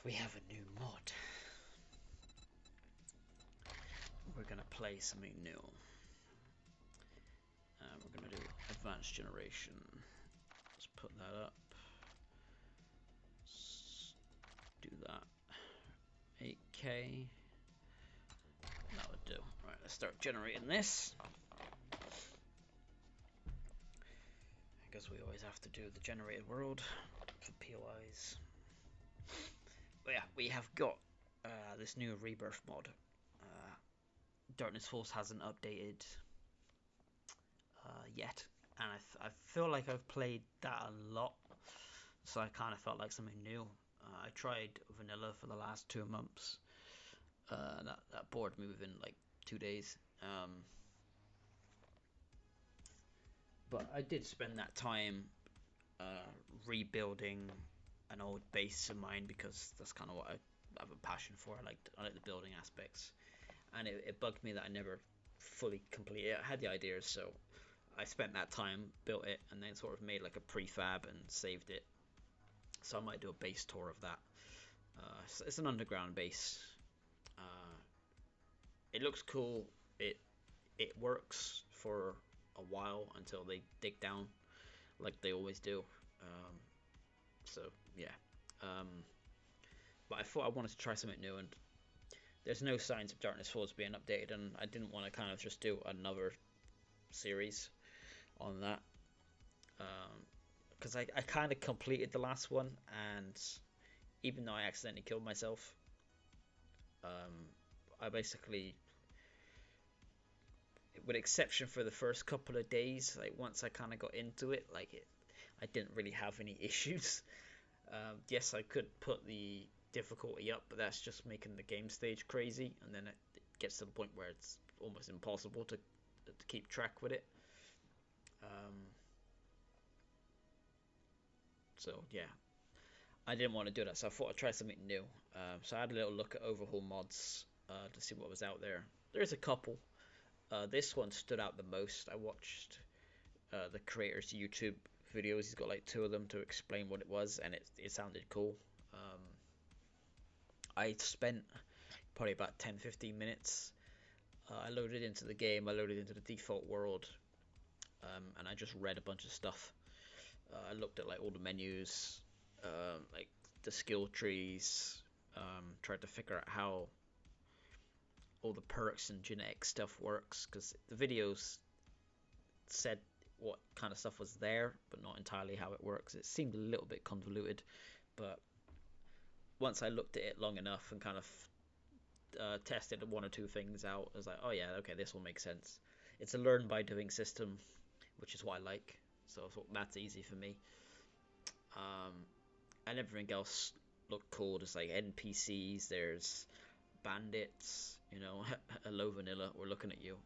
We have a new mod. We're gonna play something new. We're gonna do advanced generation. Let's put that up. Let's do that. 8K. That would do. Right, let's start generating this. I guess we always have to do the generated world for POIs. But yeah, we have got this new Rebirth mod. Darkness Force hasn't updated yet, and I feel like I've played that a lot, so I kind of felt like something new. I tried vanilla for the last 2 months. That bored me within like 2 days. But I did spend that time rebuilding an old base of mine because that's kind of what I have a passion for. I like the building aspects, and it bugged me that I never fully completed it. I had the ideas, so I spent that time, built it, and then sort of made like a prefab and saved it. So I might do a base tour of that. It's an underground base. It looks cool. It works for a while until they dig down, like they always do. So yeah. But I thought I wanted to try something new, and there's no signs of Darkness Force being updated, and I didn't want to kind of just do another series on that. Because I kind of completed the last one, and even though I accidentally killed myself, I basically, with exception for the first couple of days, like once I kind of got into it, I didn't really have any issues. Yes, I could put the difficulty up, but that's just making the game stage crazy, and then it gets to the point where it's almost impossible to keep track with it. So yeah, I didn't want to do that, so I thought I'd try something new. So I had a little look at overhaul mods to see what was out there. There's a couple. This one stood out the most. I watched the creator's YouTube videos. He's got like 2 of them to explain what it was, and it sounded cool. I spent probably about 10-15 minutes. I loaded into the game, I loaded into the default world, and I just read a bunch of stuff. I looked at like all the menus, like the skill trees, tried to figure out how all the perks and genetic stuff works, because the videos said what kind of stuff was there, but not entirely how it works. It seemed a little bit convoluted, but once I looked at it long enough and kind of tested 1 or 2 things out, I was like, oh yeah, okay, this will make sense. It's a learn by doing system, which is what I like, so I thought that's easy for me. And everything else looked cool. There's like NPCs, there's bandits, hello vanilla, we're looking at you.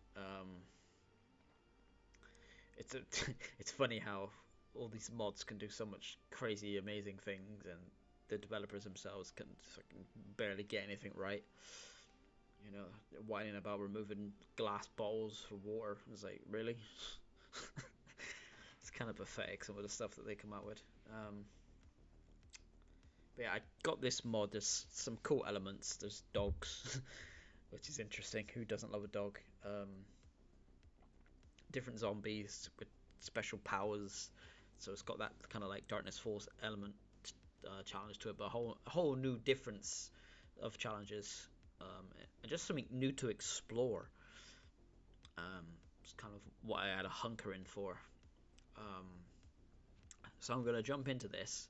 It's funny how all these mods can do so much crazy amazing things, and the developers themselves can fucking barely get anything right. They're whining about removing glass bottles for water. It's like, really? It's kind of pathetic, some of the stuff that they come out with. But yeah, I got this mod. There's some cool elements. There's dogs, which is interesting. Who doesn't love a dog? Different zombies with special powers. So it's got that kind of like Darkness Force element challenge to it, but a whole new difference of challenges, and just something new to explore. It's kind of what I had a hunkering for. So I'm going to jump into this.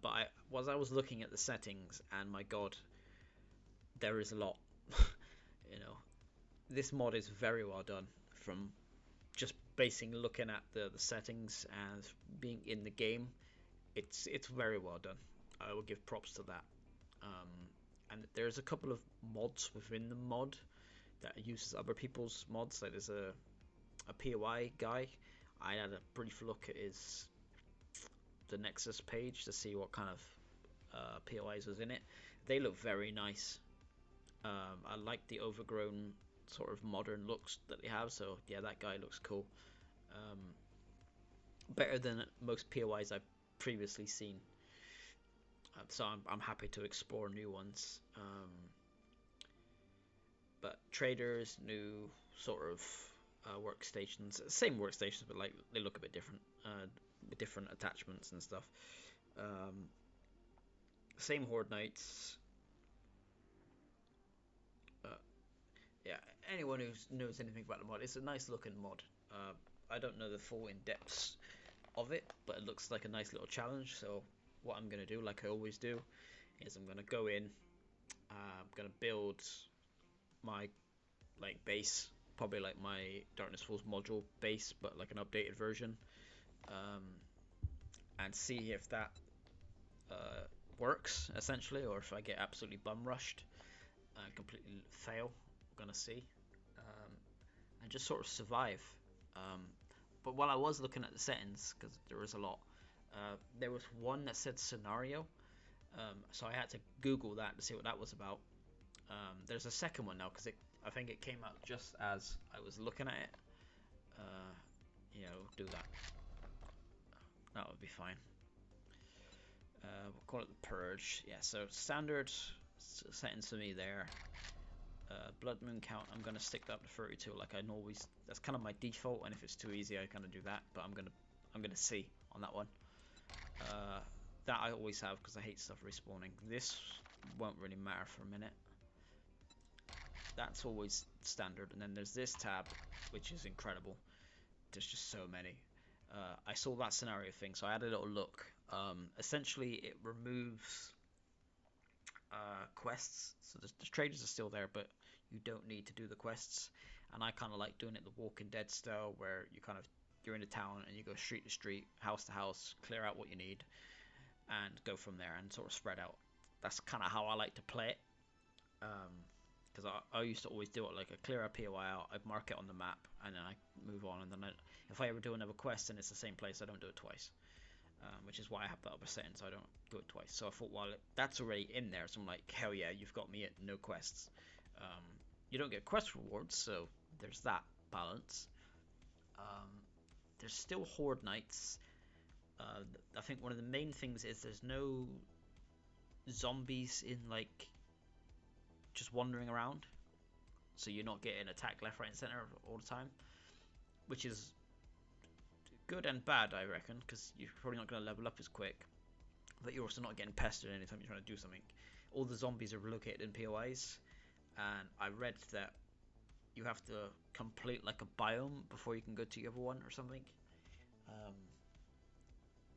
But I was looking at the settings, and my god, there is a lot. This mod is very well done. From just basically looking at the settings and being in the game, it's very well done. I will give props to that. And there's a couple of mods within the mod that uses other people's mods. Like there's a POI guy. I had a brief look at the Nexus page to see what kind of POIs was in it. They look very nice. I like the overgrown sort of modern looks that they have, so yeah, that guy looks cool. Better than most POIs I've previously seen. So I'm happy to explore new ones. But traders, new sort of workstations, same workstations, but like they look a bit different, with different attachments and stuff. Um, Same Horde Knights. Uh, yeah, anyone who knows anything about the mod, it's a nice looking mod. I don't know the full in depths of it, but it looks like a nice little challenge. So what I'm gonna do, like I always do, is I'm gonna go in. I'm gonna build my like base, probably like my Darkness Falls module base, but like an updated version, um, and see if that uh, works essentially, or if I get absolutely bum rushed and completely fail. We're gonna see, um, and just sort of survive. Um, but while I was looking at the settings, because there was a lot, there was one that said scenario, so I had to Google that to see what that was about. There's a second one now because I think it came out just as I was looking at it. Do that. That would be fine. We'll call it the Purge. Yeah, so standard settings for me there. Blood moon count, I'm gonna stick that to 32 like I always. That's kind of my default, and if it's too easy, I kind of do that. But I'm gonna see on that one. That I always have because I hate stuff respawning. This won't really matter for a minute. That's always standard, and then there's this tab, which is incredible. There's just so many. I saw that scenario thing, so I had a little look. Essentially, it removes quests, so the traders are still there, but you don't need to do the quests. And I kind of like doing it the Walking Dead style, where you're in a town and you go street to street, house to house, clear out what you need, and go from there and sort of spread out. That's kind of how I like to play it. Because I used to always do it like I clear a POI out, I mark it on the map, and then I move on. And then if I ever do another quest and it's the same place, I don't do it twice. Which is why I have that upper setting, so I don't do it twice. So I thought, well, that's already in there, so I'm like, hell yeah, you've got me at no quests. You don't get quest rewards, so there's that balance. There's still Horde Knights. I think one of the main things is there's no zombies in like just wandering around, so you're not getting attacked left, right, and center all the time, which is good and bad, I reckon, because you're probably not going to level up as quick, but you're also not getting pestered anytime you're trying to do something. All the zombies are located in POIs, and I read that you have to complete like a biome before you can go to the other one or something.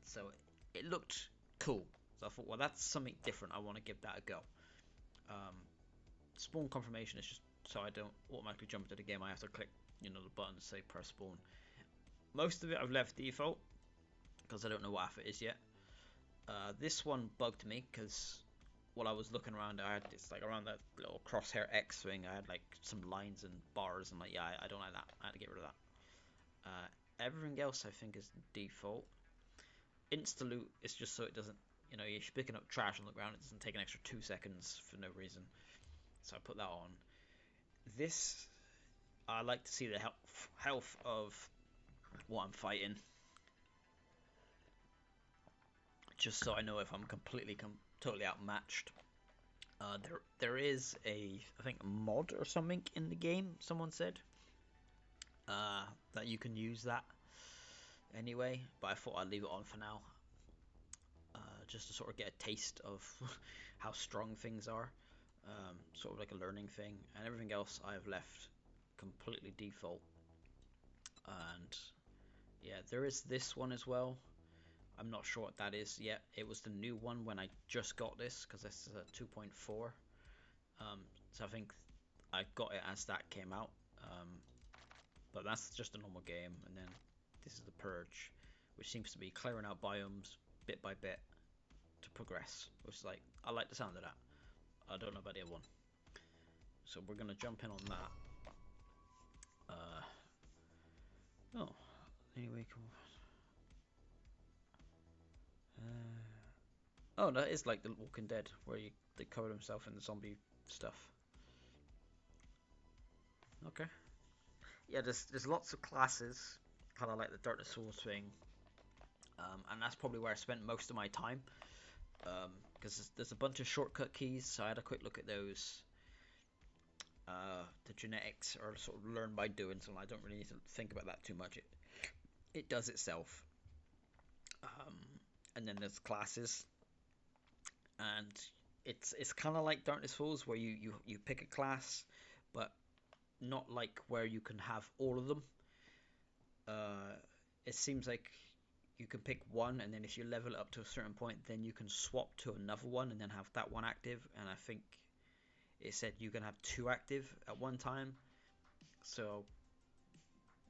So it looked cool. So I thought, well, that's something different. I want to give that a go. Spawn confirmation is just so I don't automatically jump into the game. I have to click, the button to say press spawn. Most of it I've left default because I don't know what half it is yet. This one bugged me because while I was looking around, I had it's like around that little crosshair X thing. I had like some lines and bars, and like, yeah, I don't like that. I had to get rid of that. Everything else I think is default. Insta loot is just so it doesn't, you're picking up trash on the ground. It doesn't take an extra 2 seconds for no reason. So I put that on. This, I like to see the health of what I'm fighting, just so I know if I'm totally outmatched. There is I think a mod or something in the game. Someone said that you can use that anyway, but I thought I'd leave it on for now, just to sort of get a taste of how strong things are, sort of like a learning thing. And everything else I have left completely default. And yeah, there is this one as well. I'm not sure what that is yet. It was the new one when I just got this, because this is a 2.4. So I think I got it as that came out. But that's just a normal game. And then this is the Purge, which seems to be clearing out biomes bit by bit to progress. Which is like, I like the sound of that. I don't know about the other one. So we're going to jump in on that. Oh, anyway, come on. Oh, that is like the Walking Dead, where they cover themselves in the zombie stuff. Okay. Yeah, there's lots of classes, kind of like the Darkness Souls thing, and that's probably where I spent most of my time. because there's a bunch of shortcut keys, so I had a quick look at those. The genetics are sort of learned by doing, so I don't really need to think about that too much. It does itself. And then there's classes, and it's kind of like Darkness Falls, where you pick a class, but not like where you can have all of them. It seems like you can pick one, and then if you level it up to a certain point, then you can swap to another one and then have that one active. And I think it said you can have two active at one time, so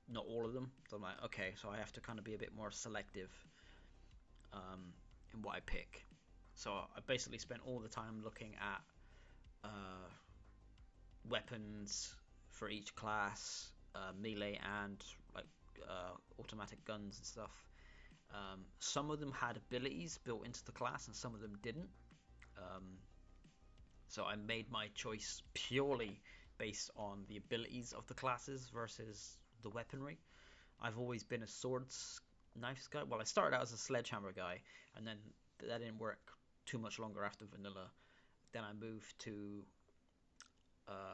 not all of them. So I'm like, okay, so I have to kind of be a bit more selective in what I pick. So I basically spent all the time looking at weapons for each class, melee and like automatic guns and stuff. Some of them had abilities built into the class and some of them didn't. So I made my choice purely based on the abilities of the classes versus the weaponry. I've always been a swords knives guy. Well, I started out as a sledgehammer guy, and then that didn't work too much longer after vanilla. Then I moved to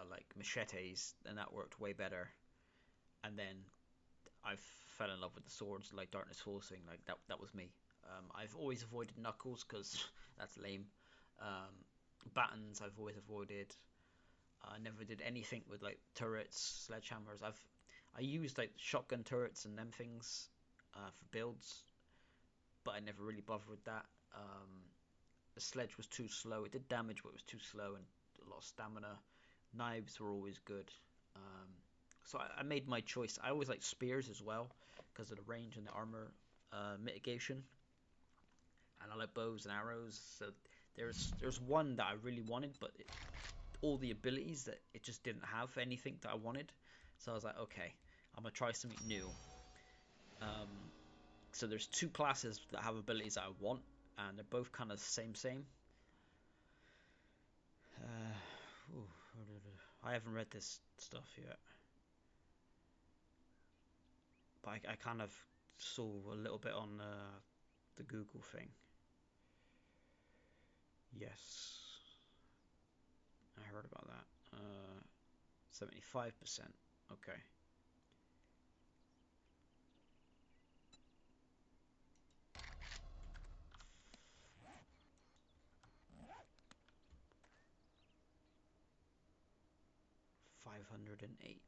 like machetes, and that worked way better. And then I fell in love with the swords, like Darkness Falls thing. Like that was me. I've always avoided knuckles because that's lame. Battens I've always avoided. I never did anything with like turrets, sledgehammers. I used like shotgun turrets and them things for builds, but I never really bothered with that. The sledge was too slow. It did damage, but it was too slow and a lot of stamina. Knives were always good. So I made my choice. I always liked spears as well because of the range and the armor mitigation. And I like bows and arrows. So there's one that I really wanted, but all the abilities that it just didn't have anything that I wanted. So I was like, okay, I'm gonna try something new. So there's two classes that have abilities that I want, and they're both kind of same. I haven't read this stuff yet, but I kind of saw a little bit on the Google thing. Yes, I heard about that. 75%. Okay. 508.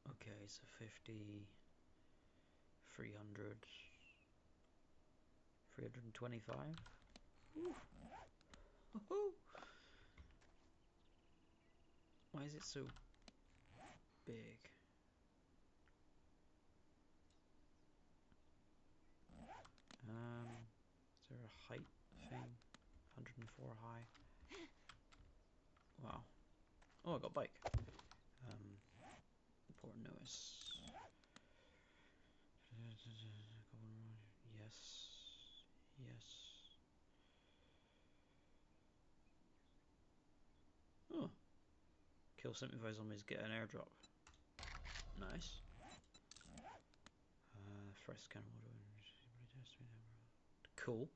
Okay, so 50, 300, 325. Why is it so big? Is there a height thing? 104 high. Wow. Oh, I got a bike. Important notice. Yes. Yes. Oh. Kill 75 zombies, get an airdrop. Nice. First can cool.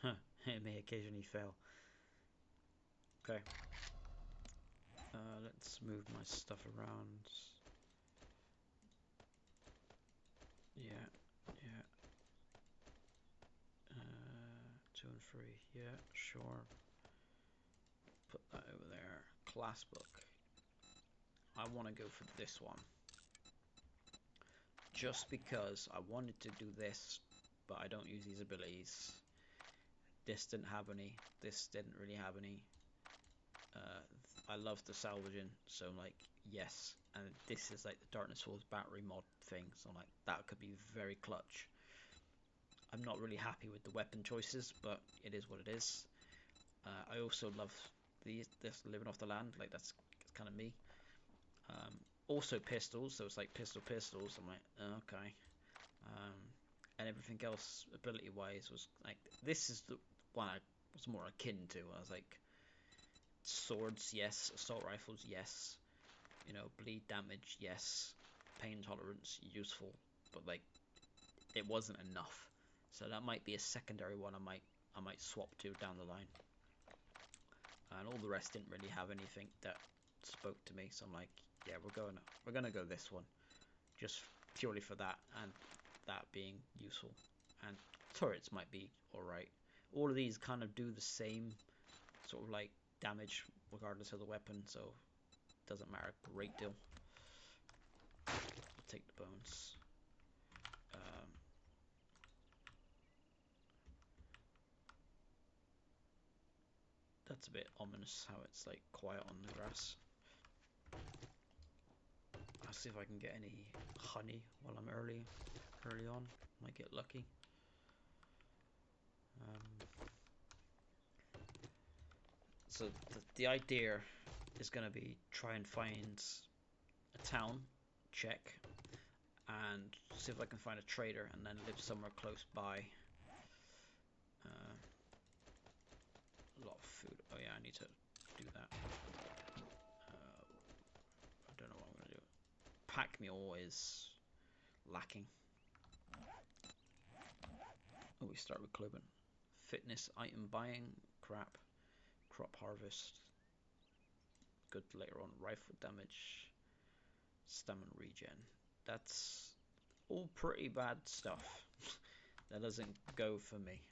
Huh. It may occasionally fail. Okay. Let's move my stuff around. Yeah. 2 and 3. Yeah, sure. Put that over there. Class book. I want to go for this one. Just because I wanted to do this, but I don't use these abilities. This didn't have any. This didn't really have any. I love the salvaging, so I'm like, yes. And this is like the Darkness Falls battery mod thing, so I'm like, that could be very clutch. I'm not really happy with the weapon choices, but it is what it is. I also love this living off the land, like that's kind of me. Also pistols, so it's like pistols. I'm like, okay. And everything else ability wise was like, this is the one I was more akin to. I was like, swords, yes. Assault rifles, yes. You know, bleed damage, yes. pain tolerance useful, but like it wasn't enough. So that might be a secondary one I might swap to down the line. And all the rest didn't really have anything that spoke to me, so I'm like, yeah, we're gonna go this one, just purely for that and that being useful. And turrets might be alright. All of these kind of do the same sort of like damage regardless of the weapon, so it doesn't matter a great deal. I'll take the bones. That's a bit ominous how it's like quiet on the grass. I'll see if I can get any honey while I'm early on. Might get lucky. So the idea is going to be try and find a town, check, and see if I can find a trader and then live somewhere close by. A lot of food. Oh yeah, I need to do that. I don't know what I'm going to do. Pack mule is lacking. Oh, we start with clubbing. Fitness, item buying, crap. Crop harvest. Good later on. Rifle damage. Stamina regen. That's all pretty bad stuff. That doesn't go for me.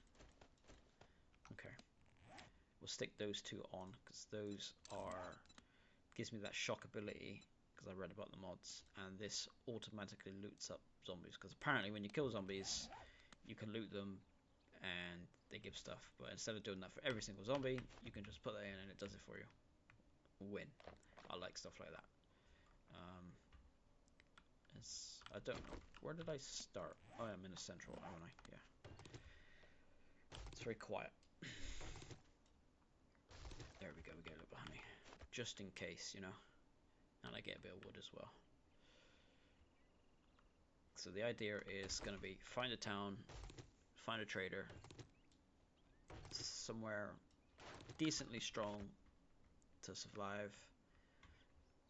Okay. We'll stick those two on because those are gives me that shock ability because I read about the mods, and this automatically loots up zombies because apparently when you kill zombies you can loot them and they give stuff, but instead of doing that for every single zombie you can just put that in and it does it for you. Win. I like stuff like that. I don't know, where did I start? Oh, I'm in a central, haven't I? Yeah. It's very quiet. There we go, we get a little bit of honey. Just in case, you know. And I get a bit of wood as well. So the idea is going to be find a town, find a trader, somewhere decently strong to survive,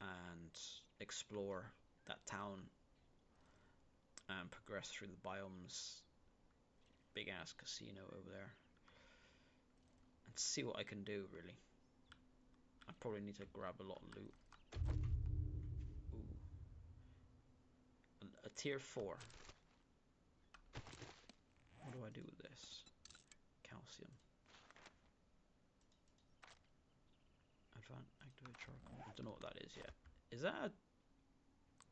and explore that town and progress through the biomes. Big ass casino over there. And see what I can do, really. I probably need to grab a lot of loot. Ooh. A tier 4. What do I do with this? Calcium. Advanced activate charcoal. I don't know what that is yet. Is that a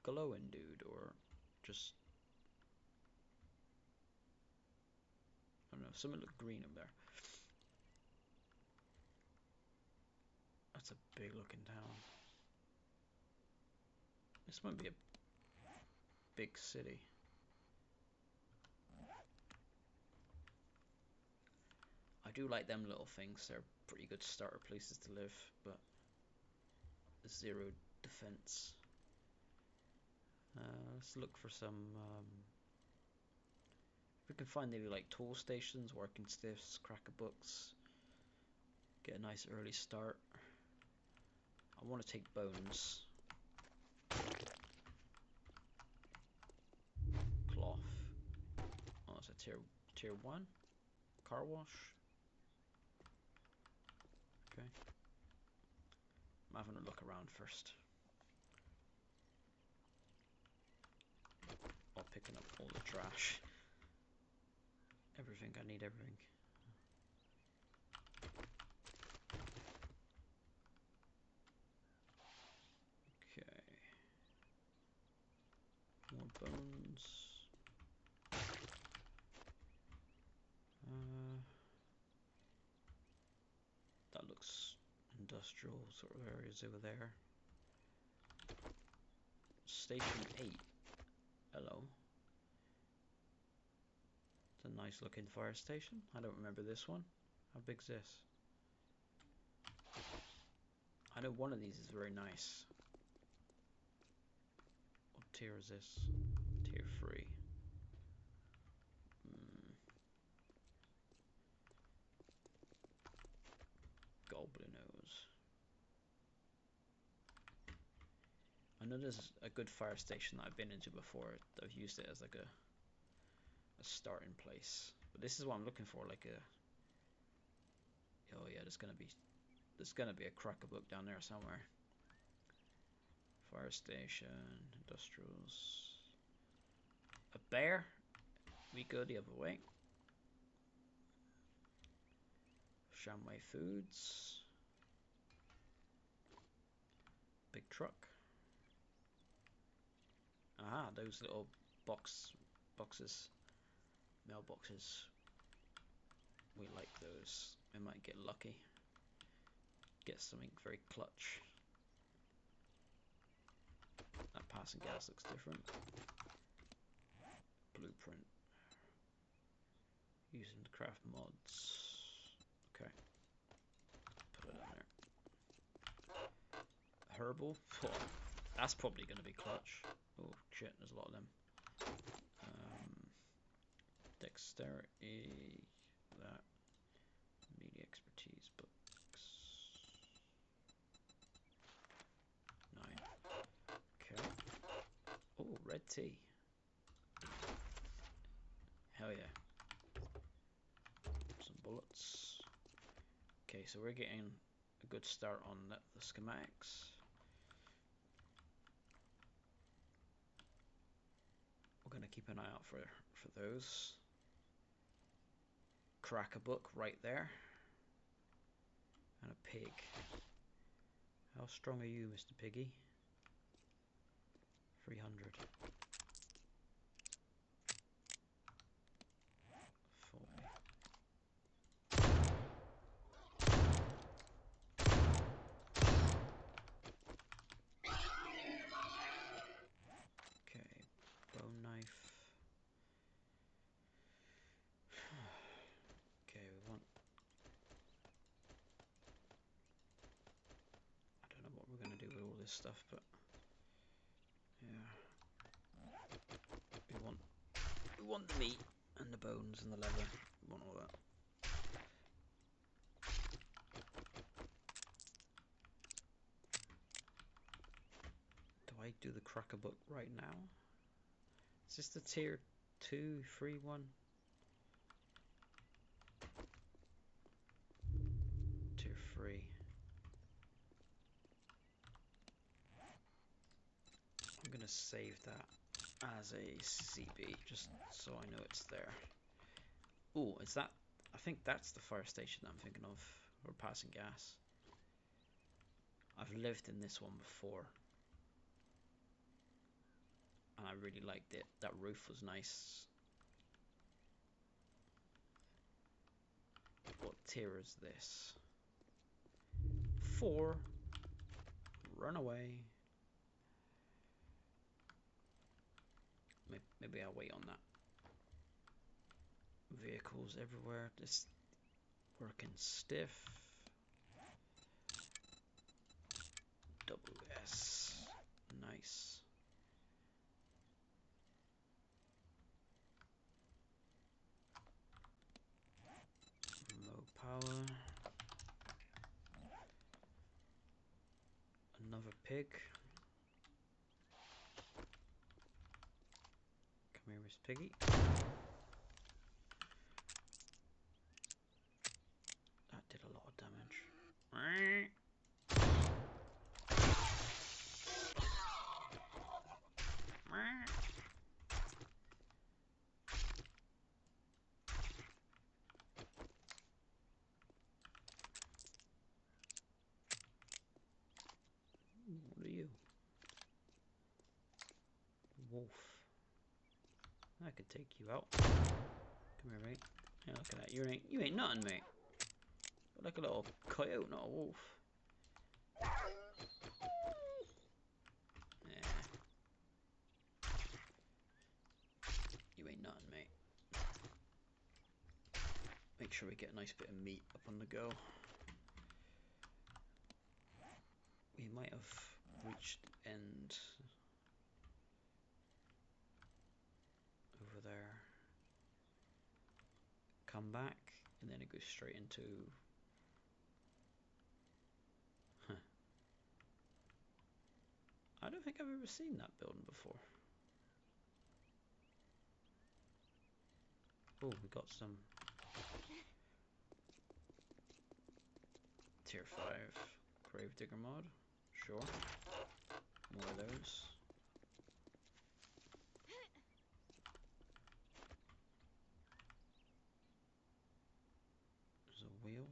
glowing dude or just... I don't know, something looked green up there. That's a big looking town. This might be a big city. I do like them little things. They're pretty good starter places to live, but zero defense. Let's look for some... if we can find maybe like tool stations, working stiffs, cracker books, get a nice early start. I want to take bones. Cloth. Oh, it's a tier 1. Car wash. Okay. I'm having a look around first. While picking up all the trash. Everything, I need everything. Okay. More bones. That looks industrial sort of areas over there. Station 8. Hello. It's a nice looking fire station. I don't remember this one. How big's this? I know one of these is very nice. What tier is this? Tier 3. Goblin nose. I know it is a good fire station that I've been into before. I've used it as like a starting place. But this is what I'm looking for, like a... Oh yeah, there's gonna be a cracker book down there somewhere. Fire station, industrials. A bear? We go the other way. Shamway Foods. Big truck. Ah, those little boxes, mailboxes. We like those. We might get lucky. Get something very clutch. That passing gas looks different. Blueprint. Using the craft mods. Okay. Put it in there. Herbal. Oh, that's probably going to be clutch. Oh shit, there's a lot of them. Dexterity. That. Media expertise books. 9. Okay. Oh, red tea. Hell yeah. Some bullets. Okay, so we're getting a good start on the schematics. We're going to keep an eye out for those. Crack a book right there. And a pig. How strong are you, Mr. Piggy? 300. 40. Okay, bone knife. Okay, we want... I don't know what we're going to do with all this stuff, but... Yeah. We want the meat and the bones and the leather. We want all that. Do I do the cracker book right now? Is this the tier 2, 3 one? Tier 3. I'm gonna save that as a CB just so I know it's there. Oh, is that? I think that's the fire station that I'm thinking of. We're passing gas. I've lived in this one before. And I really liked it. That roof was nice. What tier is this? 4. Run away. Maybe I'll wait on that. Vehicles everywhere. Just working stiff. WS. Nice. Low power. Another pig. Come here, Miss Piggy. That did a lot of damage. What are you? Wolf. I could take you out. Come here, mate. Yeah, look at that. You ain't nothing, mate. You're like a little coyote, not a wolf. Yeah. You ain't nothing, mate. Make sure we get a nice bit of meat up on the go. We might have reached the end over there. Come back, and then it goes straight into... Huh. I'd have don't think I've ever seen that building before. Oh, we got some tier 5 Gravedigger mod. Sure. More of those. There's a wheel.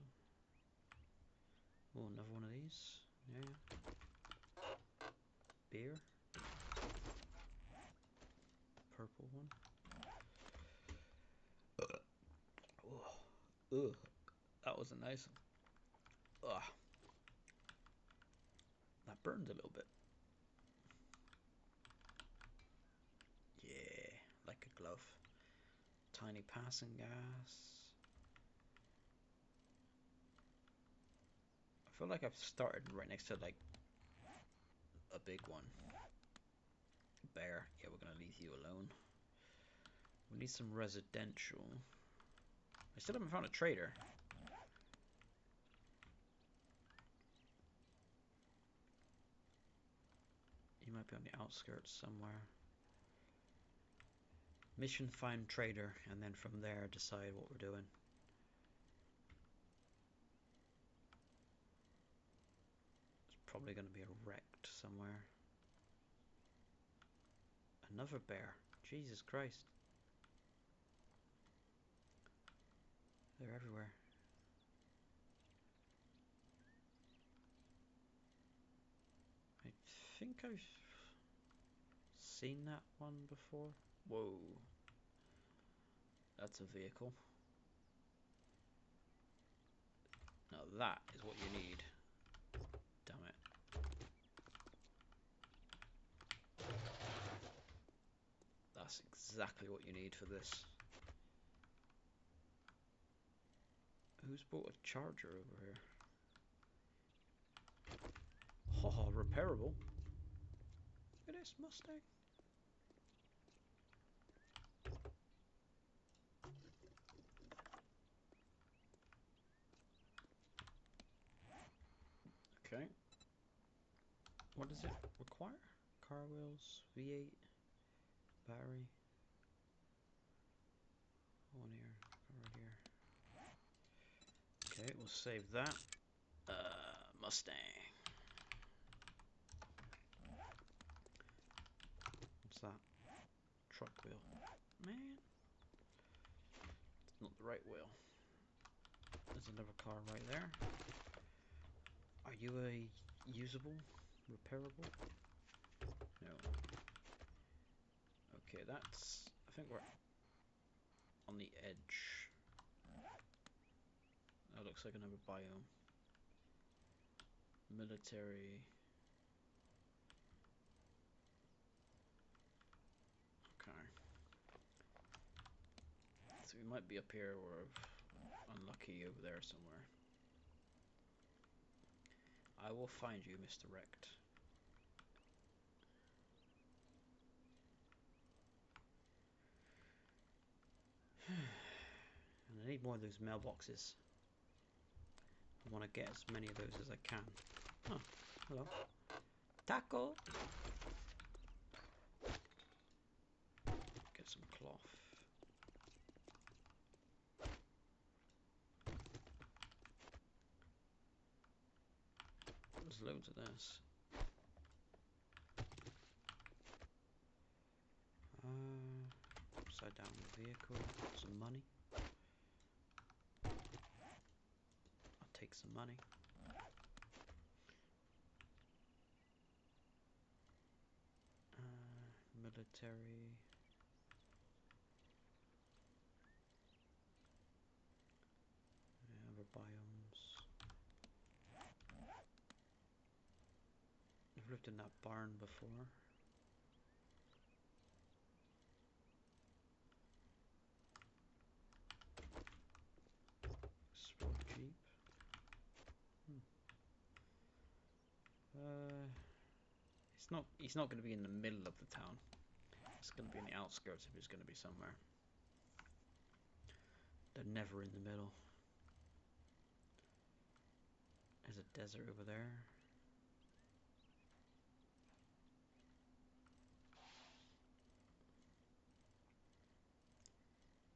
Oh, another one of these. Yeah. Beer. Purple one. Oh, ugh. That was a nice one. Ugh. That burned a little bit. Yeah, like a glove. Tiny passing gas. I feel like I've started right next to like a big one. Bear. Yeah, we're gonna leave you alone. We need some residential. I still haven't found a trader. You might be on the outskirts somewhere. Mission find trader, and then from there decide what we're doing. It's probably going to be a wrecked somewhere. Another bear. Jesus Christ. They're everywhere. I think I've seen that one before. Whoa. That's a vehicle. Now that is what you need. Damn it. That's exactly what you need for this. Who's bought a charger over here? Oh, repairable. Look at this Mustang. Okay. What does it require? Car wheels, V8, battery. One here, right here. Okay, we'll save that. Mustang. What's that? Truck wheel. Man. It's not the right wheel. There's another car right there. Are you a usable? Repairable? No. Okay, that's... I think we're on the edge. That looks like another biome. Military. Okay. So we might be up here or unlucky over there somewhere. I will find you, Mr. Wrecked. And I need more of those mailboxes. I want to get as many of those as I can. Oh, hello. Taco! Get some cloth. There's loads of this. Upside down the vehicle. Some money. I'll take some money. Military. Other biomes. I've lived in that barn before. Sport Jeep. He's not going to be in the middle of the town. It's going to be in the outskirts if he's going to be somewhere. They're never in the middle. There's a desert over there.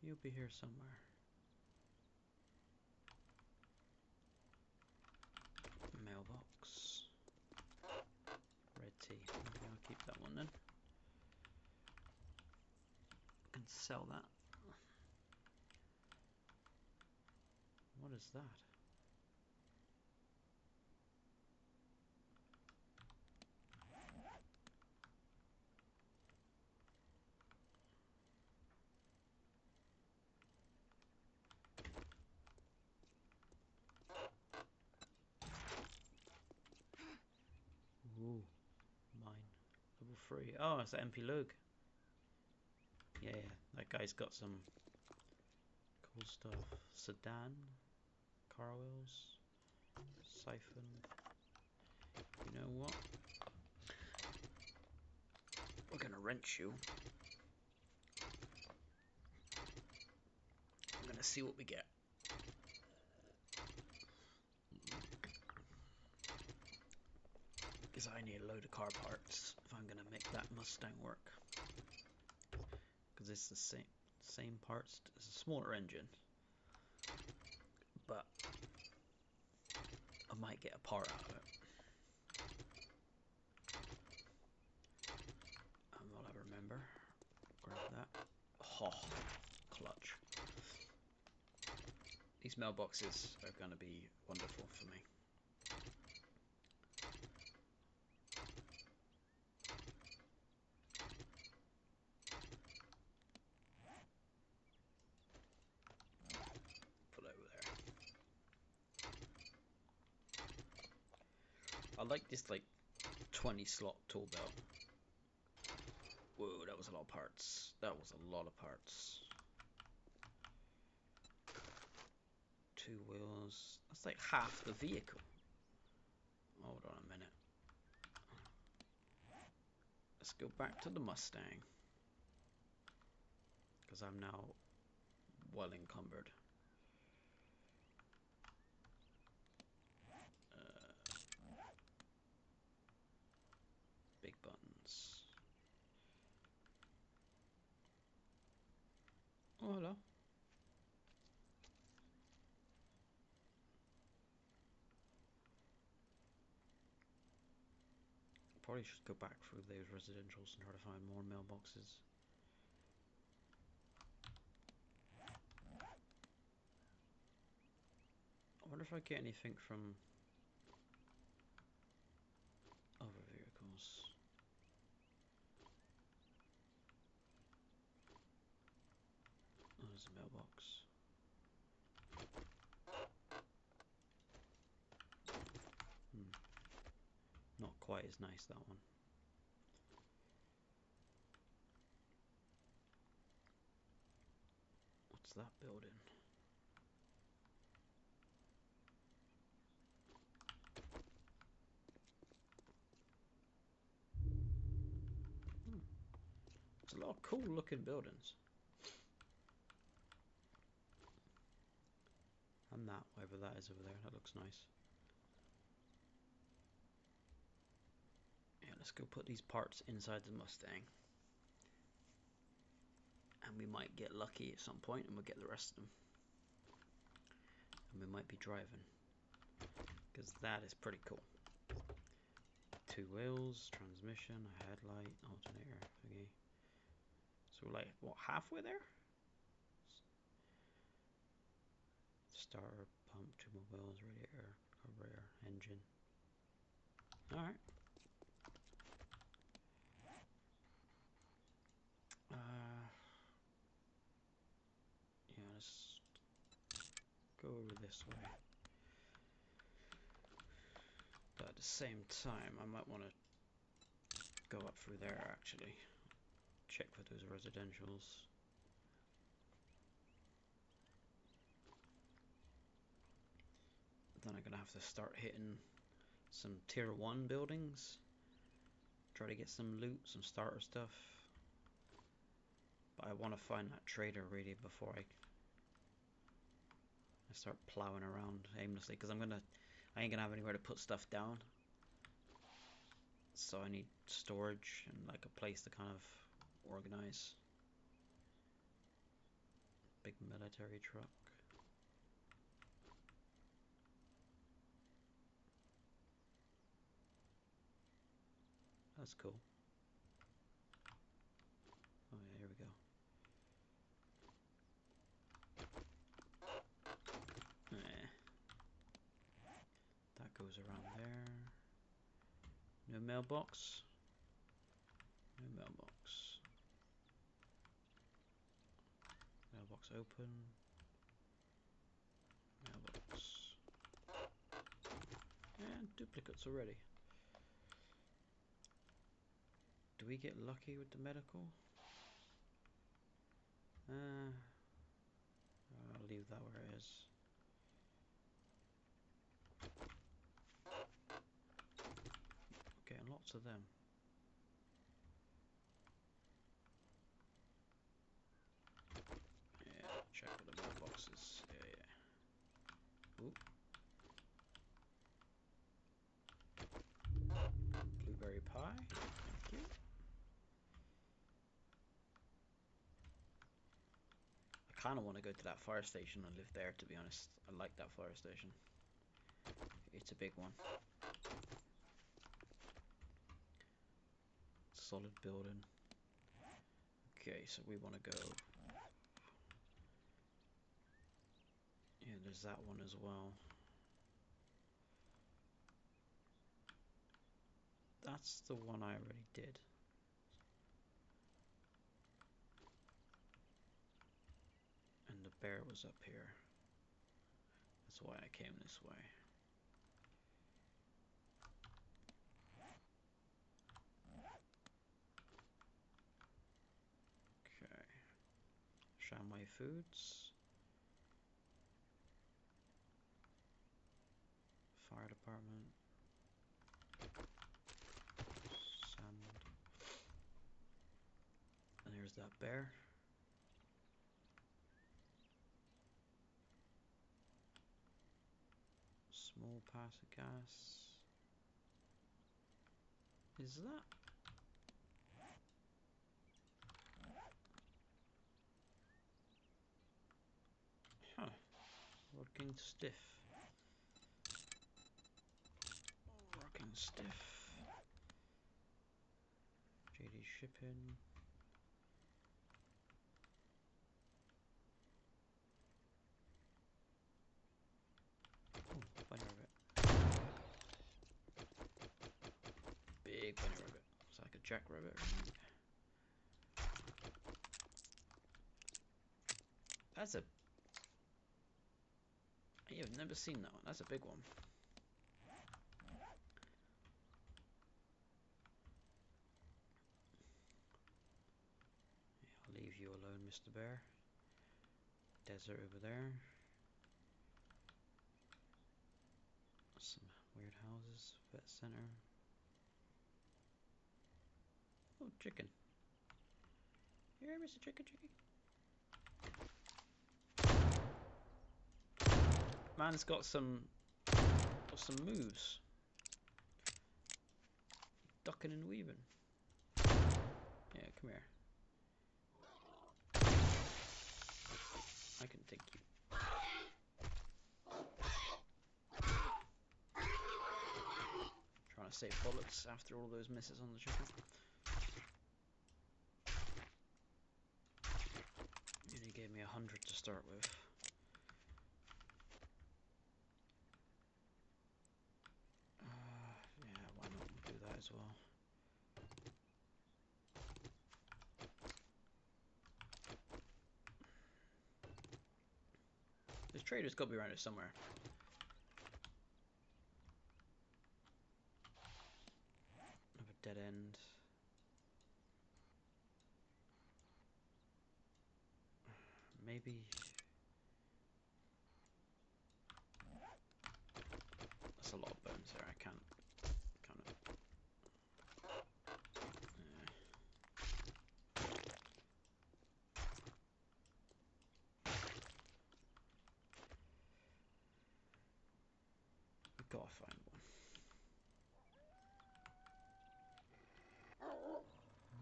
You'll be here somewhere. Mailbox. Red tea. Maybe I'll keep that one then. I can sell that. What is that? Ooh, mine. Level 3. Oh, it's an MP Lug. Yeah, that guy's got some cool stuff. Sedan, car wheels, siphon. You know what? We're gonna wrench you. I'm gonna see what we get. Because I need a load of car parts if I'm gonna make that Mustang work. Because it's the same parts. It's a smaller engine, but I might get a part out of it. And what I remember, grab that. Oh, clutch. These mailboxes are going to be wonderful for me. Put over there. I like this like 20 slot tool belt. Whoa, that was a lot of parts. That was a lot of parts. 2 wheels. That's like half the vehicle. Hold on a minute. Let's go back to the Mustang. Because I'm now well encumbered. Big buttons. Oh, hello. Probably should go back through those residentials and try to find more mailboxes. I wonder if I get anything from other vehicles. Oh, there's a mailbox. Not quite as nice, that one. What's that building? It's a lot of cool looking buildings. And that, whatever that is over there, that looks nice. Yeah, let's go put these parts inside the Mustang. And we might get lucky at some point and we'll get the rest of them. And we might be driving. Because that is pretty cool. 2 wheels, transmission, a headlight, alternator, thingy. So we're like, what, halfway there? Starter, pump, 2 more wheels, radiator, carburetor, engine. Alright. Yeah, let's go over this way. But at the same time, I might want to go up through there actually. Check for those residentials. Then I'm gonna have to start hitting some tier 1 buildings. Try to get some loot, some starter stuff. But I want to find that trader really before I start plowing around aimlessly, because I ain't gonna have anywhere to put stuff down. So I need storage and like a place to kind of organize. big military truck. That's cool. Oh yeah, here we go. That goes around there. No mailbox. No mailbox. Mailbox open. Mailbox. And duplicates already. Do we get lucky with the medical? I'll leave that where it is. Getting lots of them. Yeah, check for the mailboxes. Yeah. Ooh. Blueberry pie. Thank you. I kind of want to go to that fire station and live there, to be honest. I like that fire station. It's a big one. Solid building. Okay, so we want to go. Yeah, there's that one as well. That's the one I already did. And the bear was up here. That's why I came this way. Okay. Shanwei Foods. Fire department. Sand. And there's that bear. Small pass of gas. Is that? Huh. Working stiff. Working stiff. JD shipping. Oh, bunny rabbit. Big bunny rabbit. It's like a jackrabbit. That's a... I've never seen that one. That's a big one. I'll leave you alone, Mr. Bear. Desert over there. Some weird houses. Vet center. Oh, chicken. Here, Mr. Chicken. Man's got some moves. Ducking and weaving. Yeah, come here. I can take you. Trying to save bullets after all those misses on the chicken. You only gave me 100 to start with. Yeah, why not do that as well? This trader's got to be around here somewhere. Another dead end. Maybe. That's a lot of bones there. I can't kind of. We've got to find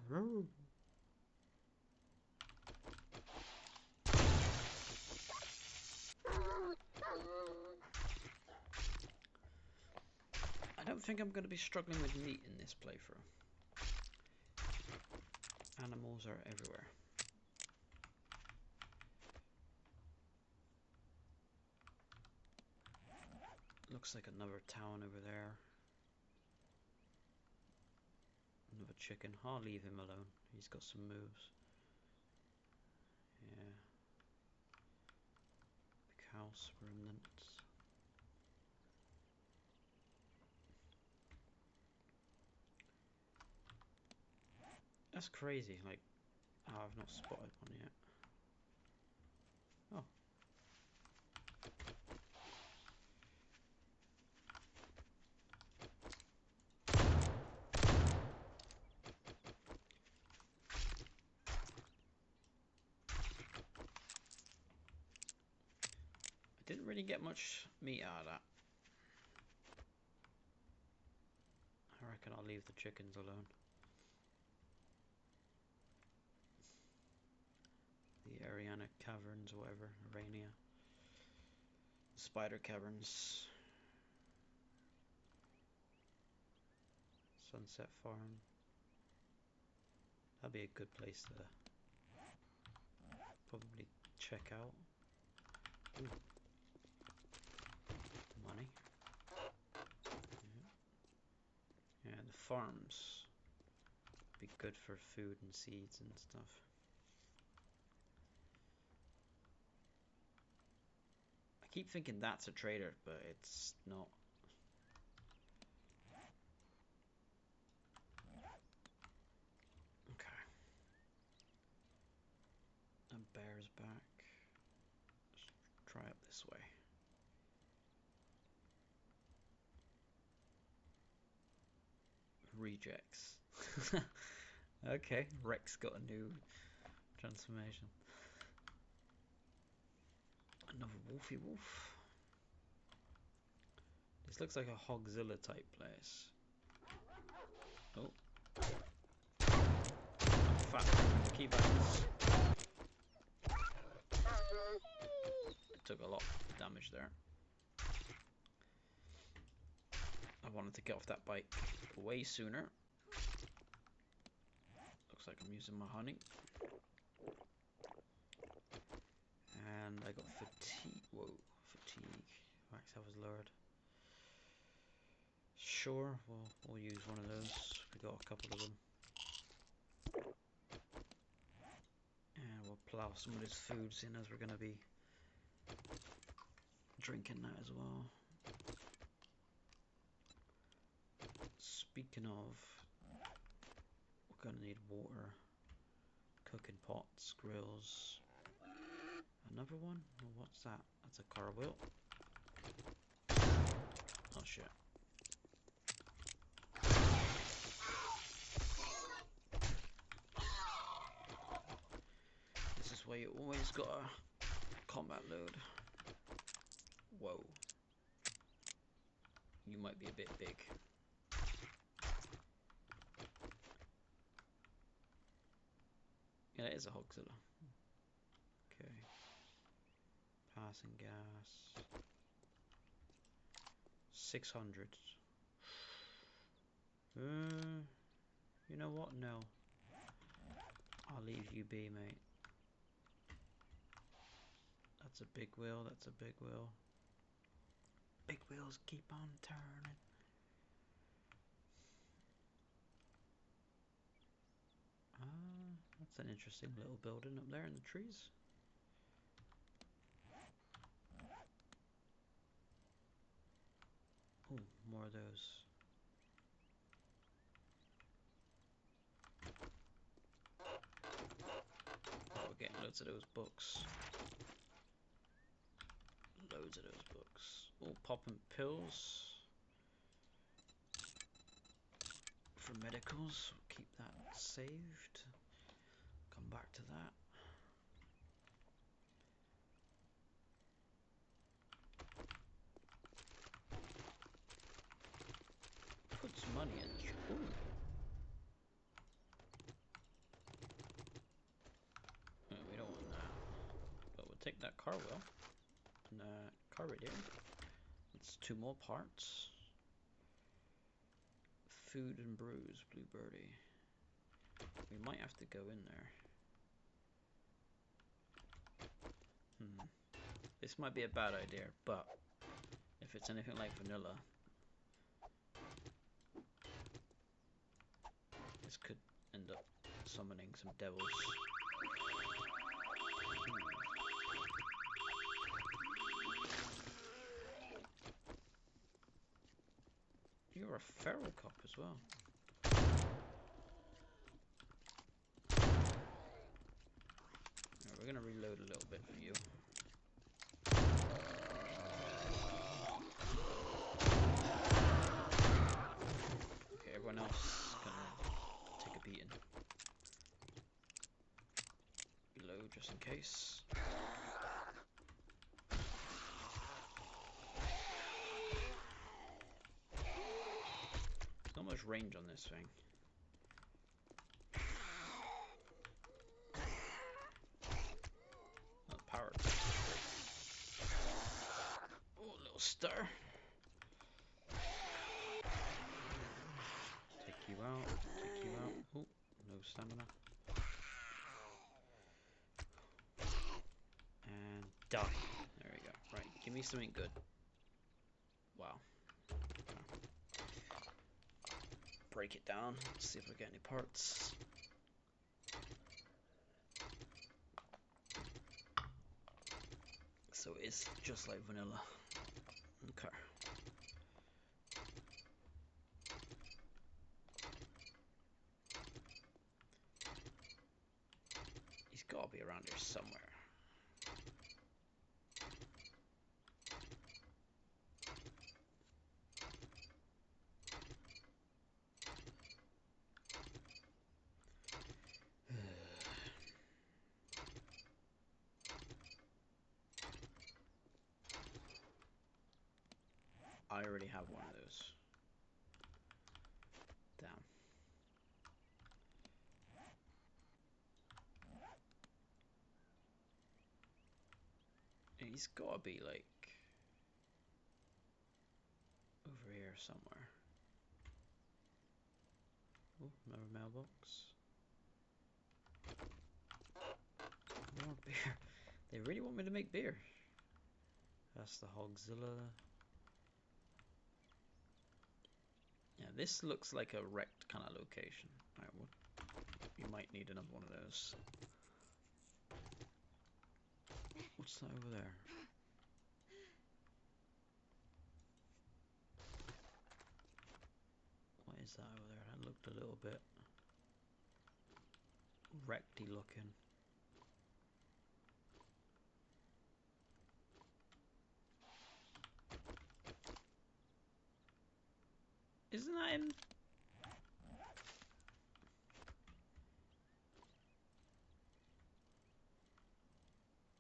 one. I don't think I'm going to be struggling with meat in this playthrough. Animals are everywhere. Looks like another town over there. Another chicken. I'll leave him alone. He's got some moves. Yeah. Big house, remnants. That's crazy. Like, oh, I've not spotted one yet. Oh. I didn't really get much meat out of that. I reckon I'll leave the chickens alone. The Ariana Caverns, or whatever, Arania. Spider Caverns. Sunset Farm. That'd be a good place to probably check out. Ooh. Money. Yeah. Yeah, the farms be good for food and seeds and stuff. I keep thinking that's a trader, but it's not. Okay. A bear's back. Let's try up this way. Rejects. Okay, Rex got a new transformation. Another wolfy wolf. This looks like a Hogzilla type place. Oh. Fat the keybinds. Took a lot of damage there. I wanted to get off that bike way sooner. Looks like I'm using my honey. And I got fatigue. Whoa, fatigue. Max health was lowered. Sure, we'll use one of those. We got a couple of them. And we'll plow some of these foods in as we're going to be drinking that as well. Speaking of, we're going to need water, cooking pots, grills. Another one? Oh, what's that? That's a car wheel. Oh shit. This is where you always got a combat load. Whoa. You might be a bit big. Yeah, that is a Hogzilla. Okay. Passing gas. 600. You know what? No. I'll leave you be, mate. That's a big wheel, that's a big wheel. Big wheels keep on turning. That's an interesting little building up there in the trees. Oh, more of those. Oh, we're getting loads of those books. Loads of those books. Oh, popping pills. For medicals, we'll keep that saved. Come back to that. Put some money in this. Ooh. We don't want that. But we'll take that car wheel. And car radio. That's 2 more parts. Food and brews, Bluebirdie. We might have to go in there. This might be a bad idea, but if it's anything like vanilla, this could end up summoning some devils. You're a feral cop as well. Right, we're going to reload a little bit for you. Okay, everyone else can take a beating. Reload just in case. There's not much range on this thing. Not powered. Oh, a little stutter. Take you out. Take you out. Oh, no stamina. And die. There we go. Right, give me something good. Wow. Break it down. See if we get any parts. So it's just like vanilla. Okay. He's got to be around here somewhere. I already have one of those. Damn. He's gotta be like over here somewhere. Oh, another mailbox. More beer. They really want me to make beer. That's the Hogzilla. Yeah, this looks like a wrecked kind of location. Right, well, you might need another one of those. What's that over there? What is that over there? That looked a little bit wreckedy looking. Isn't that him?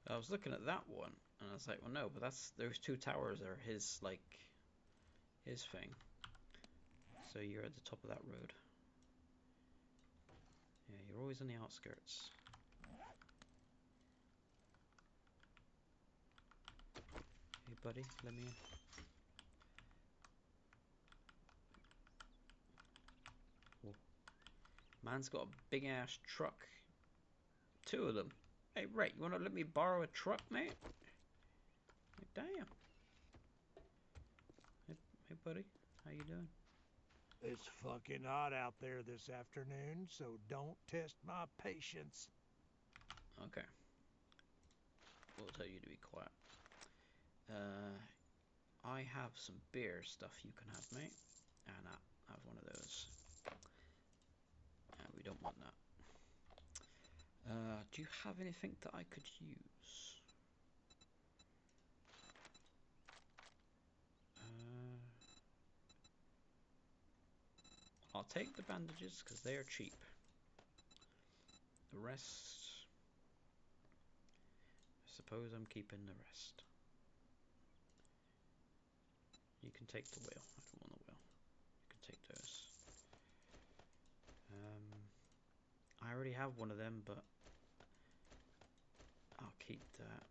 I was looking at that one and I was like, well, no, but that's those 2 towers are his, like, his thing. So you're at the top of that road. Yeah, you're always on the outskirts. Hey, buddy, let me in. Whoa. Man's got a big ass truck. 2 of them. Hey, Ray, you want to let me borrow a truck, mate? Like, damn. Hey, buddy, how you doing? It's fucking hot out there this afternoon, so don't test my patience. Okay. We'll tell you to be quiet. I have some beer stuff you can have, mate. And I have one of those. We don't want that. Do you have anything that I could use? I'll take the bandages because they are cheap. The rest, I suppose I'm keeping the rest. You can take the wheel. I don't want the wheel. You can take those. I already have one of them, but I'll keep that.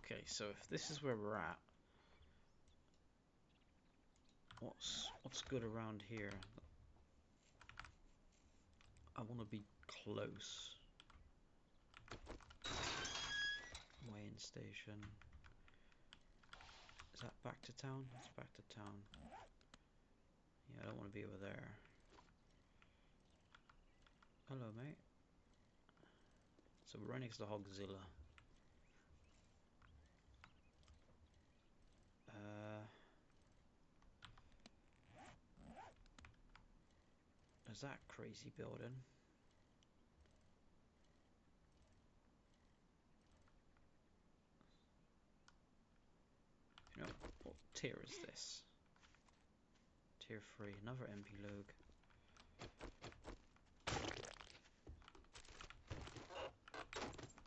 Okay, so if this is where we're at, what's good around here? I want to be close. Weighing station. Is that back to town? It's back to town. Yeah, I don't want to be over there. Hello, mate. So we're right next to Hogzilla. There's that crazy building. You know, what tier is this? Tier 3, another MP Logue.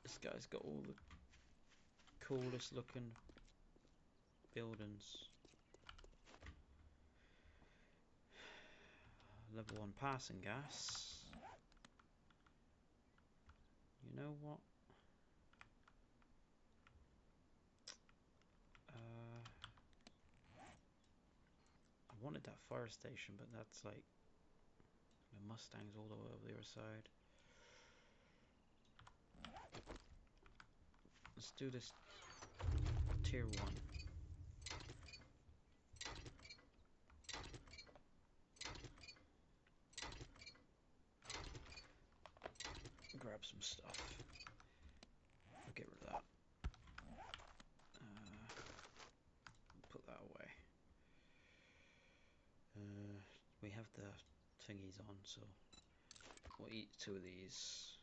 This guy's got all the coolest looking buildings. Level 1 passing gas. You know what? I wanted that fire station, but that's like the Mustangs all the way over the other side. Let's do this tier 1. Grab some stuff. I'll get rid of that. Put that away. We have the thingies on, so we'll eat 2 of these.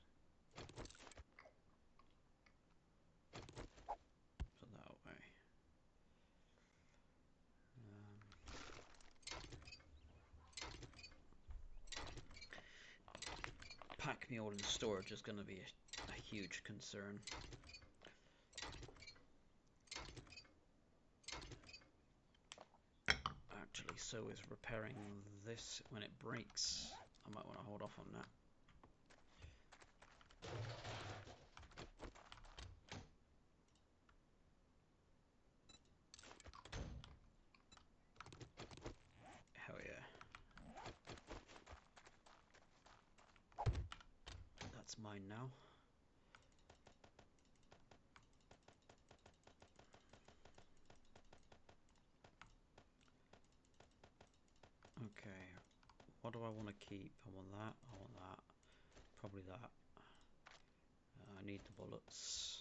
Put that away. Pack mule in storage is going to be a huge concern. Actually, so is repairing this when it breaks. I might want to hold off on that. Hell yeah. That's mine now. Okay, what do I want to keep? I want that, I want that, probably that. I need the bullets.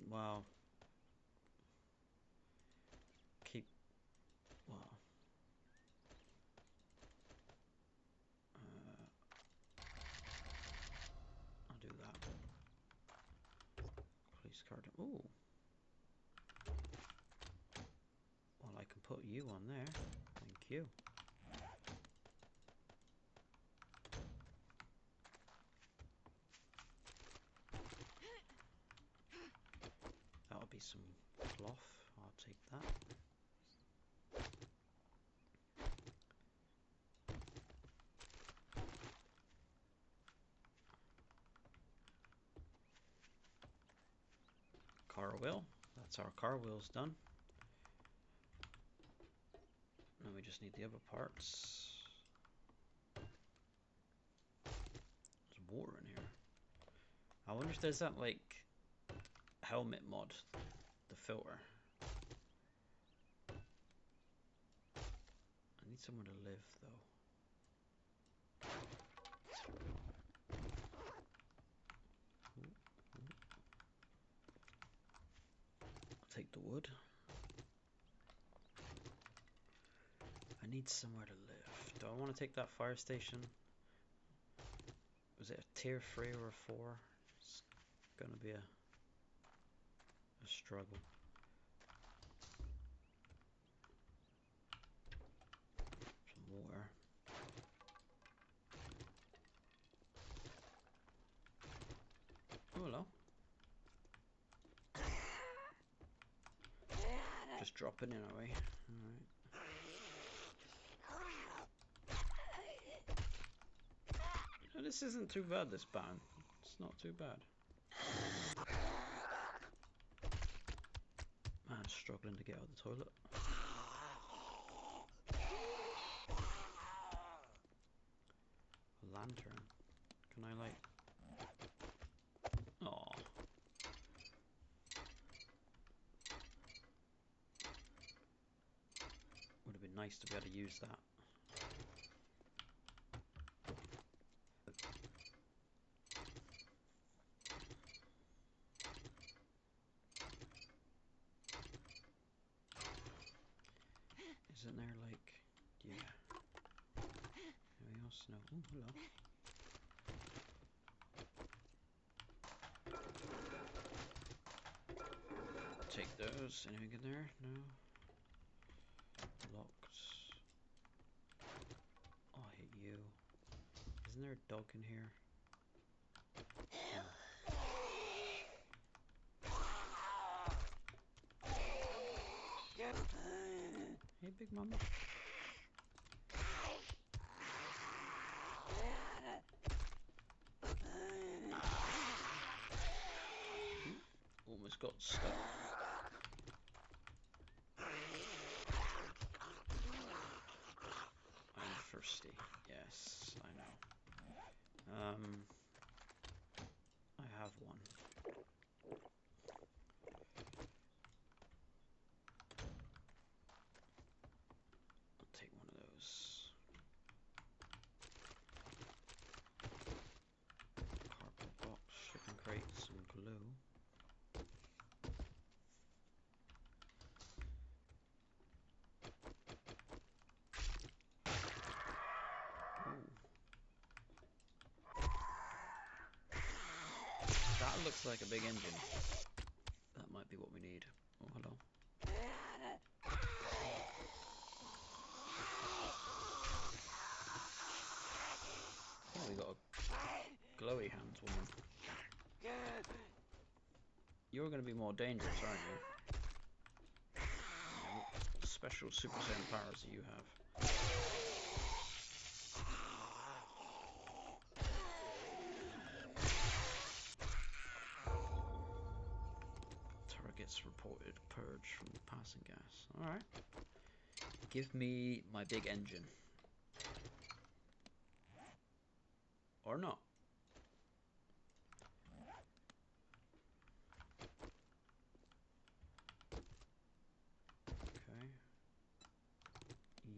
Well, keep, well, I'll do that. Police card, ooh. Well, I can put you on there, thank you. That'll be some cloth, I'll take that. Car wheel, that's our car wheels done. Now we just need the other parts. There's water in here. I wonder if there's that like helmet mod, the filter. I need somewhere to live though. I'll take the wood. I need somewhere to live. Do I want to take that fire station? Was it a tier 3 or a 4? It's gonna be a struggle. Some water. Oh, hello. Just dropping in, are we? Alright. No, this isn't too bad, this band. It's not too bad. struggling to get out of the toilet. A lantern. Can I like... Aw. Would have been nice to be able to use that. Isn't there like... Yeah. Anything else? No. Oh, hello. Take those. Anything in there? No. Locked. Oh, I hate you. Isn't there a dog in here? Hey, Big Mama. Almost got stuck. I'm thirsty. Yes, I know. I have one. I'll take one of those. Cardboard box, shipping crates, and glue. That looks like a big engine. That might be what we need. Oh, hello. Oh, we got a glowy hands woman. You're going to be more dangerous, aren't you? Yeah, what special Super Saiyan powers do you have? Targets reported purge from the passing gas. Alright. Give me my big engine. Or not. Okay.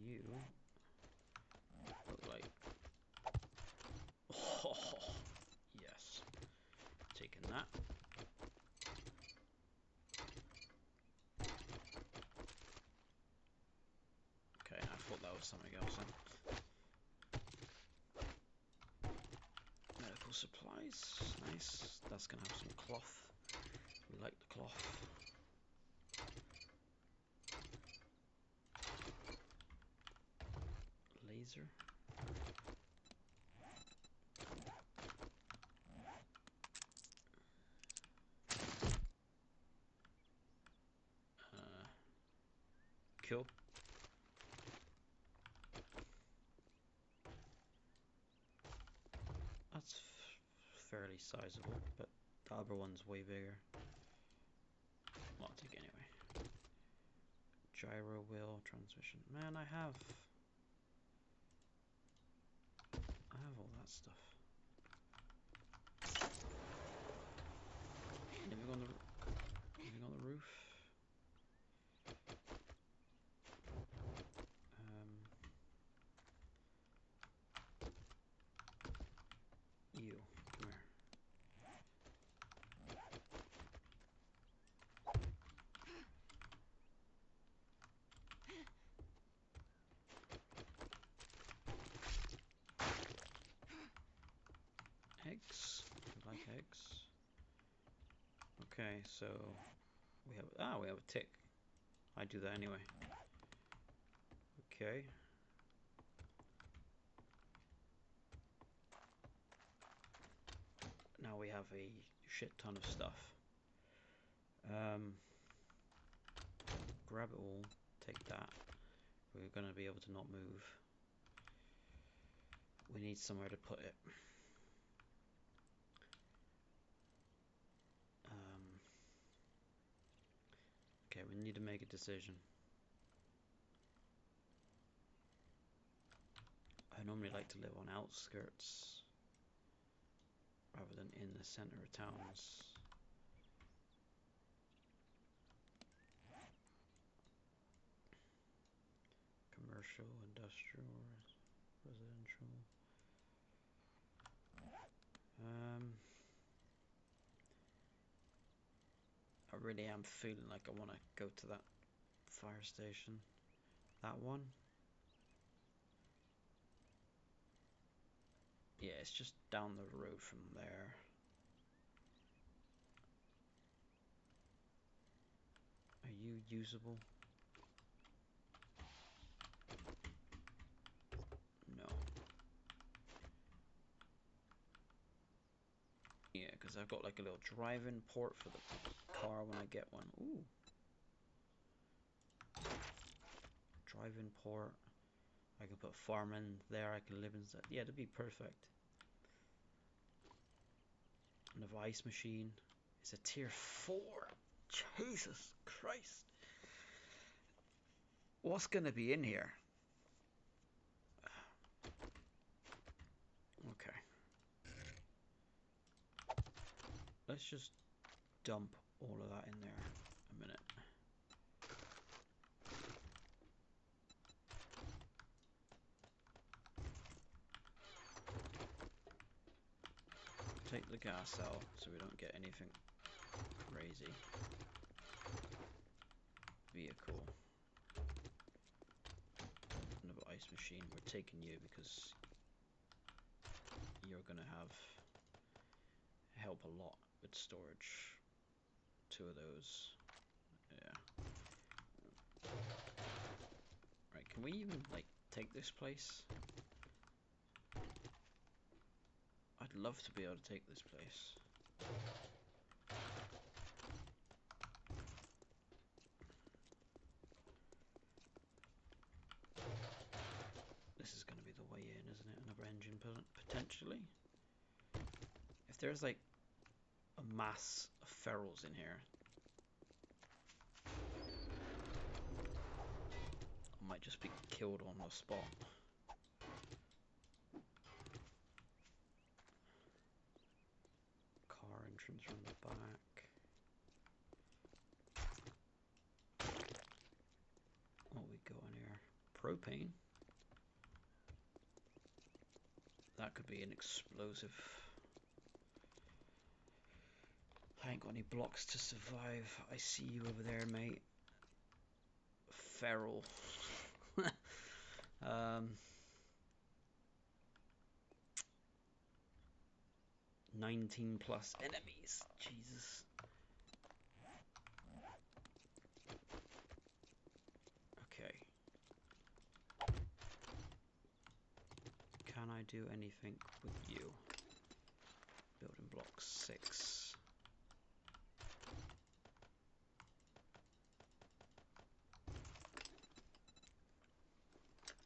You look like... Oh, yes. Taking that. Okay, I thought that was something else then. Medical supplies. Nice. That's going to have some cloth. We like the cloth. Laser. Cool. That's fairly sizable, but the other one's way bigger. Well, I'll take it anyway. Gyro wheel, transmission. Man, I have all that stuff. Living on the roof. You, come here. Eggs. I like eggs. Okay, so we have a tick. I do that anyway. Okay. Now we have a shit ton of stuff. Grab it all, take that. We're gonna be able to not move. We need somewhere to put it. Okay, we need to make a decision. I normally like to live on outskirts rather than in the center of towns. Commercial, industrial, residential. I really am feeling like I want to go to that fire station. That one. Yeah, it's just down the road from there. Are you usable? No. Yeah, because I've got like a little drive-in port for the car when I get one. Ooh. Drive-in port. I can put farm in there. I can live inside. Yeah, that'd be perfect. Another ice machine. It's a tier 4. Jesus Christ. What's gonna be in here? Okay. Let's just dump all of that in there a minute. Take the gas out so we don't get anything crazy. Vehicle. Another ice machine. We're taking you because you're gonna help a lot with storage. 2 of those. Yeah. Right, can we even like take this place? I'd love to be able to take this place. This is going to be the way in, isn't it? Another engine potentially. If there's like a mass of ferals in here, I might just be killed on the spot. Car entrance from the back. What we got in here? Propane. That could be an explosive. I ain't got any blocks to survive. I see you over there, mate. Feral. 19 plus enemies. Jesus. Okay. Can I do anything with you? Building block 6.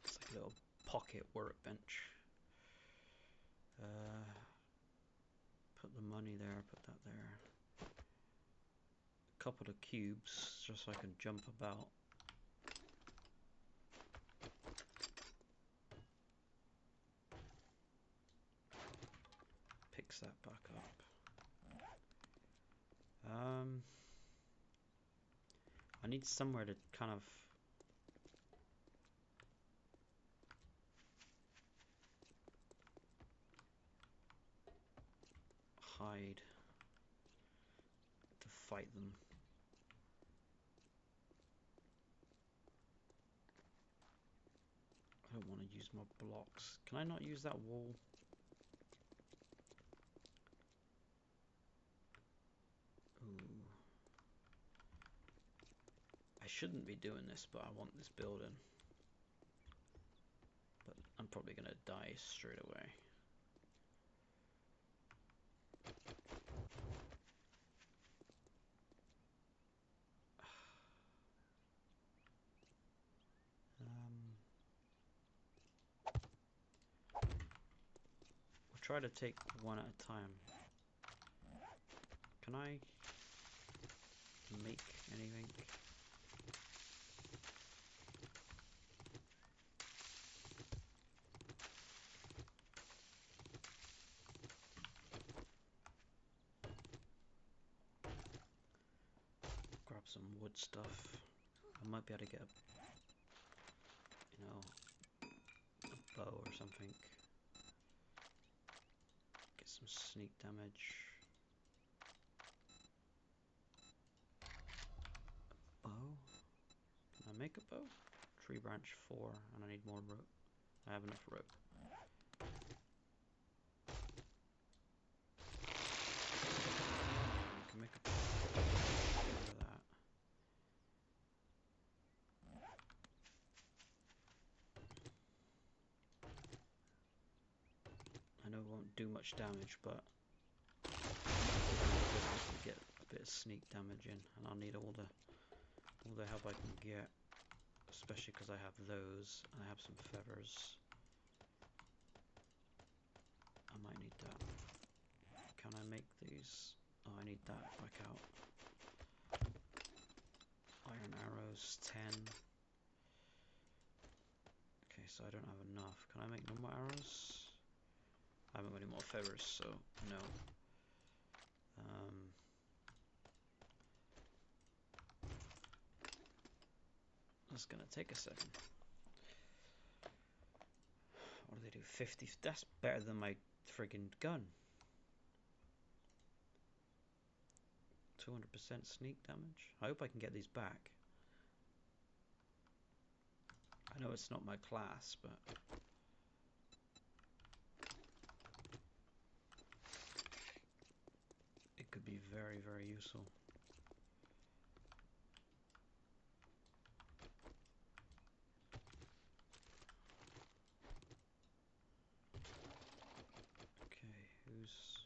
It's like a little pocket workbench. Put the money there, put that there. A couple of cubes just so I can jump about. Picks that back up. I need somewhere to kind of hide to fight them. I don't want to use my blocks. Can I not use that wall? Ooh. I shouldn't be doing this, but I want this building. But I'm probably going to die straight away. We'll try to take one at a time. Can I make anything? some wood stuff. I might be able to get a, you know, a bow or something. Get some sneak damage. A bow? Can I make a bow? Tree branch 4, and I need more rope. I have enough rope. I can make a bow. Get rid of that. I know it won't do much damage, but we get a bit of sneak damage in, and I'll need all the help I can get, especially because I have those and I have some feathers. I might need that. Can I make these? Oh, I need that back out. Iron arrows, 10. Okay, so I don't have enough. Can I make no more arrows? I haven't got any more feathers, so no. That's gonna take a second. What do they do? 50. That's better than my friggin' gun. 200% sneak damage. I hope I can get these back. I know it's not my class, but it could be very, very useful. Okay, who's...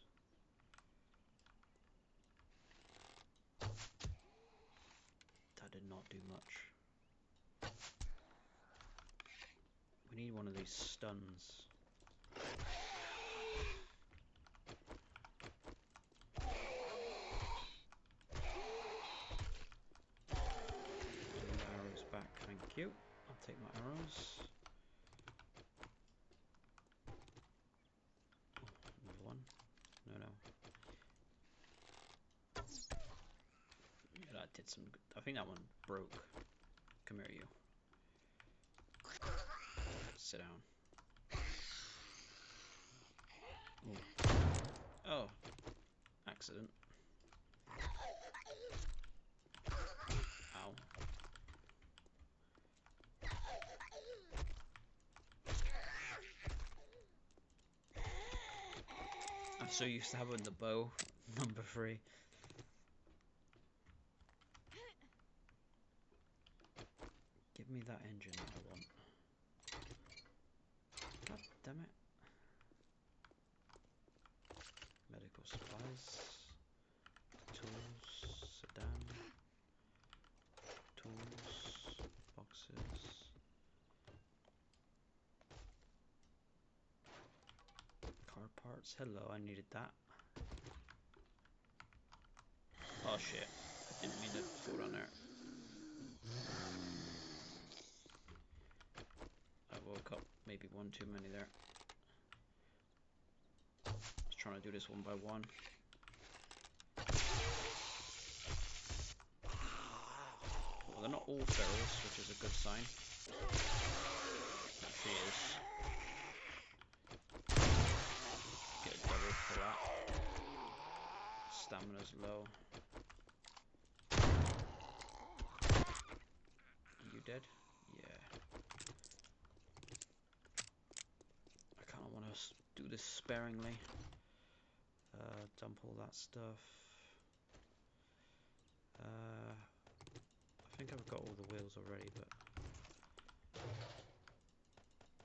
That did not do much. We need one of these stuns. Arrows back, thank you. I'll take my arrows. Oh, another one. No. Yeah, that did some good. I think that one broke. Come here, you. Sit down. Ooh. Oh, accident. Ow. I'm so used to having the bow, number 3. Give me that engine that I want. God damn it. Medical supplies. Tools. Sedan. Tools. Boxes. Car parts. Hello, I needed that. Oh shit. I didn't mean to go down there. I woke up maybe one too many there. I was trying to do this one by one. Well, they're not all ferals, which is a good sign. She is. Get a double for that. Stamina's low. You dead? Yeah. I kind of want to do this sparingly. Dump all that stuff. I think I've got all the wheels already, but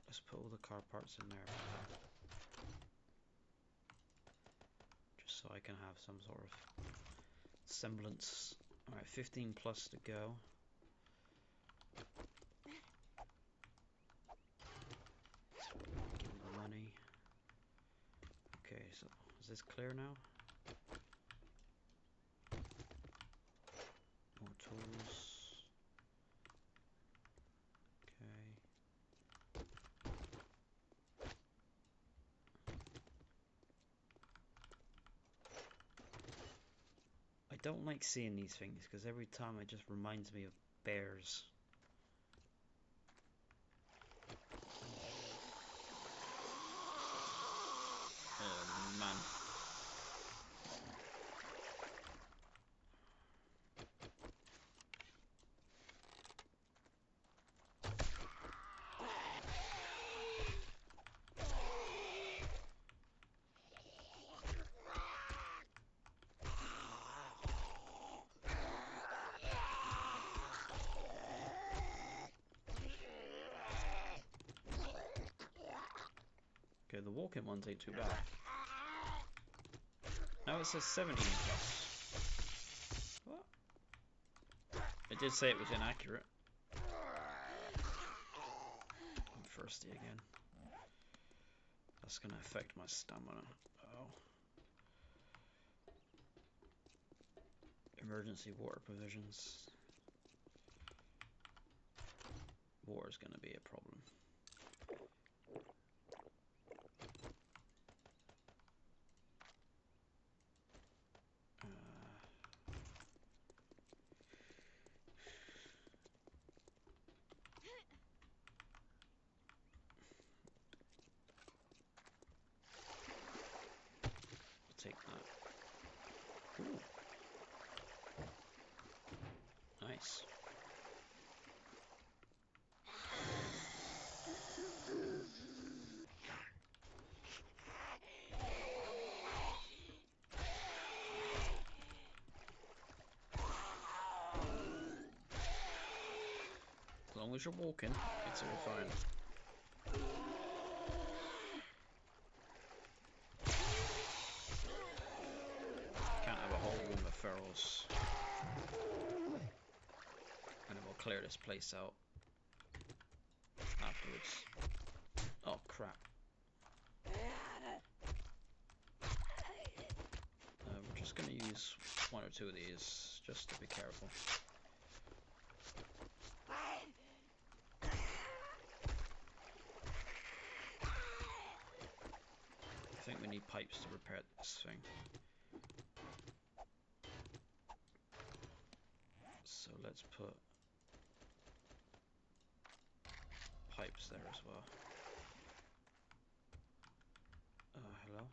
let's put all the car parts in there for now. Just so I can have some sort of semblance. Alright, 15 plus to go. Give me the money. Okay, so is this clear now? More tools. Okay. I don't like seeing these things because every time it just reminds me of bears. Oh man. Okay, the walking ones ain't too bad. Now it says 17 plus. What? It did say it was inaccurate. I'm thirsty again. That's gonna affect my stamina. Oh. Emergency water provisions. Water is gonna be a problem. Take that. Ooh. Nice. As long as you're walking, it's all fine. Can't have a whole room of ferals. And then we'll clear this place out afterwards. Oh crap. We're just going to use one or two of these just to be careful. I think we need pipes to repair this thing. So let's put pipes there as well. Hello?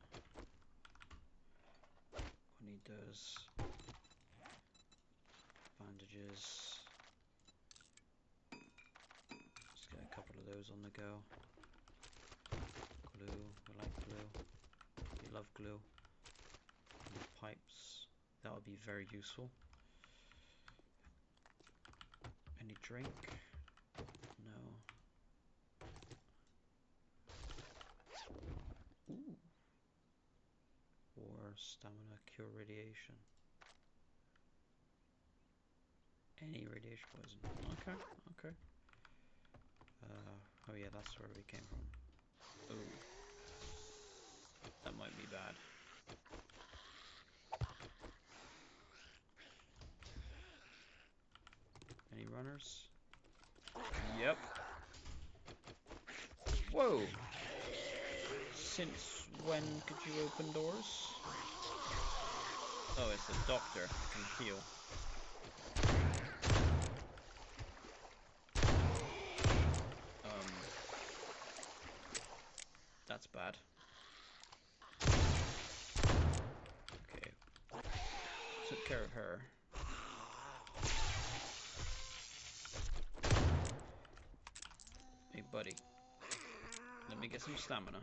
We need those bandages. Let's get a couple of those on the go. Glue, we like glue. We love glue. And pipes, that would be very useful. Any drink? No. Ooh. War, stamina, cure radiation. Any radiation poison. Okay, okay. Oh yeah, that's where we came from. Ooh. That might be bad. Any runners? Yep. Whoa! Since when could you open doors? Oh, it's the doctor. I can heal. That's bad. Okay. Took care of her. Hey, buddy. Let me get some stamina.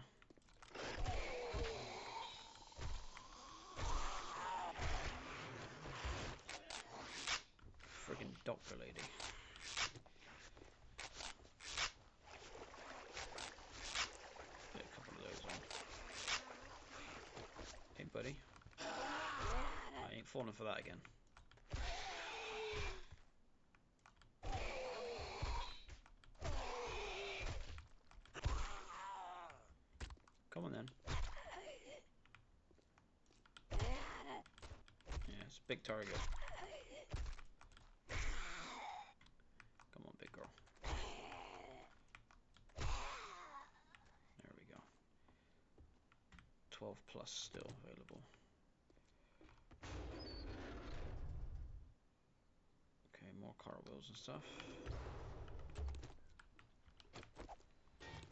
Friggin' doctor lady. Get a couple of those on. Hey, buddy. I ain't falling for that again. Come on then. Yeah, it's a big target. Come on, big girl. There we go. 12 plus still available. car wheels and stuff.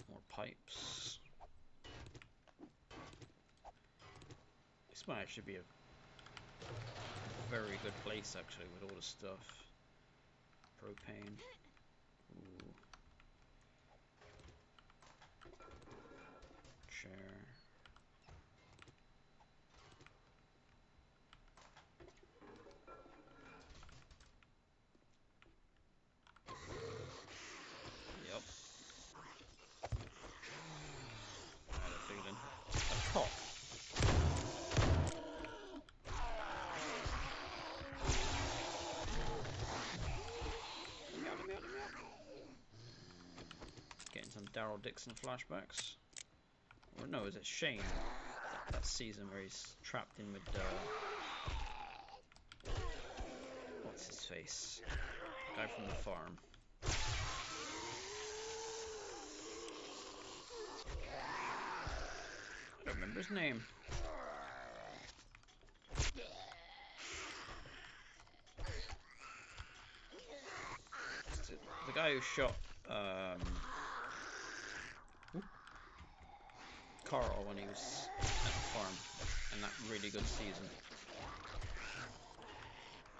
More pipes. This might actually be a very good place actually with all the stuff. Propane. Ooh. Chair. Yep. I had a feeling. A cop. Getting some Daryl Dixon flashbacks. Or no, is it Shane? That season where he's trapped in with what's his face? Guy from the farm. I don't remember his name. The guy who shot Carl when he was at the farm in that really good season.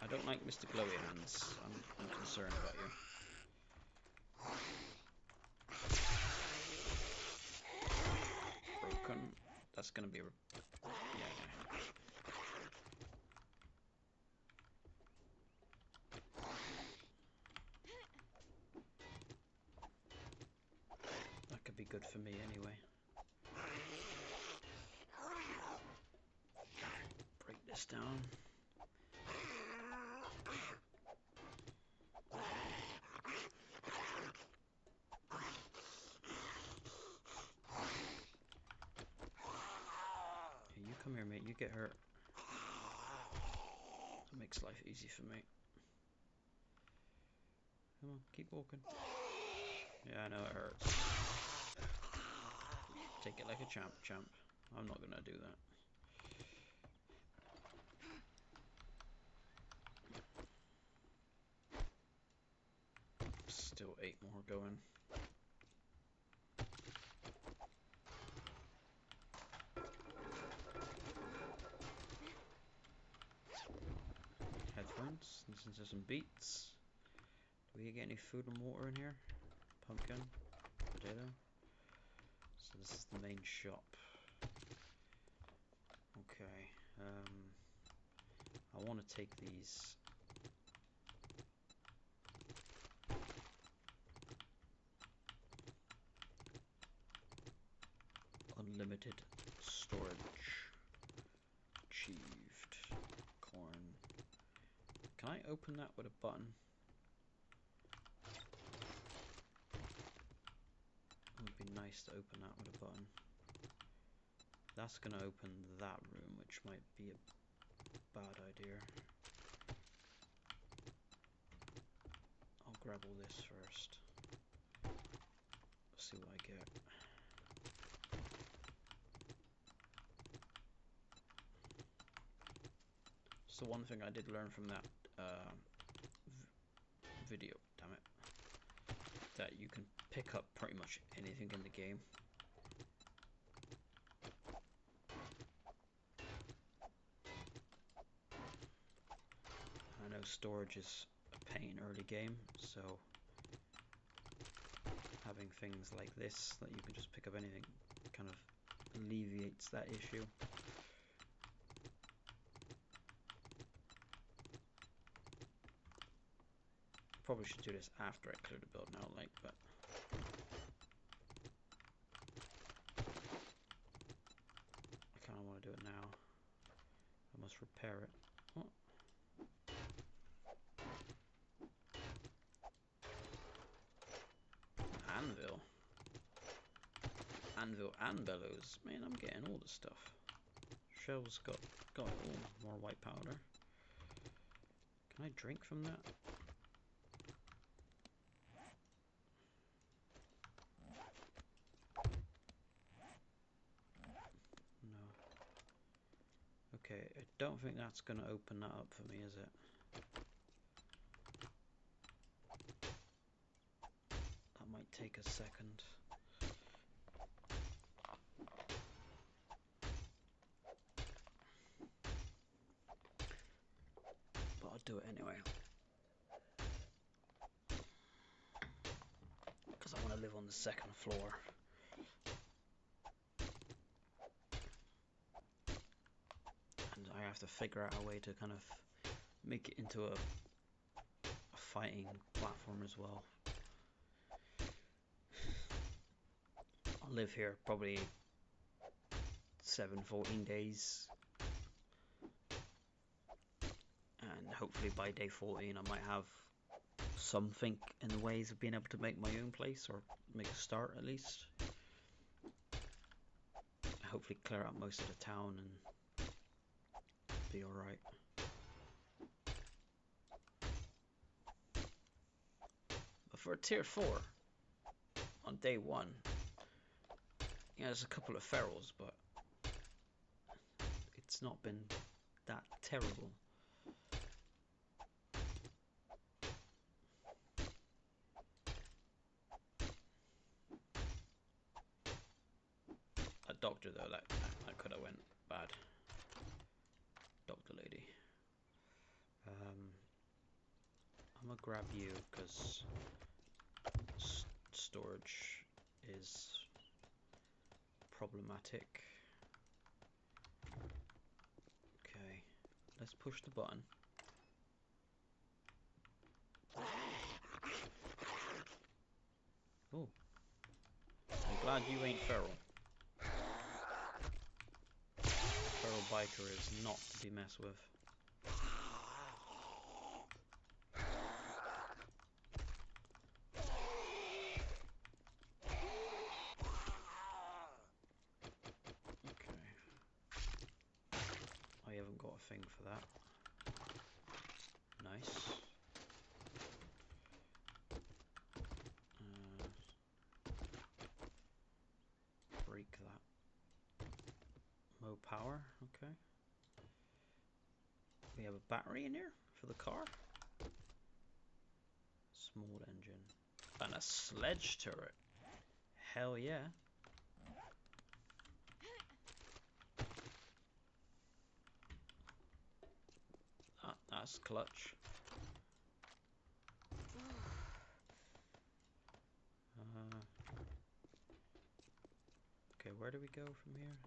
I don't like Mr. Glowy Hands. I'm concerned about you. Broken. That's gonna be yeah. That could be good for me anyway. Break this down. You come here, mate. You get hurt. That makes life easy for me. Come on, keep walking. Yeah, I know it hurts. Take it like a champ, champ. I'm not gonna do that. Still 8 more going. Headphones, listen to some beats. Do we get any food and water in here? Pumpkin, potato. So this is the main shop. Okay, I want to take these. Unlimited storage. Achieved. Corn. Can I open that with a button? It would be nice to open that with a button. That's gonna open that room, which might be a bad idea. I'll grab all this first. See what I get. So one thing I did learn from that video, damn it, that you can pick up pretty much anything in the game. I know storage is a pain early game, so having things like this that you can just pick up anything kind of alleviates that issue. Probably should do this after I clear the build now, like, but I kind of want to do it now. I must repair it. What? Anvil. Anvil and bellows. Man, I'm getting all the stuff. Shell's got it all. More white powder. Can I drink from that? No. Okay, I don't think that's going to open that up for me, is it? do it anyway. Because I want to live on the second floor. And I have to figure out a way to kind of make it into a fighting platform as well. I'll live here probably 14 days. And hopefully by day 14 I might have something in the ways of being able to make my own place, or make a start at least. Hopefully clear out most of the town and be alright. But for a tier 4 on day 1, yeah, there's a couple of ferals, but it's not been that terrible. A doctor though, that could have went bad. Doctor lady. I'm gonna grab you because storage is problematic. Okay, let's push the button. Oh, I'm glad you ain't feral. Feral biker is not to be messed with. I haven't got a thing for that. Nice. Break that. Mo power, okay. We have a battery in here for the car. Small engine. And a sledge turret. Hell yeah. That's clutch. Okay, where do we go from here?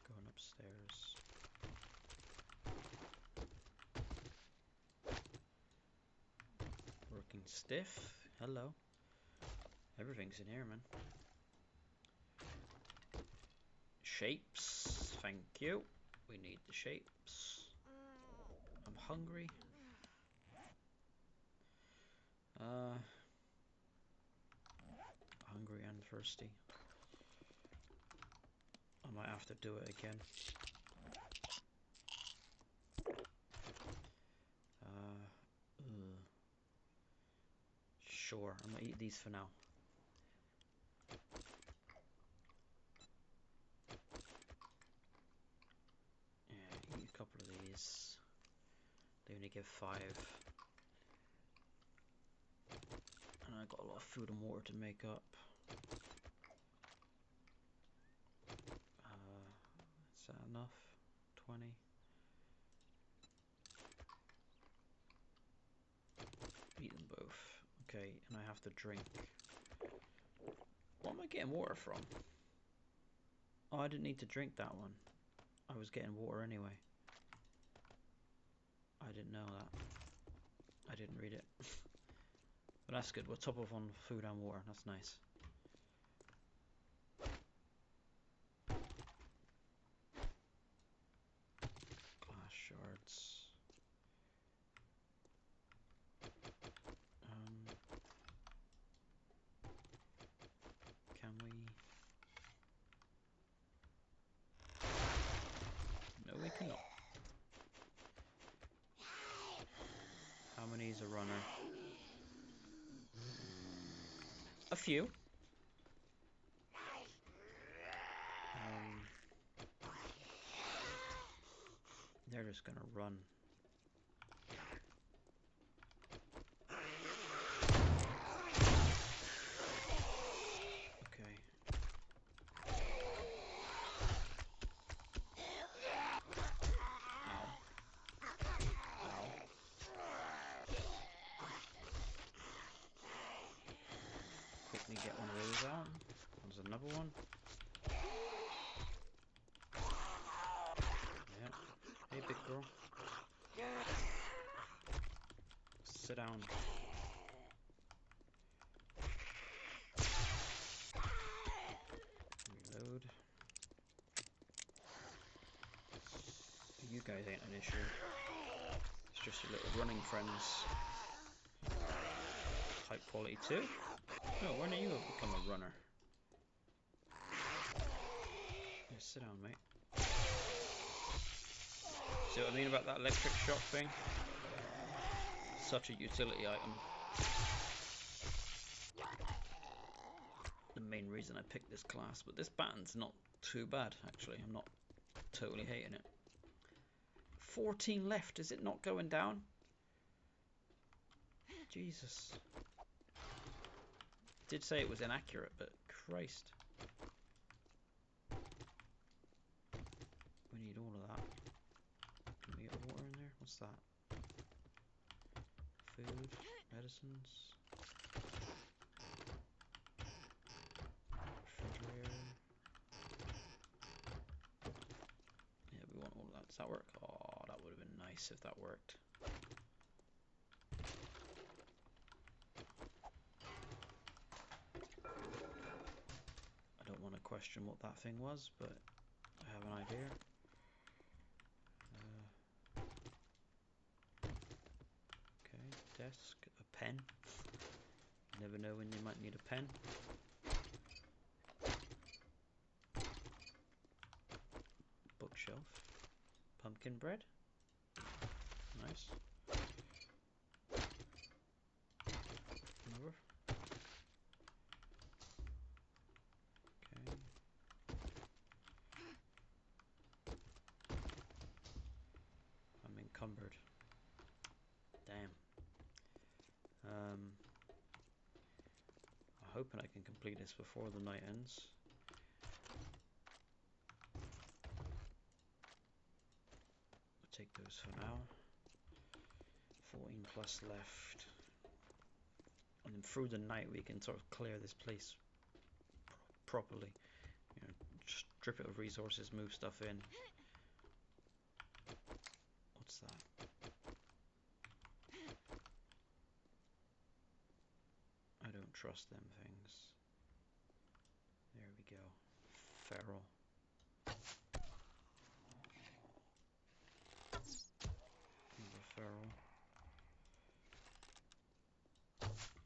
Going upstairs. Working stiff. Hello. Everything's in here, man. Shapes. Thank you. We need the shapes. I'm hungry. Hungry and thirsty. I might have to do it again. Sure, I'm gonna eat these for now. Yeah, eat a couple of these. They only give 5. And I got a lot of food and water to make up. Is that enough? 20. Eat them both. Okay, and I have to drink. What am I getting water from? Oh, I didn't need to drink that one. I was getting water anyway. I didn't know that. I didn't read it. But that's good. We're top off on food and water. That's nice. Glass shards. Can we? No, we cannot. How many is a runner? A few. They're just gonna run. Okay. sit down. Reload. You guys ain't an issue. It's just your little running friends. Type quality 2? No, when are you become a runner? Yeah, sit down, mate. See what I mean about that electric shock thing? Such a utility item. The main reason I picked this class, but this batten's not too bad actually. I'm not totally hating it. 14 left. Is it not going down? Jesus. Did say it was inaccurate, but Christ. We need all of that. Can we get water in there? What's that? Food, medicines, refrigerator. Yeah, we want all of that. Does that work? Oh, that would have been nice if that worked. I don't want to question what that thing was, but I have an idea. Okay, desk, a pen. You never know when you might need a pen. Bookshelf. Pumpkin bread. Nice. Another. Okay. I'm encumbered. Damn. I'm hoping I can complete this before the night ends. I'll take those for now. 14 plus left. And then through the night we can sort of clear this place properly. You know, strip it of resources, move stuff in. What's that? I don't trust them things. There we go. Feral. Another feral.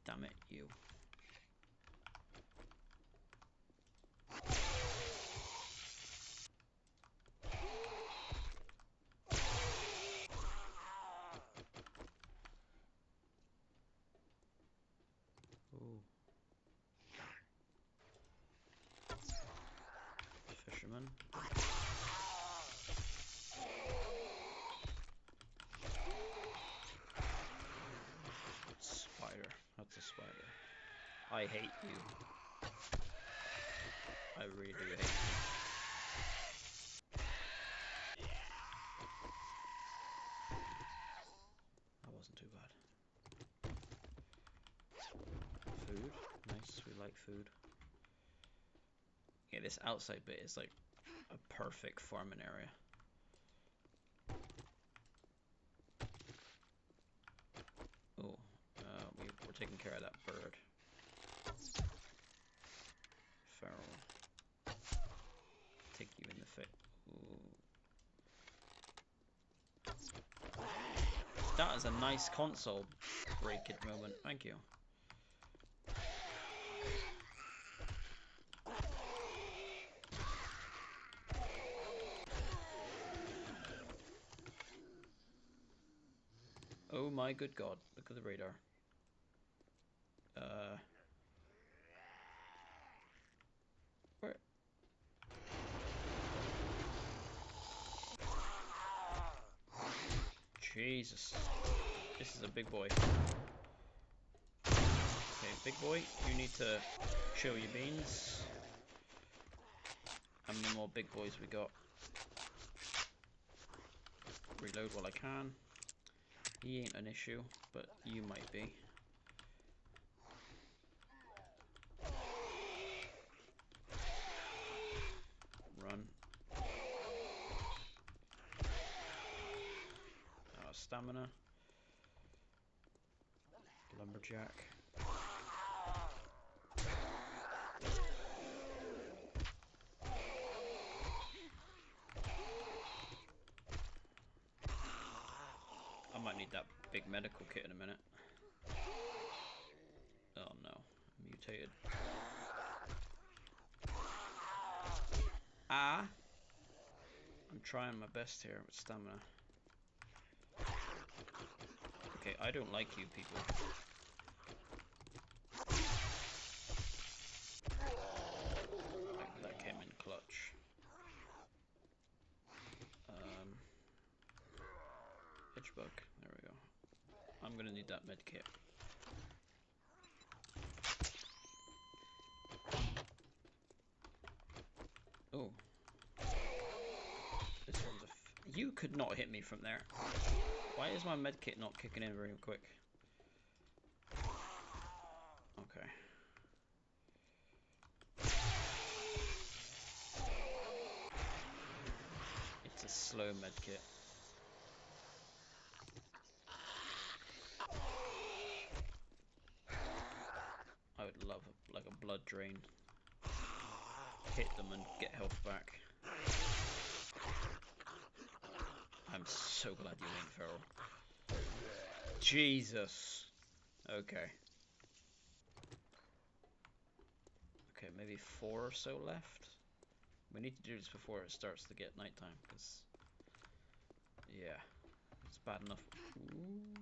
Damn it, you. Ooh. Fisherman. Spider. That's a spider. I hate you. I really do hate you. That wasn't too bad. Food. Nice, we like food. Yeah, this outside bit is like a perfect farming area. Oh, we're taking care of that bird. Feral. Take you in the fit. Ooh. That is a nice console breakage moment. Thank you. Oh my good god, look at the radar. Where? Jesus. This is a big boy. Okay, big boy, you need to chill your beans. How many more big boys we got? Reload while I can. He ain't an issue, but you might be. Run. Stamina. Lumberjack. I might need that big medical kit in a minute. Oh no, mutated. Ah! I'm trying my best here with stamina. Okay, I don't like you people. That came in clutch. Pitch bug. There we go. I'm gonna need that med kit. Oh. This one's a you could not hit me from there. Why is my med kit not kicking in very quick? Okay. It's a slow med kit. I would love like a blood drain. Hit them and get health back. I'm so glad you ain't feral. Jesus. Okay. Okay, maybe 4 or so left. We need to do this before it starts to get nighttime, because yeah, it's bad enough. Ooh,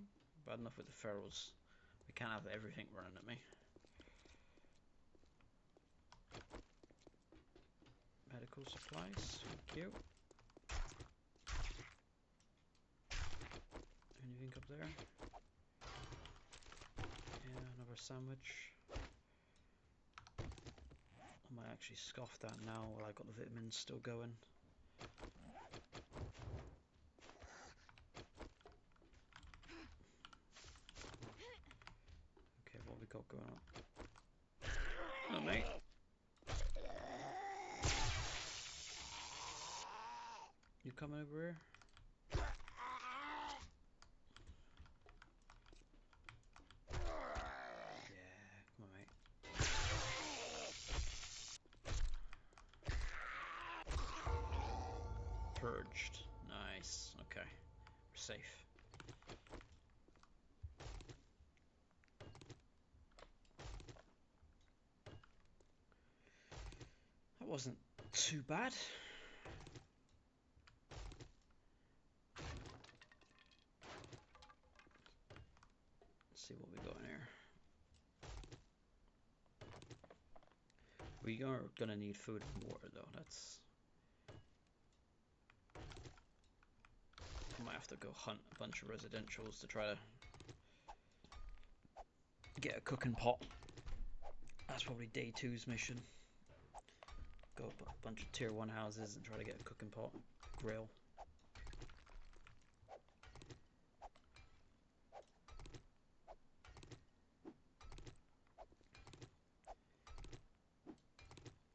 bad enough with the ferals. We can't have everything running at me. Medical supplies, thank you. Anything up there? Yeah, another sandwich. I might actually scoff that now while I got the vitamins still going. Okay, what we got going on? Hello, mate. You coming over here? Yeah, come on, mate. Purged. Nice. Okay. We're safe. That wasn't too bad. Let's see what we got in here. We are gonna need food and water though. That's. I might have to go hunt a bunch of residentials to try to get a cooking pot. That's probably day 2's mission. Go up a bunch of tier 1 houses and try to get a cooking pot, grill.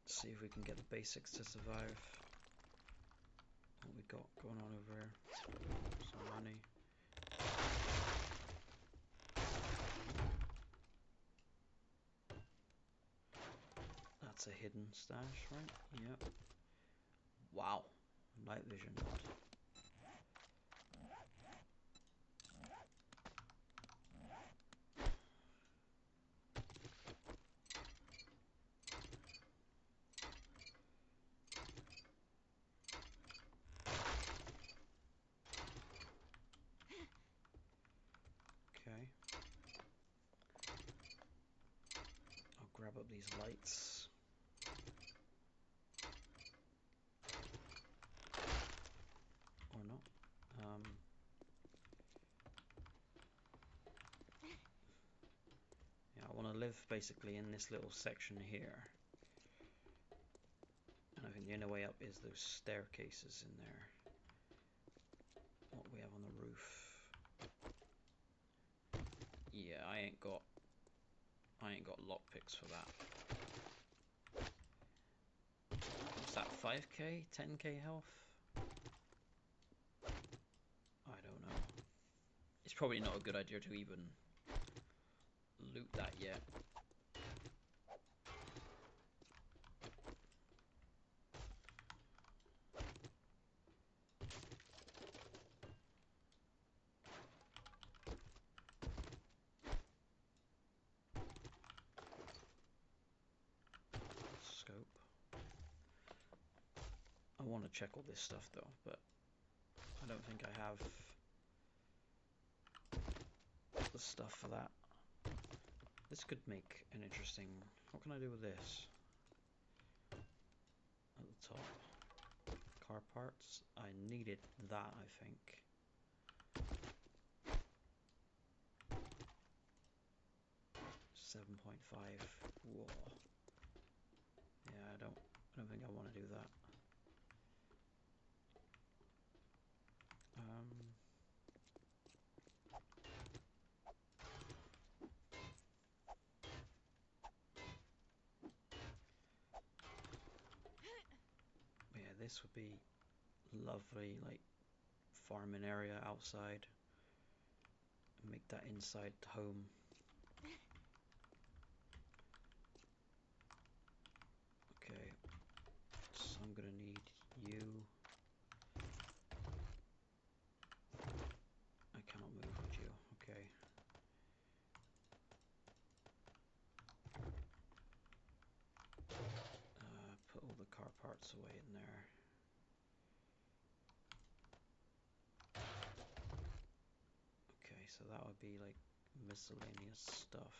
See if we can get the basics to survive. What we got going on over here? Some money. That's a hidden stash, right? Yep. Wow. Night vision mod. Okay. I'll grab up these lights. Or not. Yeah, I want to live basically in this little section here. And I think the only way up is those staircases in there. What we have on the roof. Yeah, I ain't got lockpicks for that. What's that, 5k? 10k health? I don't know. It's probably not a good idea to even that yet. Scope. I want to check all this stuff though, but I don't think I have the stuff for that. This could make an interesting... What can I do with this? At the top. Car parts. I needed that, I think. 7.5. Whoa. Yeah, I don't think I want to do that. Yeah, this would be lovely, like farming area outside. Make that inside home. Okay, so I'm gonna need you. I cannot move with you. Okay. Put all the car parts away in there. Okay, so that would be like miscellaneous stuff.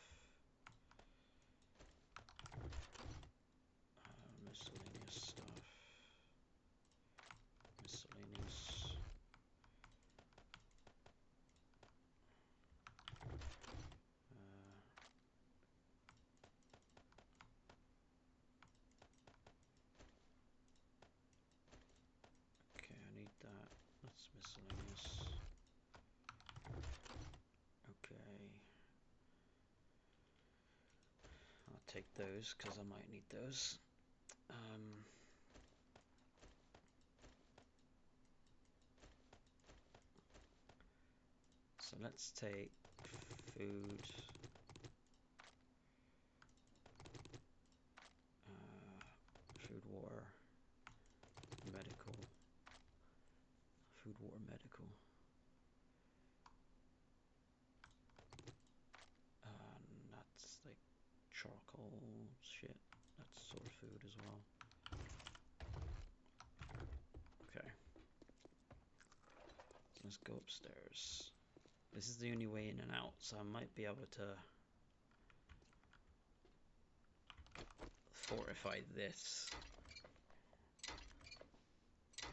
Miscellaneous stuff. Miscellaneous. Okay, I need that. That's miscellaneous. Okay. I'll take those because I might need those. So let's take food, food, water, medical, food, water, medical. That's like charcoal shit. That's sort of food as well. Okay. So let's go upstairs. This is the only way in and out, so I might be able to fortify this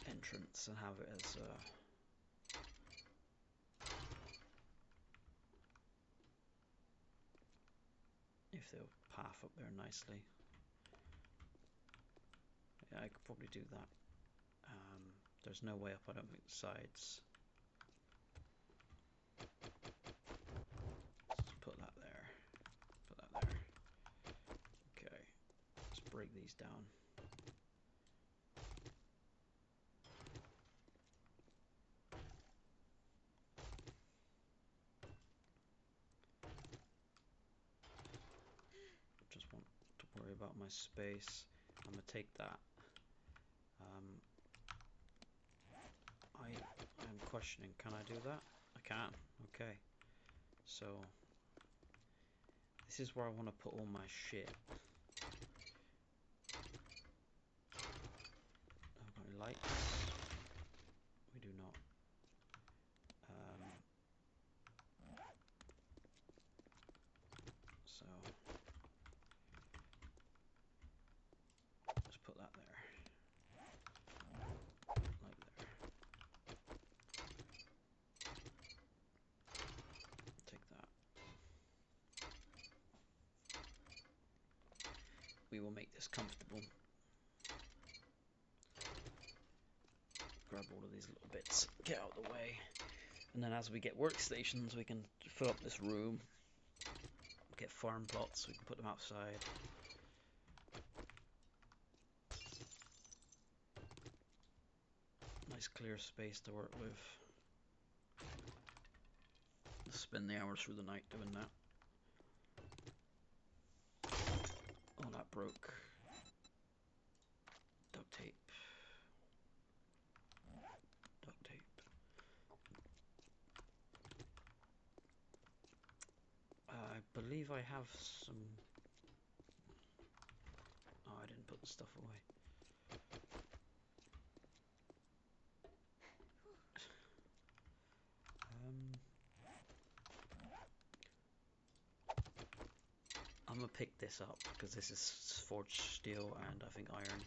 entrance and have it as if they'll path up there nicely. Yeah, I could probably do that. There's no way up, I don't think, the sides. Let's put that there. Put that there. Okay. Let's break these down. Just want to worry about my space. I'm gonna take that. I'm questioning, can I do that? I can. Okay. So this is where I want to put all my shit. Have got any lights? We do not. So just put that there. Like there. Take that. We will make this comfortable. Grab all of these little bits, get out of the way, and then as we get workstations we can fill up this room, get farm plots, we can put them outside. Nice clear space to work with. Spend the hours through the night doing that. Oh, that broke. Duct tape. Duct tape. I believe I have some... Oh, I didn't put the stuff away. I'm gonna pick this up because this is forged steel and I think iron.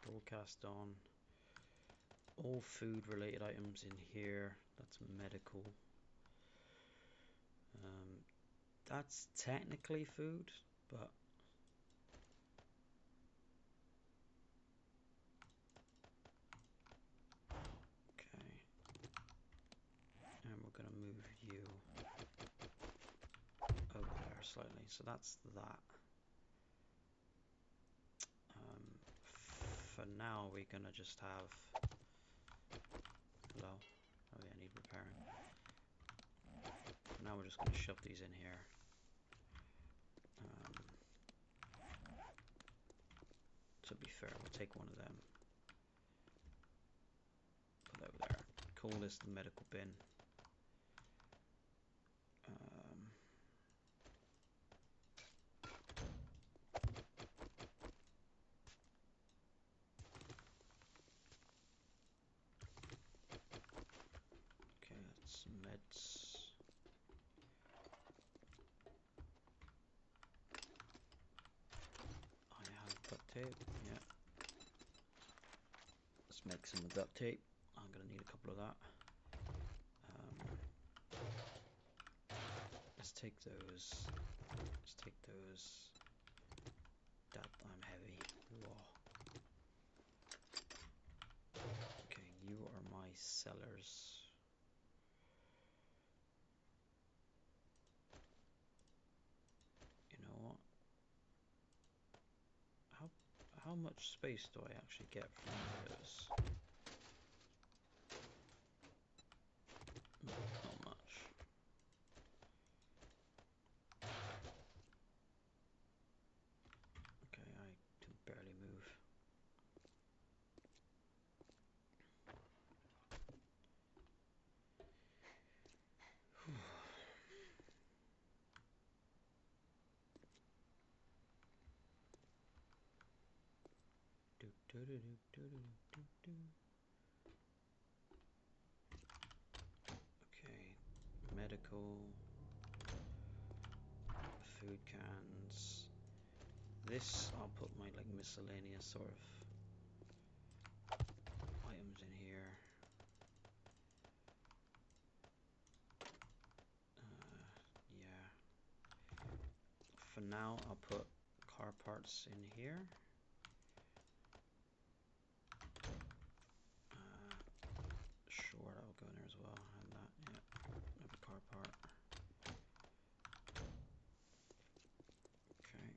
Broadcast on. All food related items in here. That's medical. That's technically food, but okay. And we're gonna move you over there slightly. So that's that. For now, we're gonna just have. Hello. Oh yeah, I need repairing. For now, we're just gonna shove these in here. To be fair, we'll take one of them. Put that over there. Call this the medical bin. Okay, that's meds. I have duct tape, yeah. Let's make some duct tape. I'm gonna need a couple of that. Let's take those. Let's take those. That I'm heavy. Whoa. Okay, you are my sellers. You know what? How much space do I actually get from those? Not much. Okay, I can barely move. Okay, medical, food cans. This I'll put my like miscellaneous sort of items in here. Yeah. For now, I'll put car parts in here. Sure, that'll go in there as well. And that, yeah, another car part. Okay.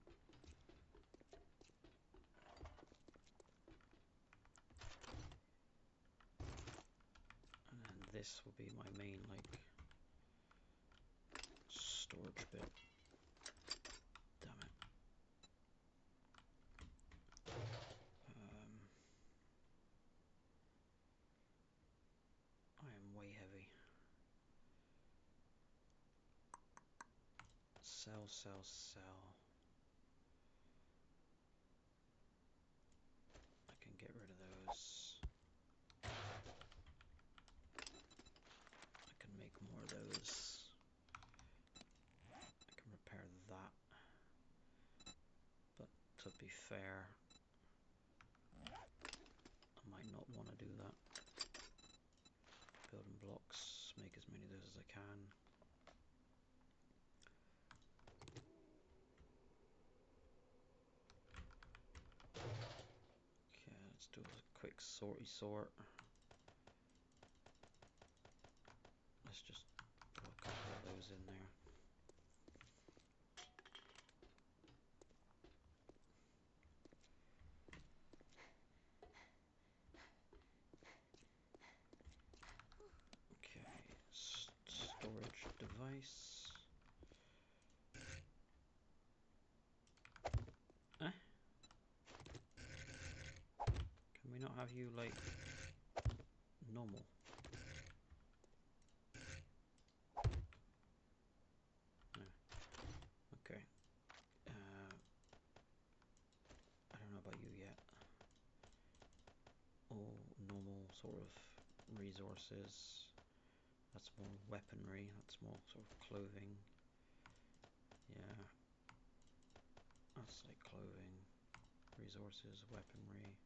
And then this will be my main, like, storage bit. Damn it. I am way heavy. Sell, sell, sell. I can get rid of those. I can make more of those. I can repair that. But to be fair, I might not want to do that. Building blocks, make as many of those as I can. sort. Let's just put a couple of those in there. Okay, storage device. Can we not have you like normal? No. Okay. I don't know about you yet. All normal sort of resources. That's more weaponry. That's more sort of clothing. Yeah. That's like clothing, resources, weaponry.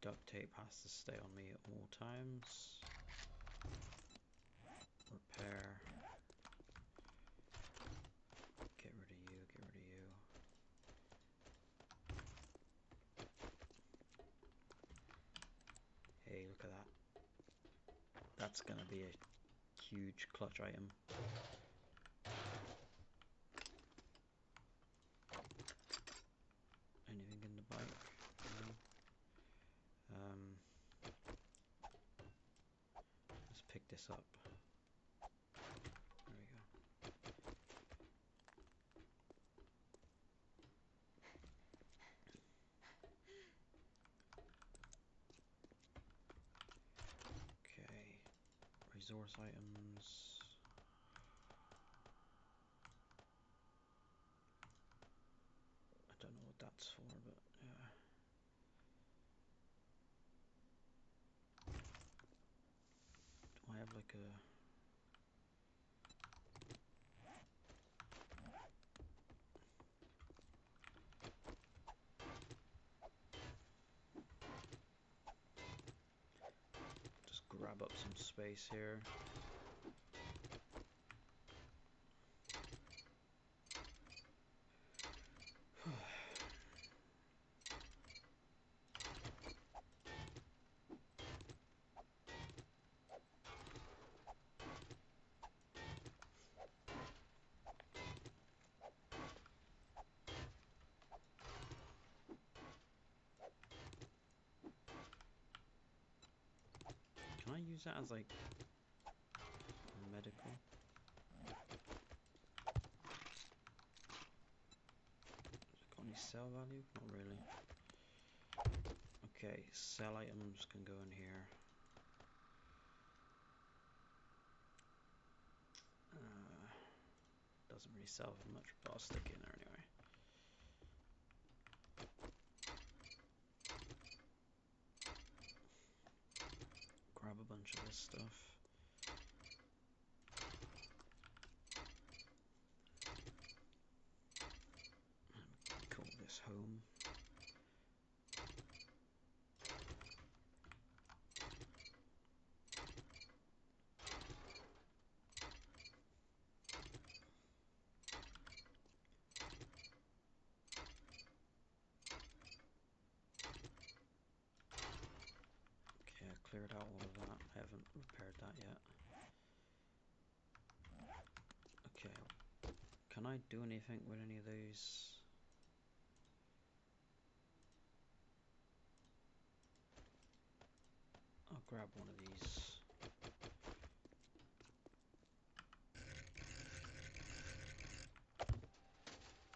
Duct tape has to stay on me at all times. Repair. Get rid of you, get rid of you. Hey, look at that. That's gonna be a huge clutch item. Anything in the bike? No. Let's pick this up. There we go. Okay. Resource items. I don't know what that's for, but yeah. Do I have like a... Just grab up some space here. Can I use that as like medical? Got any sell value? Not really. Okay, sell items can go in here. Doesn't really sell for much, but I'll stick it in there anyway. Grab a bunch of this stuff. And call this home. Okay, I cleared out all of that. I haven't repaired that yet. Okay, can I do anything with any of those? I'll grab one of these.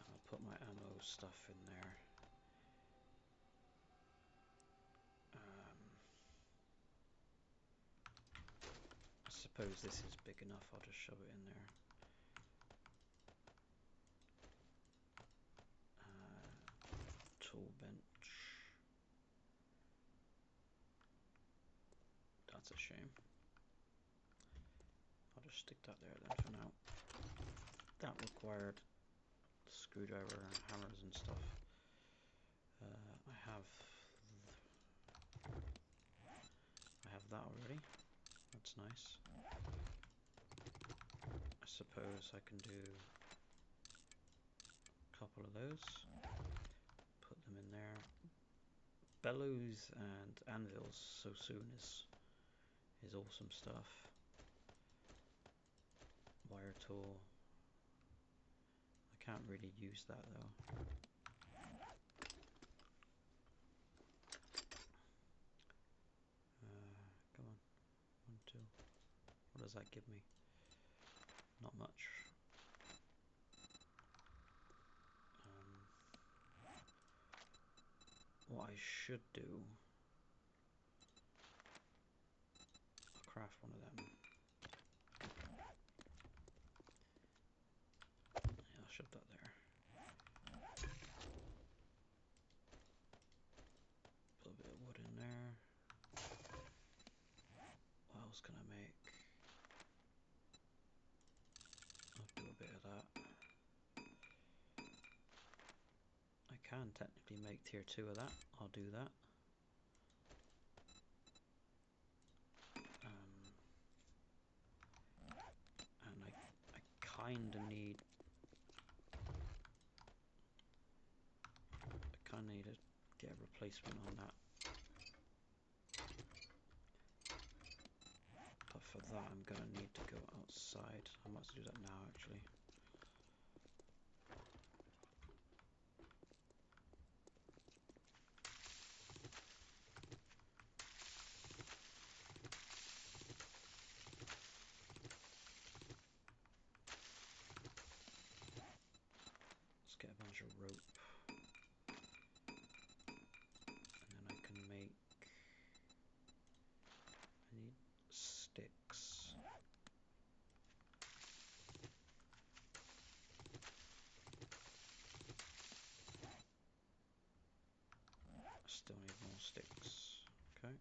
I'll put my ammo stuff in there. I suppose this is big enough, I'll just shove it in there. tool bench. That's a shame. I'll just stick that there then for now. That required screwdriver and hammers and stuff. I have that already. That's nice. I suppose I can do a couple of those. Put them in there. Bellows and anvils so soon is awesome stuff. Wire tool. I can't really use that though. Come on. 1, 2. What does that give me? Not much. What I should do, I'll craft one of them. Yeah, I'll shove that there. Put a bit of wood in there. What else can I make? I'll do a bit of that. I can technically make tier 2 of that. I'll do that. And I kind of need to get a replacement on that. But for that I'm gonna need to go outside. I might do that now actually. Let's get a bunch of rope. And then I can make, I need sticks. I still need more sticks. Okay.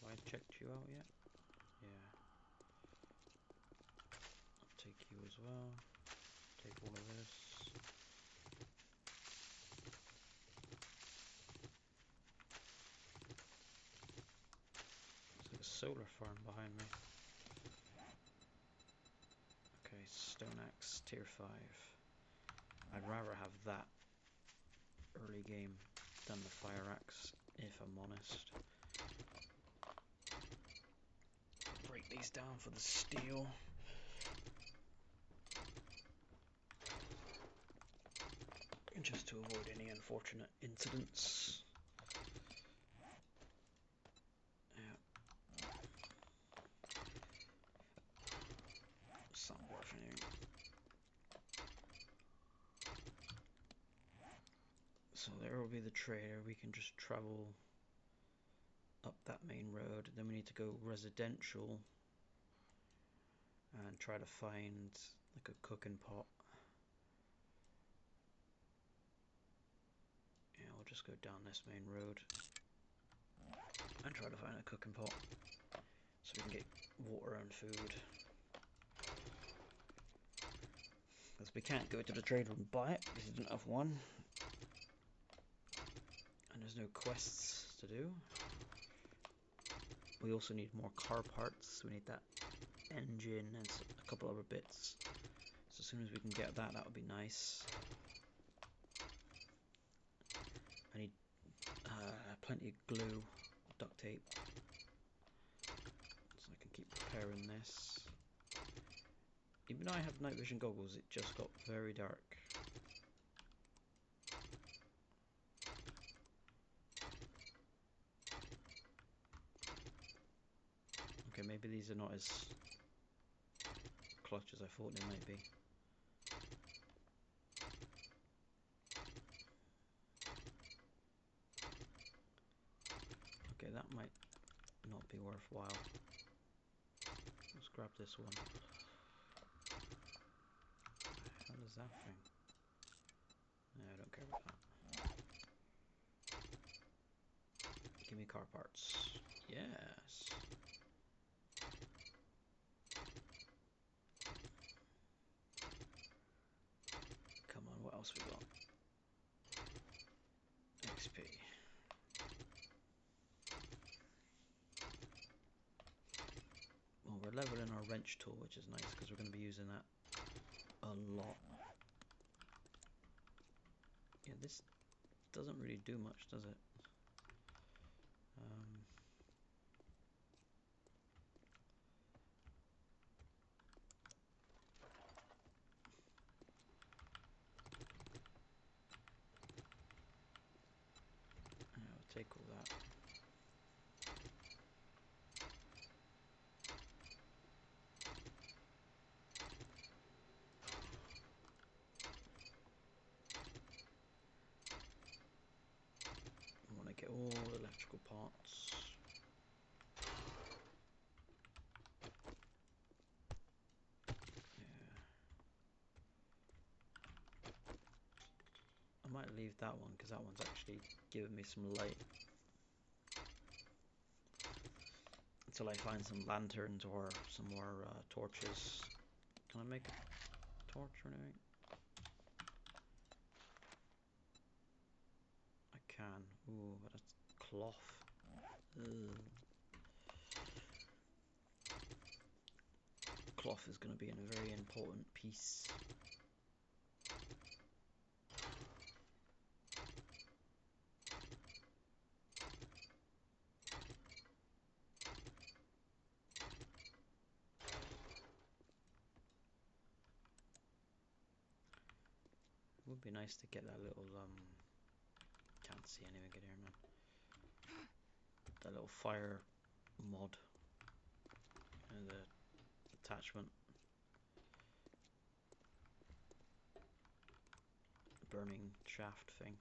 Have I checked you out yet? Yeah. I'll take you as well. Take all of this. Looks like a solar farm behind me. Okay, stone axe tier 5. I'd rather have that early game than the fire axe, if I'm honest. Break these down for the steel. Just to avoid any unfortunate incidents. Yeah. It's not worth anything. So there will be the trader. We can just travel up that main road. Then we need to go residential and try to find like a cooking pot. Yeah, we'll just go down this main road and try to find a cooking pot so we can get water and food. Because we can't go to the trader and buy it because we don't have one. And there's no quests to do. We also need more car parts. We need that engine and a couple other bits. So as soon as we can get that, that would be nice. I need plenty of glue, duct tape, so I can keep preparing this. Even though I have night vision goggles, it just got very dark. Okay, maybe these are not as clutch as I thought they might be. Okay, that might not be worthwhile. Let's grab this one. What the hell is that thing? I don't care about that. Give me car parts. Yes. Come on, what else we got? XP. Well, we're leveling our wrench tool, which is nice because we're going to be using that a lot. Yeah, this doesn't really do much, does it? Yeah, I'll take all that. I want to get all the electrical parts. Yeah. I might leave that one because that one's actually giving me some light. Until I find some lanterns or some more torches. Can I make a torch or anything? I can. Ooh, but it's cloth. Ugh. Cloth is going to be a very important piece. It would be nice to get that little can't see anything in here, man. That little fire mod and the attachment. Burning shaft thing.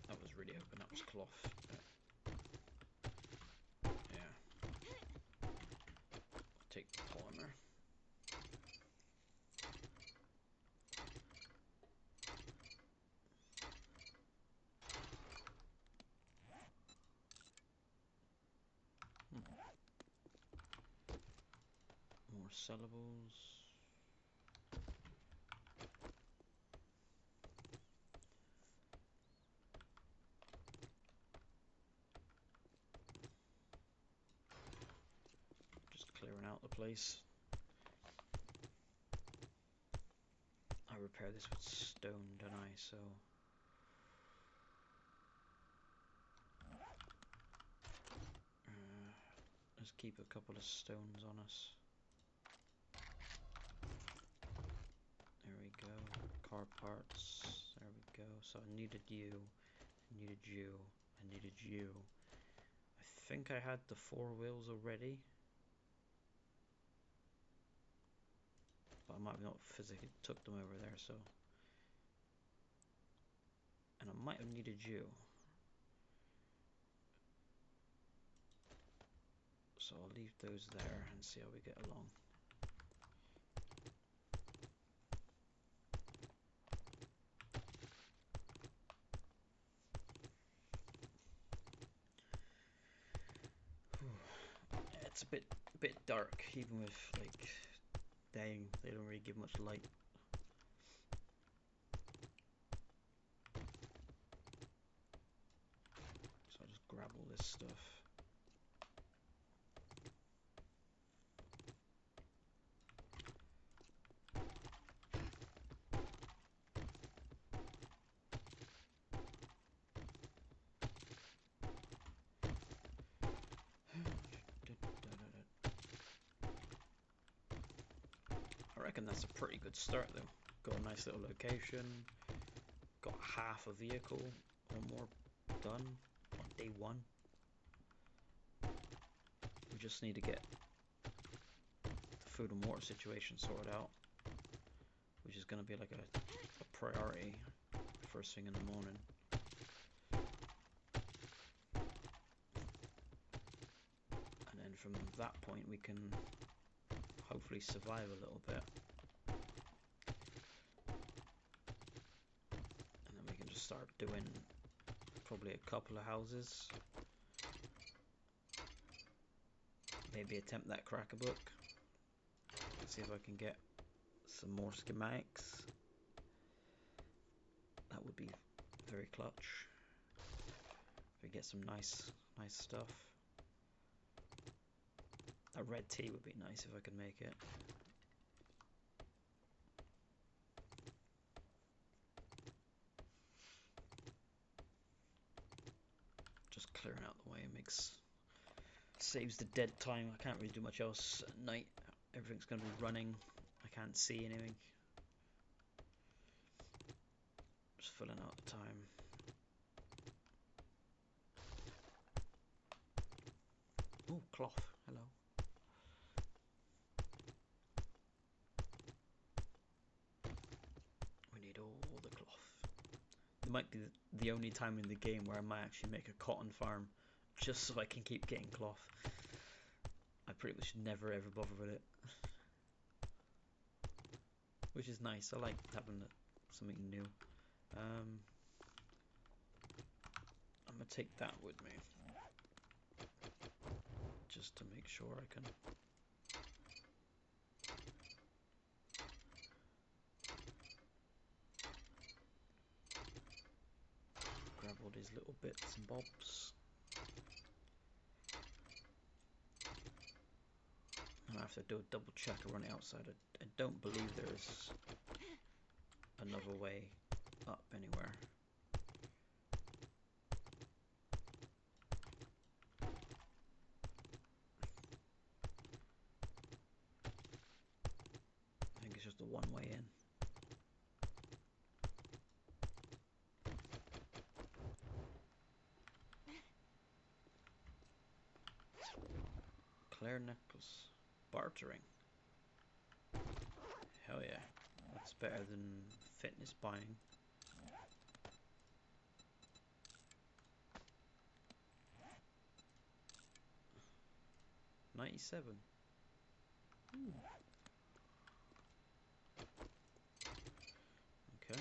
I was really hoping that was cloth. Yeah. I'll take the polymer. More sellables. Just clearing out the place. I repair this with stone, don't I? So let's keep a couple of stones on us. There we go. Car parts. There we go. So I needed you. I needed you. I needed you. I think I had the 4 wheels already. But I might have not physically took them over there, so. And I might have needed you. So I'll leave those there and see how we get along. Yeah, it's a bit dark, even with like day. They don't really give much light. So I'll just grab all this stuff. I reckon that's a pretty good start though. Got a nice little location. Got half a vehicle or more done on day 1. We just need to get the food and water situation sorted out, which is going to be like a priority first thing in the morning. from that point we can hopefully survive a little bit. And then we can just start doing probably a couple of houses. Maybe attempt that cracker book. See if I can get some more schematics. That would be very clutch. If we get some nice stuff. A red tea would be nice if I could make it. Just clearing out the way saves the dead time. I can't really do much else at night. Everything's going to be running. I can't see anything. Just filling out the time. Oh, cloth. Hello. We need all the cloth. It might be the only time in the game where I might actually make a cotton farm just so I can keep getting cloth. I pretty much never ever bother with it. Which is nice. I like having something new. I'm gonna take that with me. Just to make sure I can grab all these little bits and bobs. I have to do a double check around the outside. I don't believe there is another way up anywhere. I think it's just a one way in. Claire necklace. Bartering. Hell yeah. That's better than fitness buying. $97. Okay.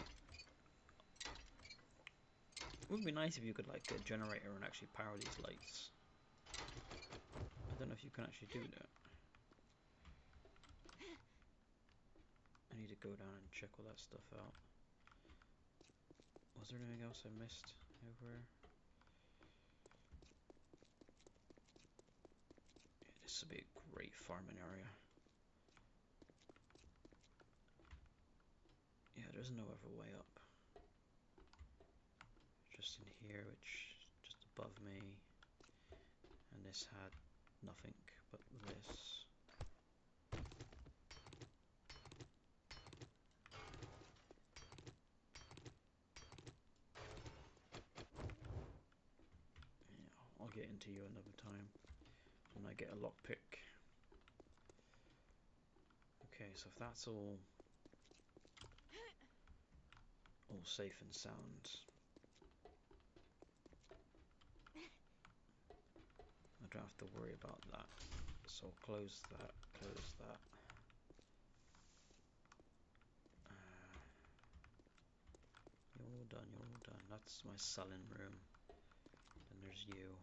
It would be nice if you could like get a generator and actually power these lights. I don't know if you can actually do that. I need to go down and check all that stuff out. Was there anything else I missed everywhere? Yeah, this would be a great farming area. Yeah, there's no other way up. Just in here, which just above me. And this had nothing but this. I'll get into you another time when I get a lockpick. Okay, so if that's all safe and sound, I don't have to worry about that. So I'll close that, close that. You're all done, you're all done. That's my selling room. Then there's you.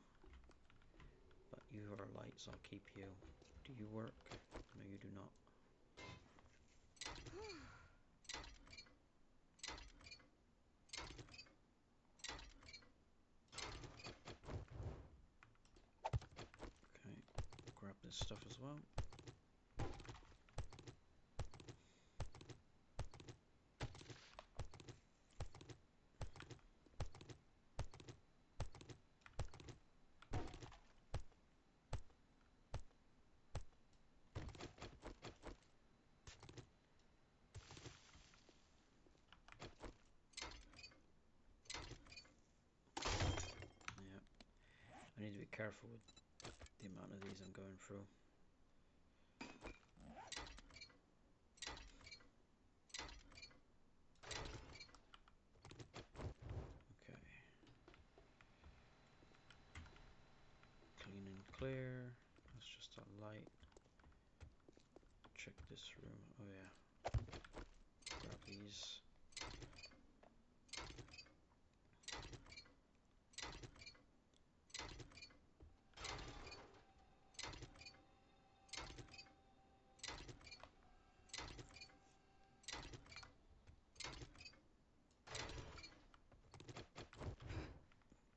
But you are light, so I'll keep you. Do you work? No, you do not. Okay, grab this stuff as well. I need to be careful with the amount of these I'm going through. Okay. Clean and clear. That's just that light. Check this room. Oh yeah. Grab these.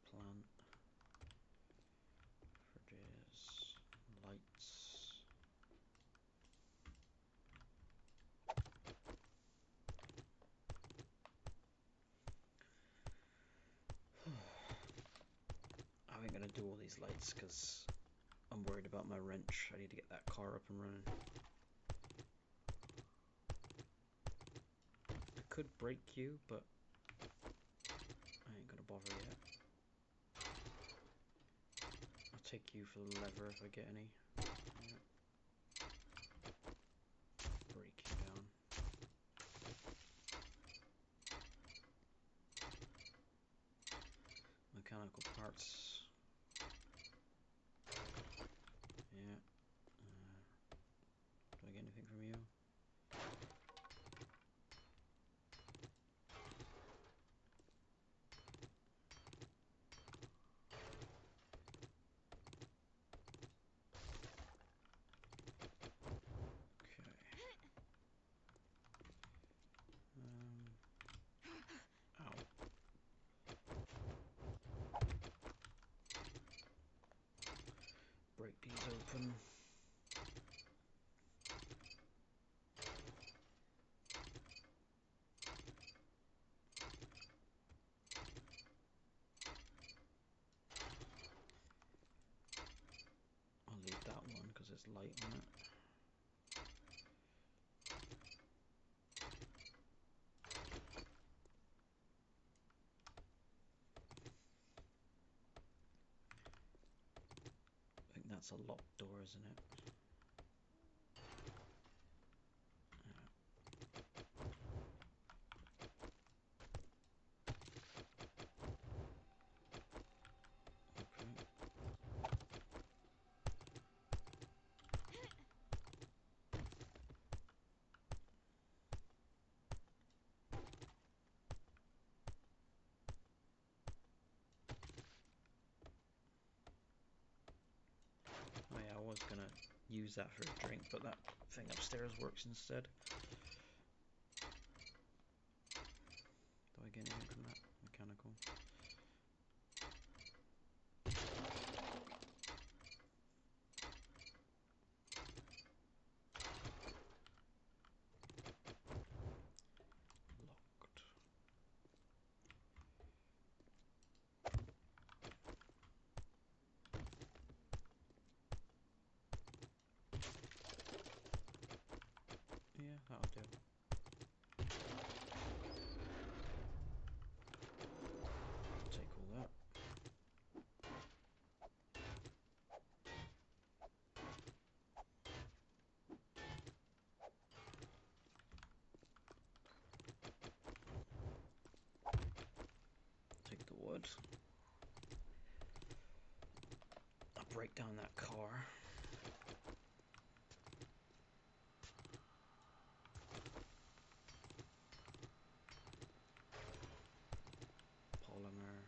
Plant. Fridges. Lights. I ain't gonna do all these lights because I'm worried about my wrench. I need to get that car up and running. I could break you, but I ain't gonna bother yet. I'll take you for the lever if I get any. Yeah. Break you down. Mechanical parts. Yeah. Do I get anything from you? Okay. Ow. Break these open. I'll leave that one because it's light on it. I think that's a locked door, isn't it? Okay. Oh yeah, I was gonna use that for a drink, but that thing upstairs works instead. Do I get anything from that? Mechanical. Locked. Yeah, that'll do. Take all that. Take the wood. I'll break down that car. Polymer.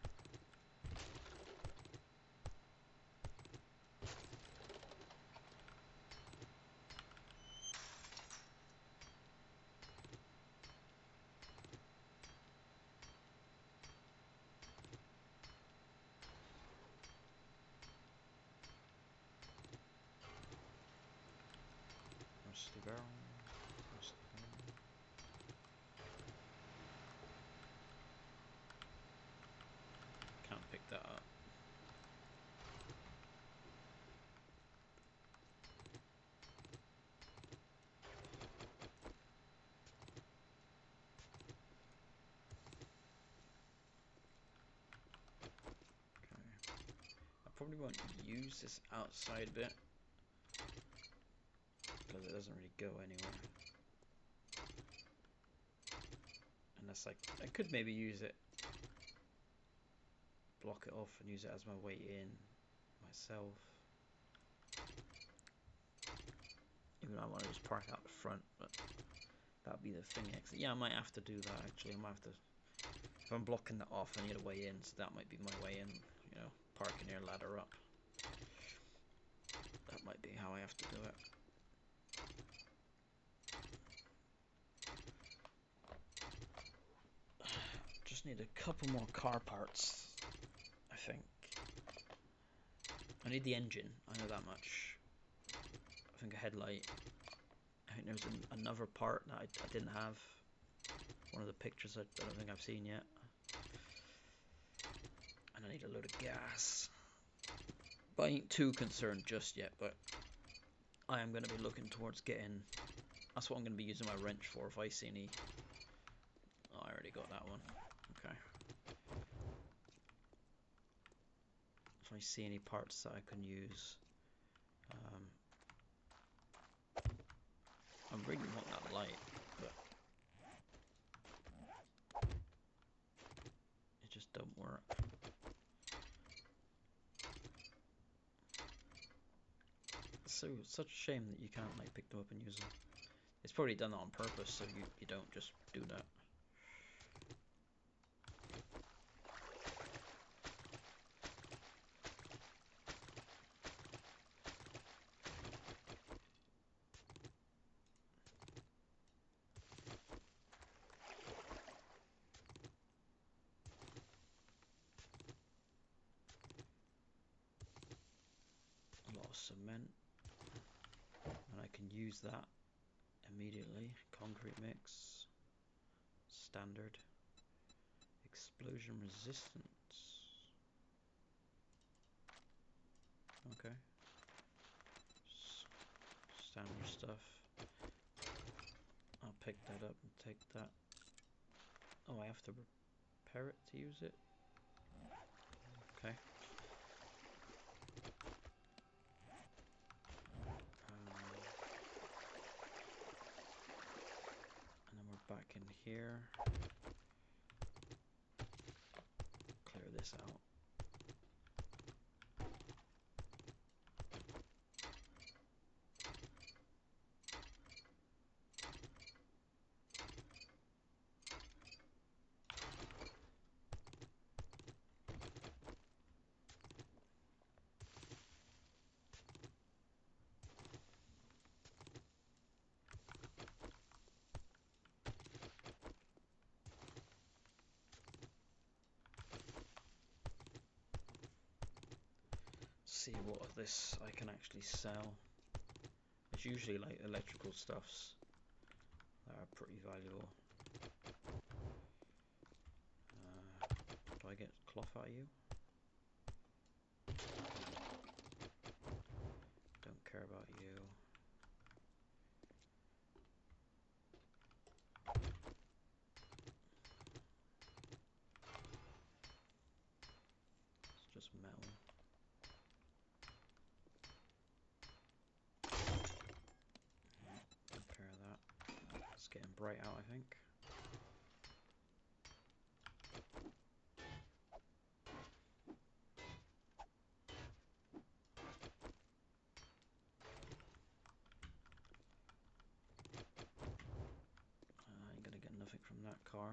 Rusty barrel. Rusty barrel. Can't pick that up. Okay. I probably won't use this outside bit because it doesn't really go anywhere. Unless I could maybe use it, block it off and use it as my way in myself. park out the front, but that'd be the thing exit. Yeah, I might have to do that actually. I might have to, if I'm blocking that off, I need a way in, so that might be my way in, you know, parking here, ladder up. That might be how I have to do it. Just need a couple more car parts, I think. I need the engine, I know that much. I think a headlight. I think there's another part that I didn't have. One of the pictures I don't think I've seen yet. And I need a load of gas. But I ain't too concerned just yet, but I am going to be looking towards getting... That's what I'm going to be using my wrench for if I see any... Oh, I already got that one. Okay. If I see any parts that I can use... I really want that light, but... It just don't work. So such a shame that you can't like pick them up and use them. It's probably done that on purpose so you don't just do that. A lot of cement. And I can use that immediately. Concrete mix. Standard. Explosion resistance. Okay. Standard stuff. I'll pick that up and take that. Oh, I have to repair it to use it? Okay. And then we're back in here. Clear this out. See what of this I can actually sell. It's usually like electrical stuffs that are pretty valuable. Do I get cloth out of you? Don't care about you. It's just metal. Repair that. It's getting bright out, I think. I ain't gonna get nothing from that car.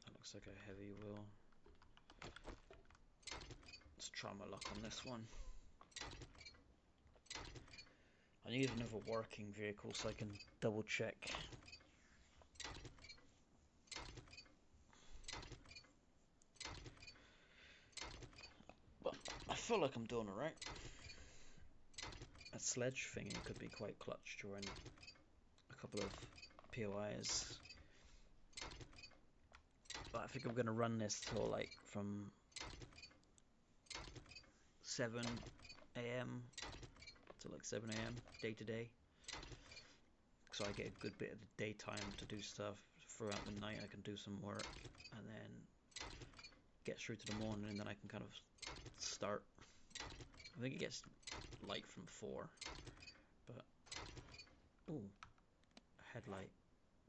That looks like a heavy wheel. Let's try my luck on this one. I need another working vehicle so I can double check. But I feel like I'm doing alright. A sledge thingy could be quite clutch during a couple of POIs. But I think I'm going to run this till like from 7 AM to like 7 AM day to day. So I get a good bit of the daytime to do stuff. Throughout the night I can do some work and then get through to the morning and then I can kind of start. I think it gets light from 4, but Oh, headlight.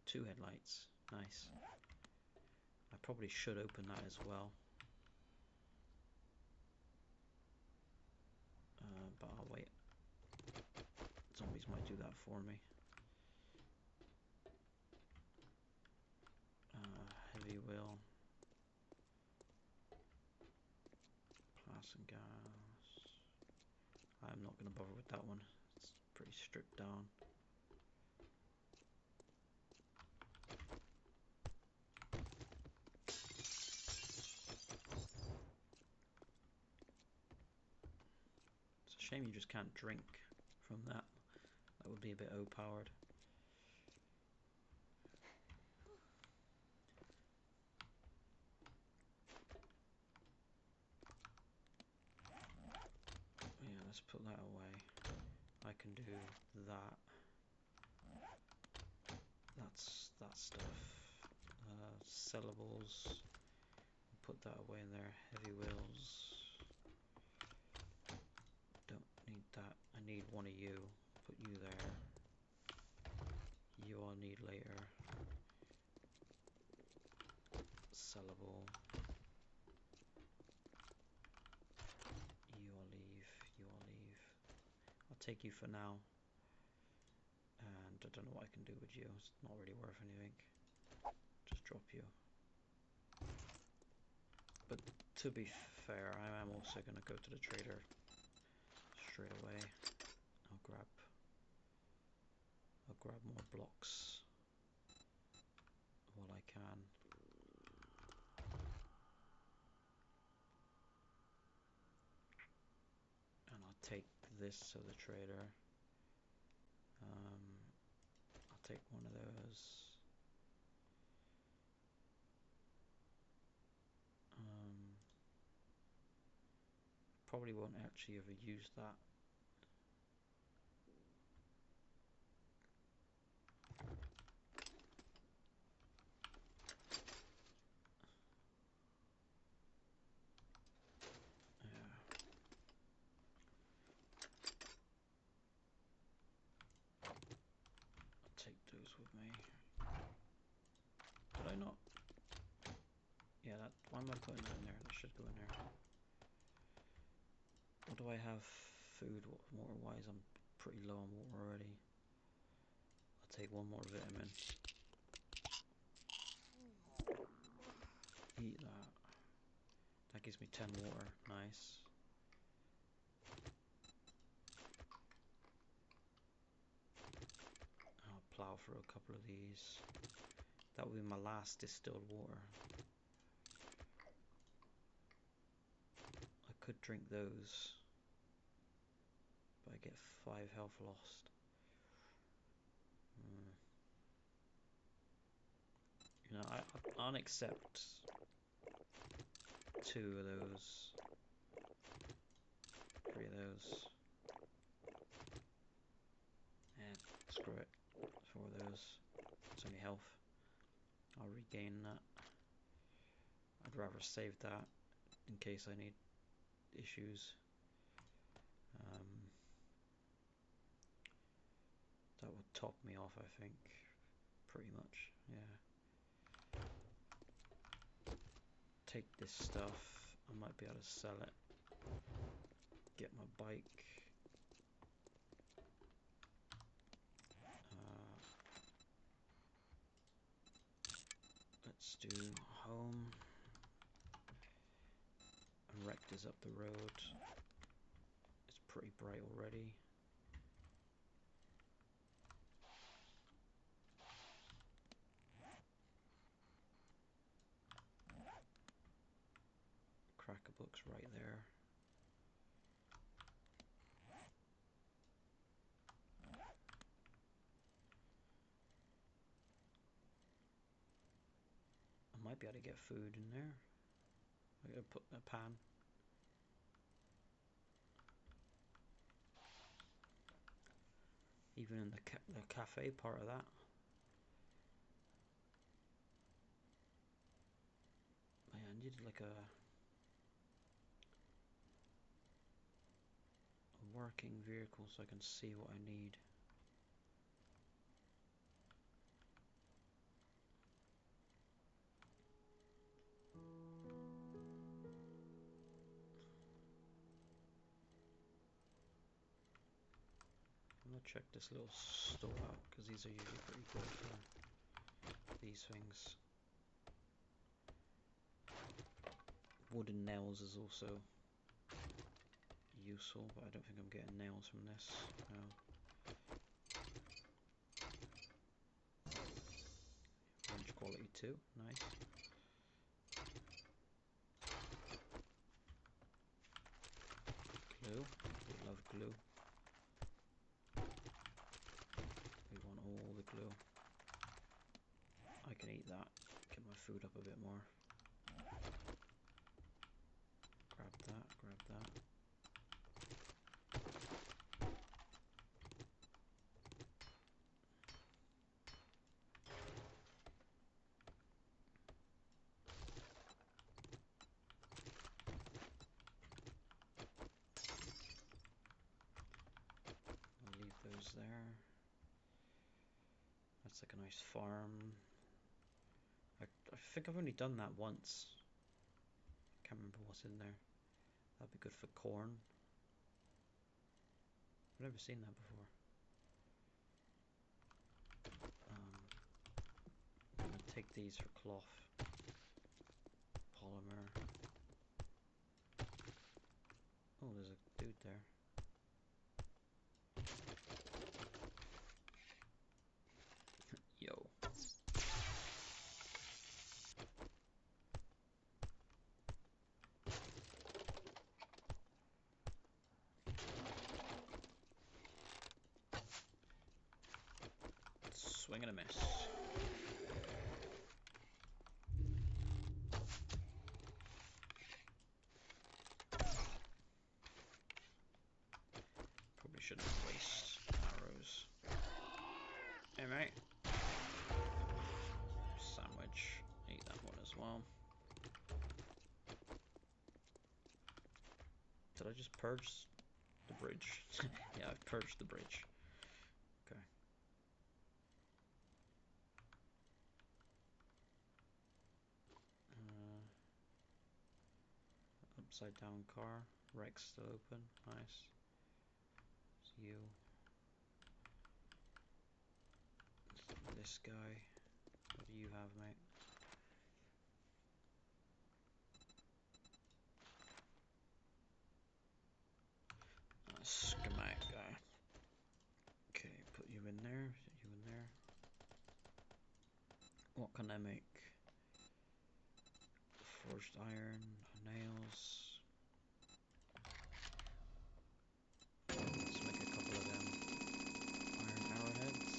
2 headlights. Nice. I probably should open that as well. But I'll wait. Zombies might do that for me. Heavy wheel. Glass and gas. I'm not going to bother with that one. It's pretty stripped down. It's a shame you just can't drink from that. That would be a bit overpowered. Yeah, let's put that away. I can do that. That's that stuff. Sellables. Put that away in there. Heavy wheels. Don't need that. I need one of you. Put you there. You I'll need later. Sellable. You I'll leave. You I'll leave. I'll take you for now. And I don't know what I can do with you. It's not really worth anything. Just drop you. But to be fair, I am also going to go to the trader straight away. I'll grab more blocks while I can. And I'll take this to the trader. I'll take one of those. Probably won't actually ever use that. Yeah. I'll take those with me. Did I not? Yeah, that. Why am I putting that in there? That should go in there. What do I have food water wise? I'm pretty low on water already. I'll take one more vitamin. Eat that. That gives me 10 water. Nice. I'll plow through a couple of these. That will be my last distilled water. I could drink those, but I get 5 health lost. You know, I'll accept 2 of those, 3 of those. And screw it, 4 of those. It's only health. I'll regain that. I'd rather save that in case I need issues. That would top me off, I think, pretty much. Yeah. Take this stuff. I might be able to sell it. Get my bike. Let's do home. And Rector's up the road. It's pretty bright already. Cracker book's right there. I might be able to get food in there. I gotta put a pan. Even in the cafe part of that. Yeah, I needed like a working vehicle so I can see what I need. gonna check this little store out because these are usually pretty good for these things. Wooden nails is also useful, but I don't think I'm getting nails from this. No. Wrench quality 2, nice. Glue, we love glue. We want all the glue. I can eat that, get my food up a bit more. Grab that, grab that. I'll leave those there. That's like a nice farm. I think I've only done that once. Can't remember what's in there. That'd be good for corn. I've never seen that before. I'm gonna take these for cloth, polymer. Oh, there's a dude there. Yo. Swing and a miss. Probably shouldn't waste arrows. Hey mate. Sandwich. Eat that one as well. Did I just purge the bridge? Yeah, I've purged the bridge. Okay. Upside down car. Wreck's still open. Nice. It's you. This guy. What do you have, mate? Schematic guy. Okay, put you in there. Put you in there. What can I make? Forged iron, nails. Let's make a couple of them. Iron arrowheads.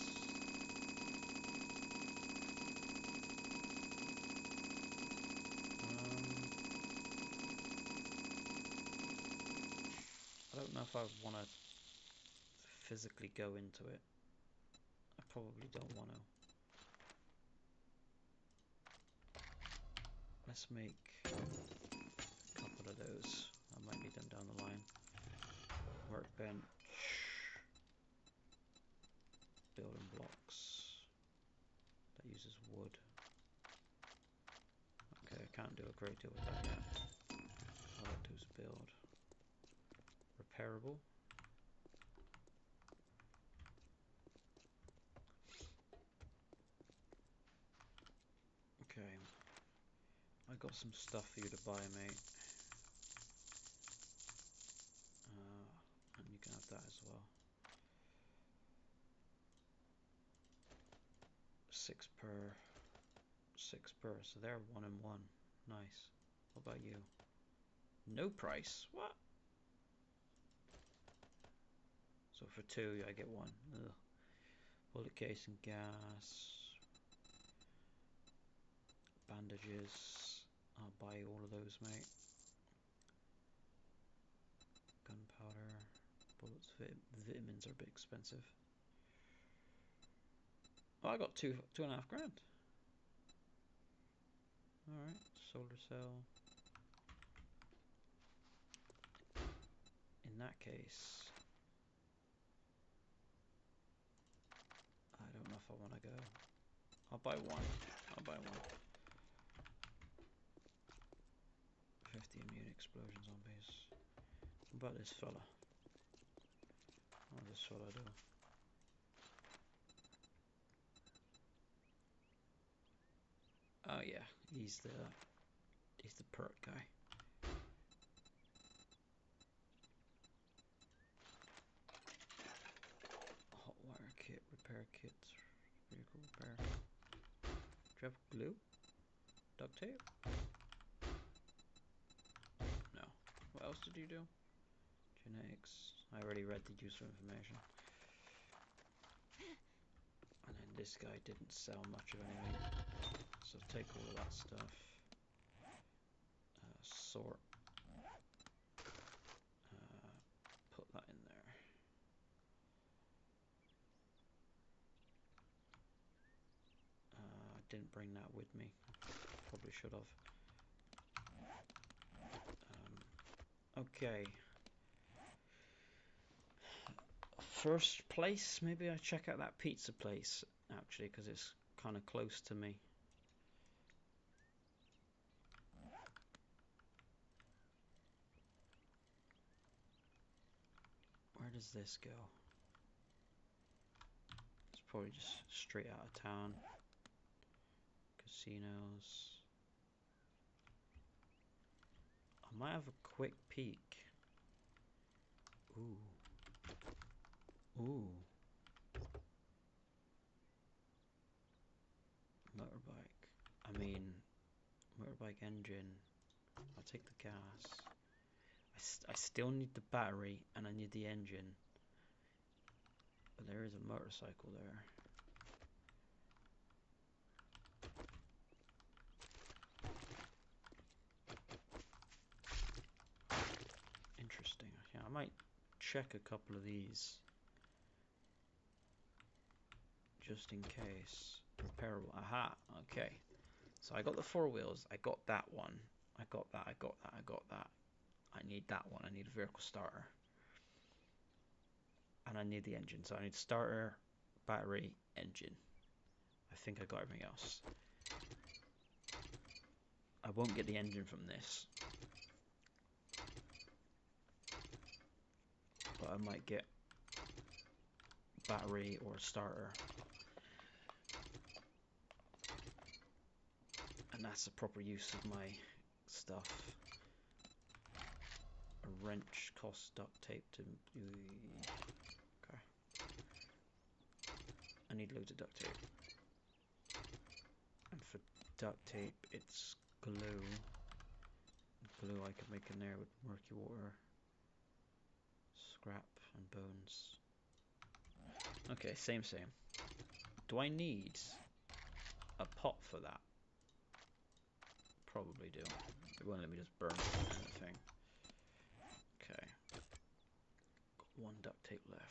I don't know if I want to physically go into it. I probably don't want to. Let's make a couple of those. I might need them down the line. Workbench. Building blocks. That uses wood. Okay, I can't do a great deal with that yet. All I do is build. Repairable. Okay. I got some stuff for you to buy, mate. And you can have that as well. 6 per. 6 per. So they're 1 and 1. Nice. What about you? No price. What? So for 2, I get 1. Ugh. Bullet case and gas. Bandages. I'll buy all of those, mate. Gunpowder. Bullets. Vitamins are a bit expensive. Oh, I got 2.5 grand. Alright, solar cell. In that case, I don't know if I want to go. I'll buy one. I'll buy one. 50 immune explosion zombies. What about this fella? What does this fella do? yeah, he's the perk guy. Hot wire kit, repair kits, vehicle repair. Do you have glue? Duct tape? No. What else did you do? Genetics. I already read the useful information. And then this guy didn't sell much of anything. So take all of that stuff. Sort. Put that in there. I didn't bring that with me. Probably should have. Okay. First place, maybe I check out that pizza place actually, because it's kind of close to me. Where does this go? It's probably just straight out of town. Casinos. I might have a quick peek. Ooh. Ooh. Motorbike. I mean, motorbike engine. I'll take the gas. I still need the battery and I need the engine. But there is a motorcycle there. Interesting. Yeah, I might check a couple of these. Just in case. Repairable. Aha. Okay. So I got the 4 wheels. I got that one. I got that. I got that. I got that. I need that one. I need a vehicle starter. And I need the engine. So I need starter, battery, engine. I think I got everything else. I won't get the engine from this. But I might get battery or starter. And that's the proper use of my stuff. A wrench costs duct tape to... Okay. I need loads of duct tape. And for duct tape, it's glue. Glue I can make in there with murky water. Scrap and bones. Okay, same. Do I need a pot for that? Probably do. It won't let me just burn anything. Okay. Got 1 duct tape left.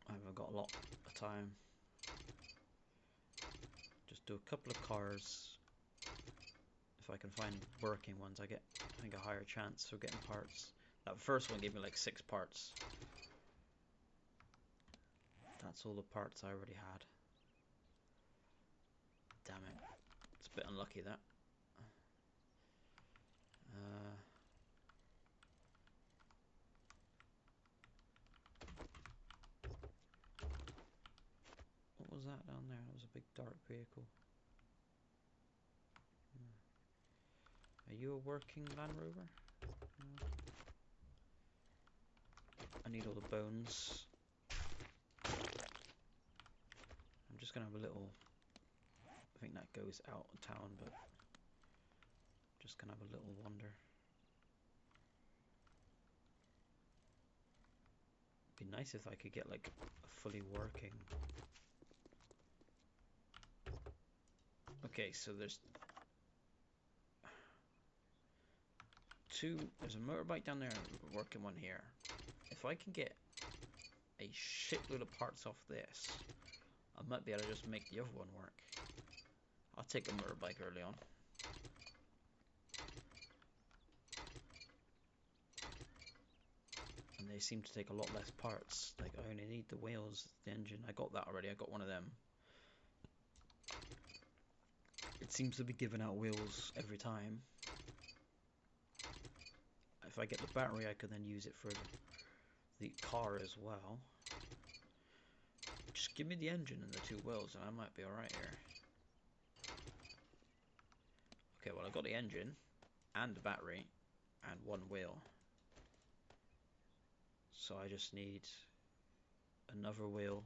I haven't got a lot of time. Just do a couple of cars. If I can find working ones, I think a higher chance of getting parts. That first one gave me like 6 parts. That's all the parts I already had. Damn it. It's a bit unlucky, that. What was that down there? That was a big dark vehicle. Are you a working Land Rover? No. I need all the bones. I'm just gonna have a little... I think that goes out of town, but... just gonna have a little wander. It'd be nice if I could get like a fully working... Okay, so there's... There's a motorbike down there, a working one here. If I can get a shitload of parts off this, I might be able to just make the other one work. I'll take a motorbike early on. And they seem to take a lot less parts. Like, I only need the wheels, the engine. I got that already. I got one of them. It seems to be giving out wheels every time. If I get the battery, I could then use it for the car as well. Just give me the engine and the 2 wheels and I might be alright here. Okay, well I got the engine and the battery and 1 wheel. So I just need another wheel.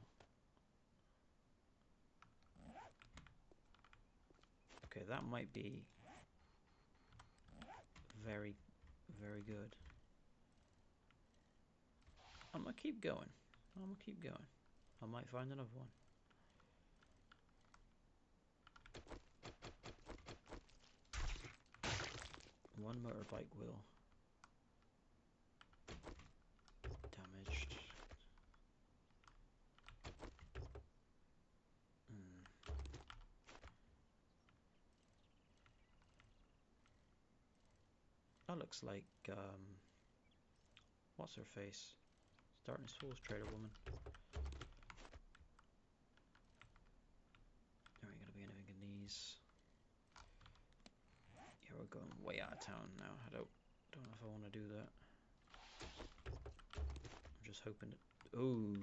Okay, that might be very, very good. I'm gonna keep going. I'm gonna keep going. I might find another one. One motorbike wheel. Damaged. That looks like, what's her face? Starting Souls Trader woman. There ain't gonna be anything in these. Yeah, we're going way out of town now. I don't know if I want to do that. I'm just hoping that... Ooh,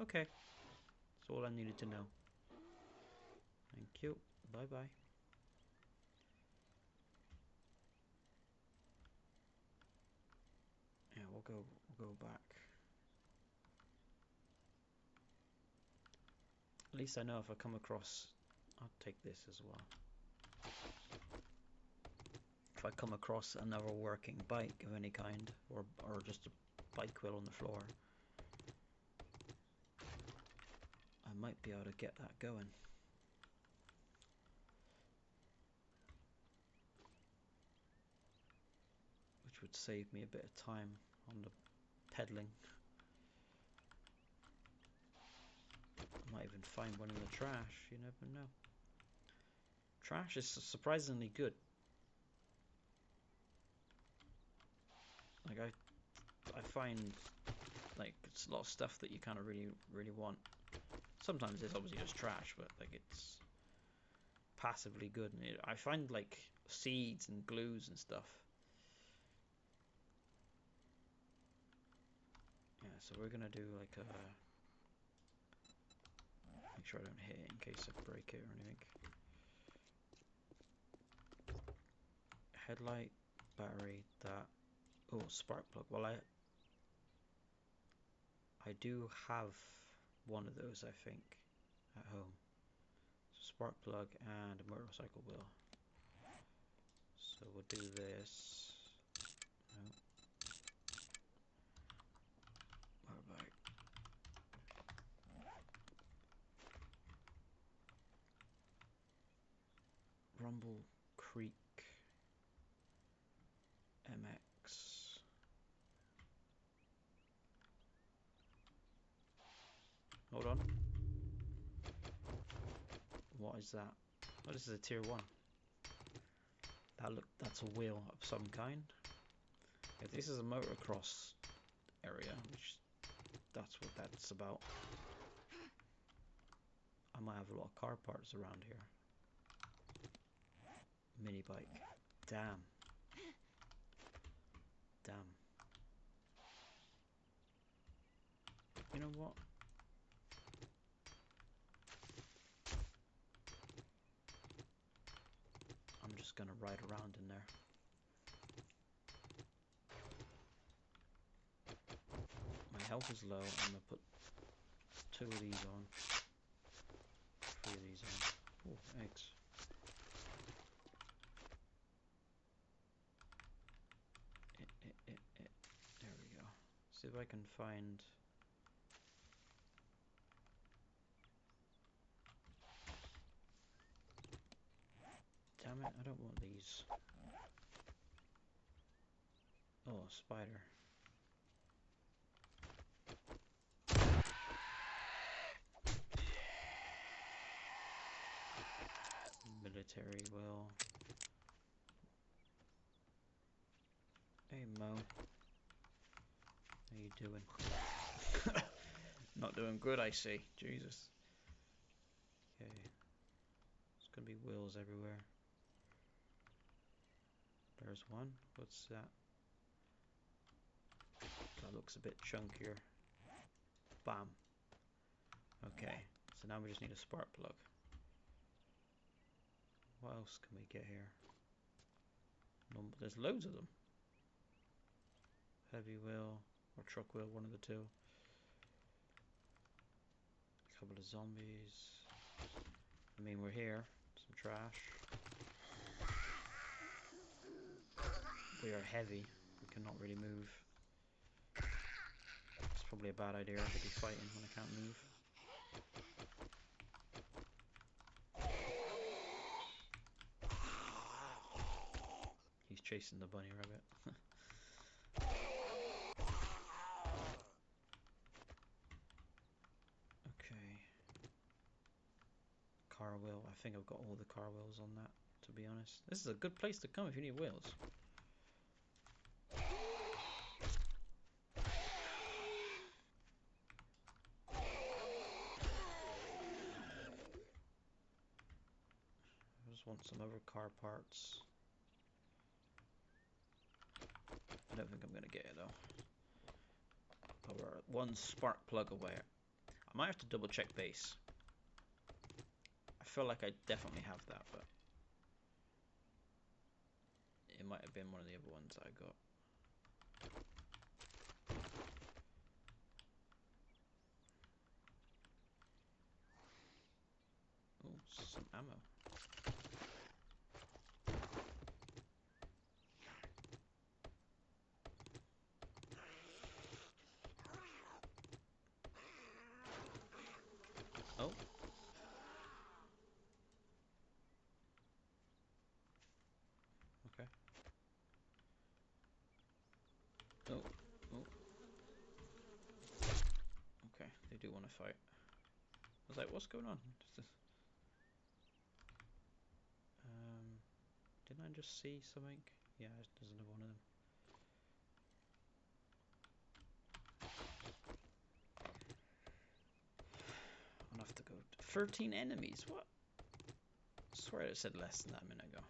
okay. That's all I needed to know. Thank you. Bye-bye. Yeah, we'll go back. At least I know if I come across... I'll take this as well. If I come across another working bike of any kind, or just a bike wheel on the floor, I might be able to get that going. Which would save me a bit of time on the pedaling. I might even find one in the trash, you never know. Trash is surprisingly good. Like I find like it's a lot of stuff that you kind of really want. Sometimes it's obviously just trash, but like it's passively good. And I find like seeds and glues and stuff. Yeah, so we're gonna do like a... Make sure I don't hit it in case I break it or anything. Headlight, battery, that. Oh, spark plug. Well, I do have one of those, I think, at home. So spark plug and a motorcycle wheel. So we'll do this. No. Motorbike. Rumble Creek MX. Hold on. What is that? Oh, this is a tier 1. That's a wheel of some kind. If this is a motocross area, which that's what that's about, I might have a lot of car parts around here. Mini bike. Damn. Damn. You know what? I'm just gonna ride around in there. My health is low. I'm gonna put 2 of these on. 3 of these on. Oh, eggs. There we go. See if I can find... Damn it, I don't want these. Oh, a spider. Military will. Hey Mo. How you doing? Not doing good, I see. Jesus. Okay. There's gonna be wheels everywhere. There's one. What's that? That looks a bit chunkier. Bam. Okay, so now we just need a spark plug. What else can we get here? No, there's loads of them. Heavy wheel or truck wheel, one of the two. A couple of zombies. I mean, we're here. Some trash. We are heavy. We cannot really move. It's probably a bad idea to be fighting when I can't move. He's chasing the bunny rabbit. Okay. Car wheel. I think I've got all the car wheels on that, to be honest. This is a good place to come if you need wheels. I just want some other car parts. I don't think I'm going to get it though. But we're one spark plug away. I might have to double check base. I feel like I definitely have that, but it might have been one of the other ones I got. Oh, some ammo. Oh. Okay. Oh. Oh. Okay, they do want to fight. I was like, what's going on? Didn't I just see something? Yeah, there's another one of them. I'll have to go. 13 enemies? What? I swear it said less than that a minute ago.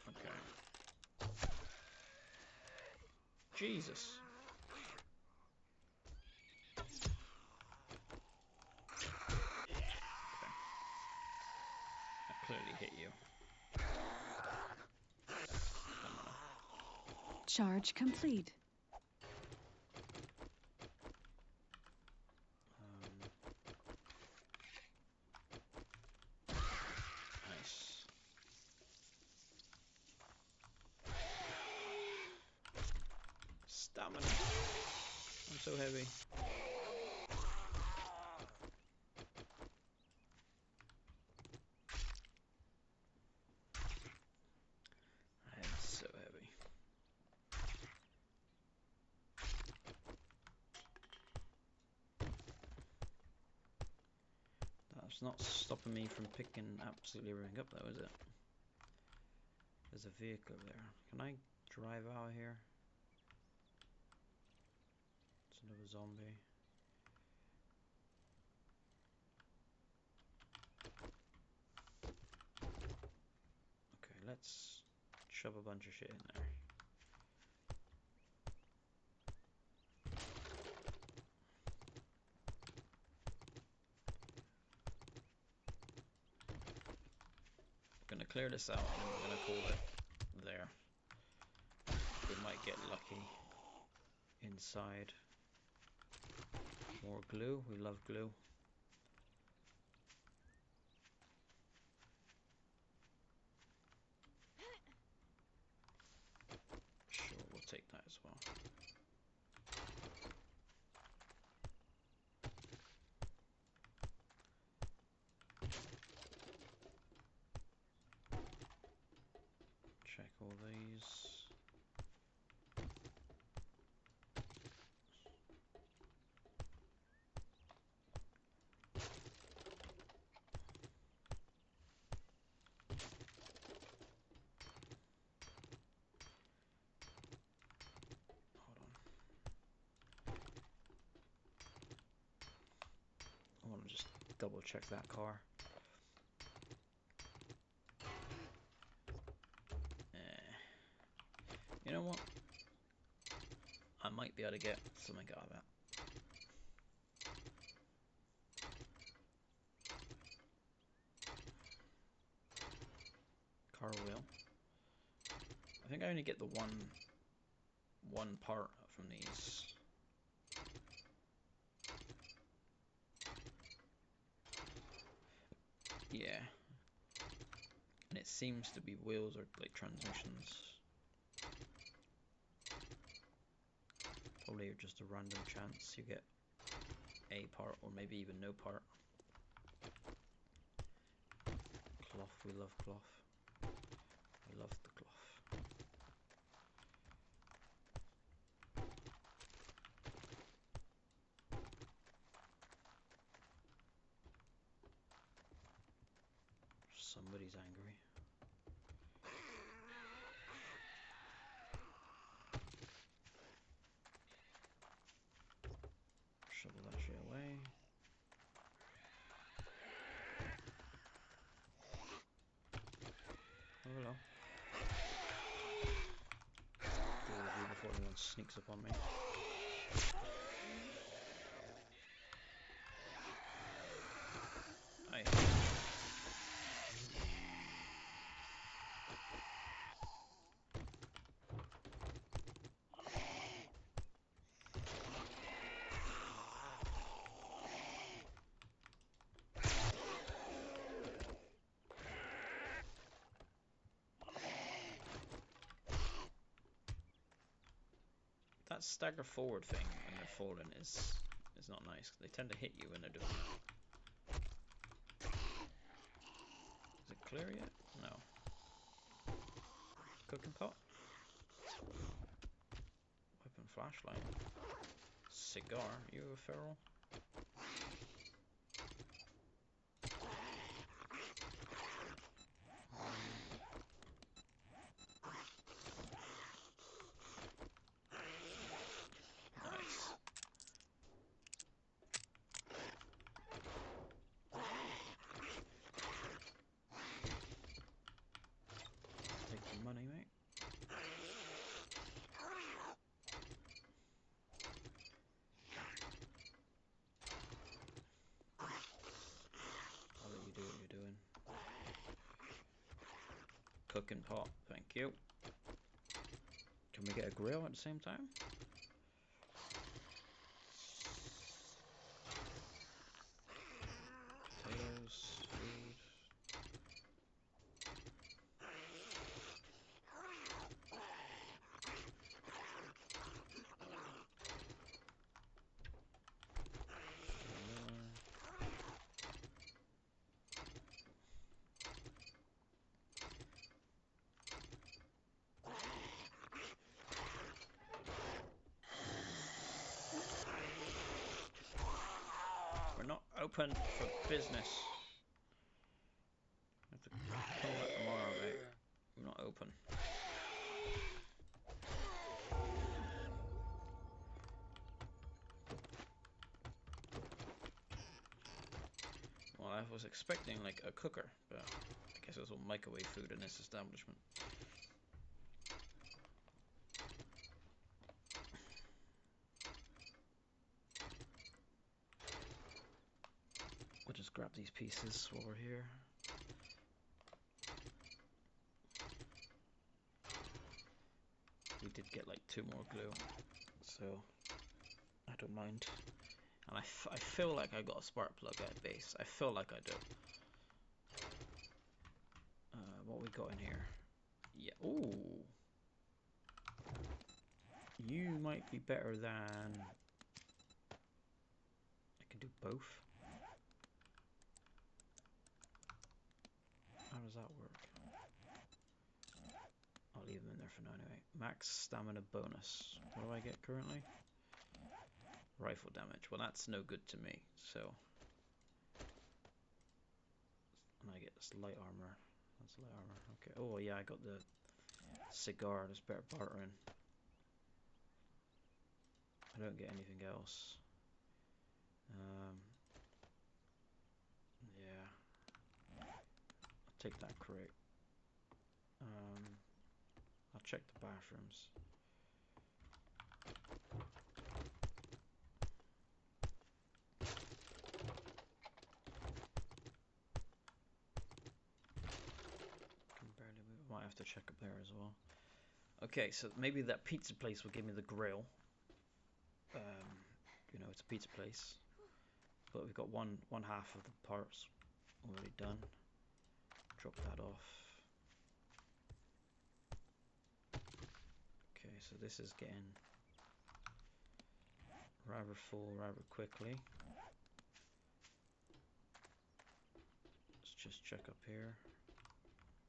Okay. Jesus. I clearly hit you. Charge complete. Nice. Stamina. I'm so heavy. I am so heavy. That's not stopping me from picking absolutely everything up though, is it? There's a vehicle there. Can I drive out of here? It's another zombie. Okay, let's shove a bunch of shit in there. I'm gonna clear this out and then we're gonna call it there. We might get lucky. Inside. More glue. We love glue. Sure, we'll take that as well. Check all these. I want to just double check that car. I might be able to get something out of that. Car wheel. I think I only get the one part from these. Yeah. And it seems to be wheels or like transmissions. Probably just a random chance you get a part or maybe even no part. Cloth, we love cloth. I love the cloth. Somebody's angry. Shovel that shit away. Oh, hello. Deal with you before anyone sneaks up on me. Aye. That stagger forward thing when they're falling is not nice. They tend to hit you when they're doing that. Is it clear yet? No. Cooking pot? Weapon, flashlight. Cigar. You a feral? Nice. Take the money, mate. I'll let you do what you're doing. Cooking pot, thank you. Can we get a grill at the same time? Potatoes, food. We're not open for business. I have to come back tomorrow, mate. We're not open. Well, I was expecting like a cooker, but I guess there's all microwave food in this establishment. We'll just grab these pieces while we're here. We did get like 2 more glue, so I don't mind. And I feel like I got a spark plug at base. I feel like I do. What we got in here? Yeah. Ooh. You might be better than... I can do both. How does that work? I'll leave them in there for now anyway. Max stamina bonus. What do I get currently? Rifle damage. Well, that's no good to me, so... And I get this light armor. That's light armor. Okay. Oh, yeah, I got the cigar. There's better bartering. I don't get anything else. Yeah. I'll take that crate. I'll check the bathrooms. might have to check up there as well. Okay, so maybe that pizza place will give me the grill. You know, it's a pizza place, but we've got one half of the parts already done. Drop that off. Okay, so this is getting rather full rather quickly. Let's just check up here.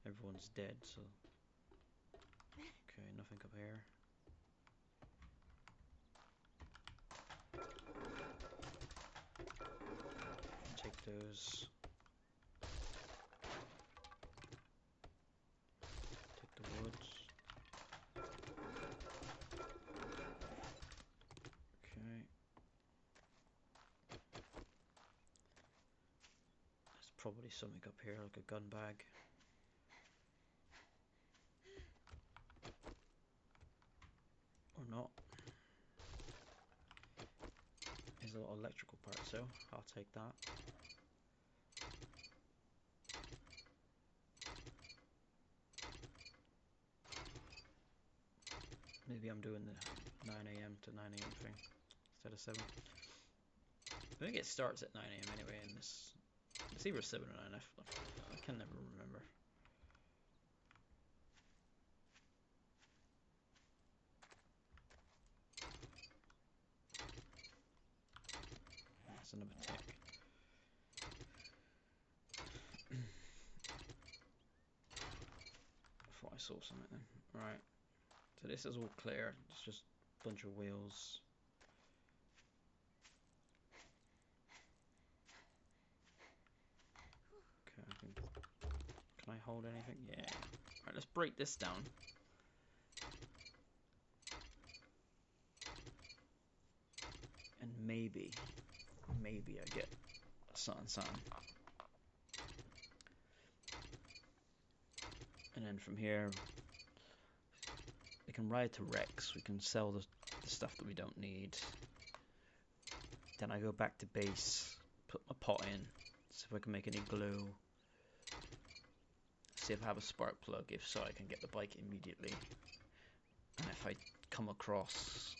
Everyone's dead, so okay, nothing up here. Take those. Take the wood. Okay. There's probably something up here, like a gun bag. Or not. There's a lot of electrical parts, so I'll take that. Maybe I'm doing the 9 AM to 9 AM thing instead of 7. I think it starts at 9 AM anyway, and it's either 7 or 9. I can never remember. That's another tick. I thought I saw something then. Right. So this is all clear. It's just a bunch of wheels. Okay, can I hold anything? Yeah. Alright, let's break this down. And maybe I get something. And then from here, we can ride to Rex. We can sell the stuff that we don't need. Then I go back to base, put my pot in, see if I can make any glue. See if I have a spark plug. If so, I can get the bike immediately. And if I come across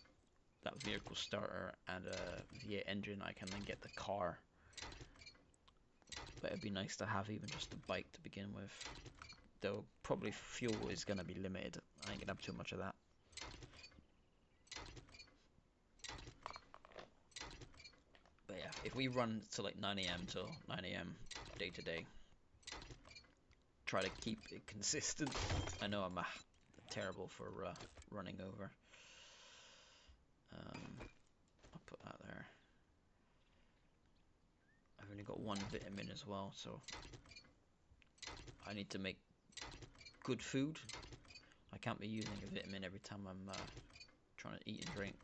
that vehicle starter and a V8 engine, I can then get the car. But it'd be nice to have even just a bike to begin with. Though probably fuel is going to be limited. I ain't going to have too much of that. But yeah, if we run to like 9 AM till 9 AM day to day, try to keep it consistent. I know I'm terrible for running over. I'll put that there. I've only got one vitamin as well, so I need to make good food. I can't be using a vitamin every time I'm trying to eat and drink.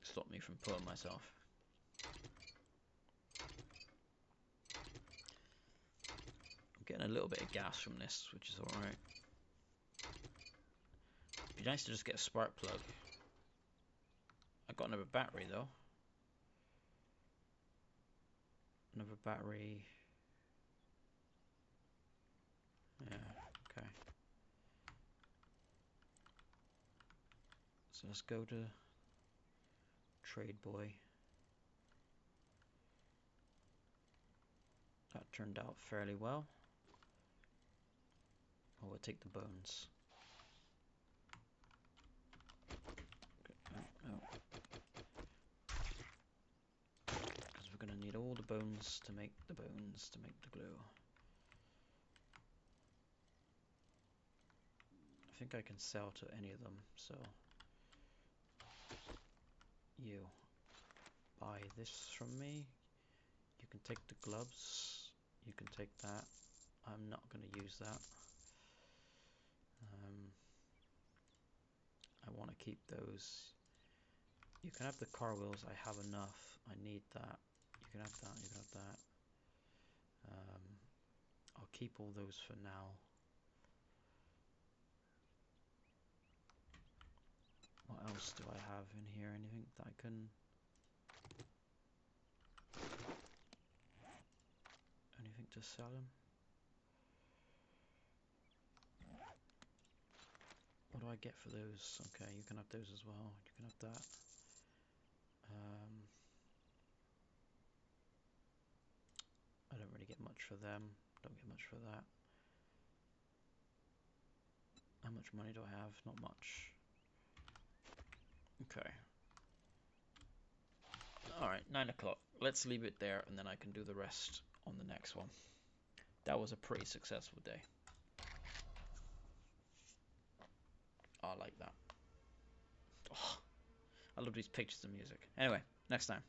Stop me from pulling myself. I'm getting a little bit of gas from this, which is alright. Be nice to just get a spark plug. I got another battery though. Another battery. Yeah, okay. So let's go to Trade Boy. That turned out fairly well. Oh, we'll take the bones. Oh. Because we're going to need all the bones to make the glue. I think I can sell to any of them, so you buy this from me. You can take the gloves. You can take that. I'm not going to use that. I want to keep those. You can have the car wheels. I have enough. I need that. You can have that. You can have that. I'll keep all those for now. What else do I have in here? Anything that I can... Anything to sell him? What do I get for those? Okay, you can have those as well. You can have that. I don't really get much for them. Don't get much for that. How much money do I have? Not much. Okay. Alright, 9 o'clock. Let's leave it there and then I can do the rest on the next one. That was a pretty successful day. I like that. Oh, I love these pictures and music. Anyway, next time.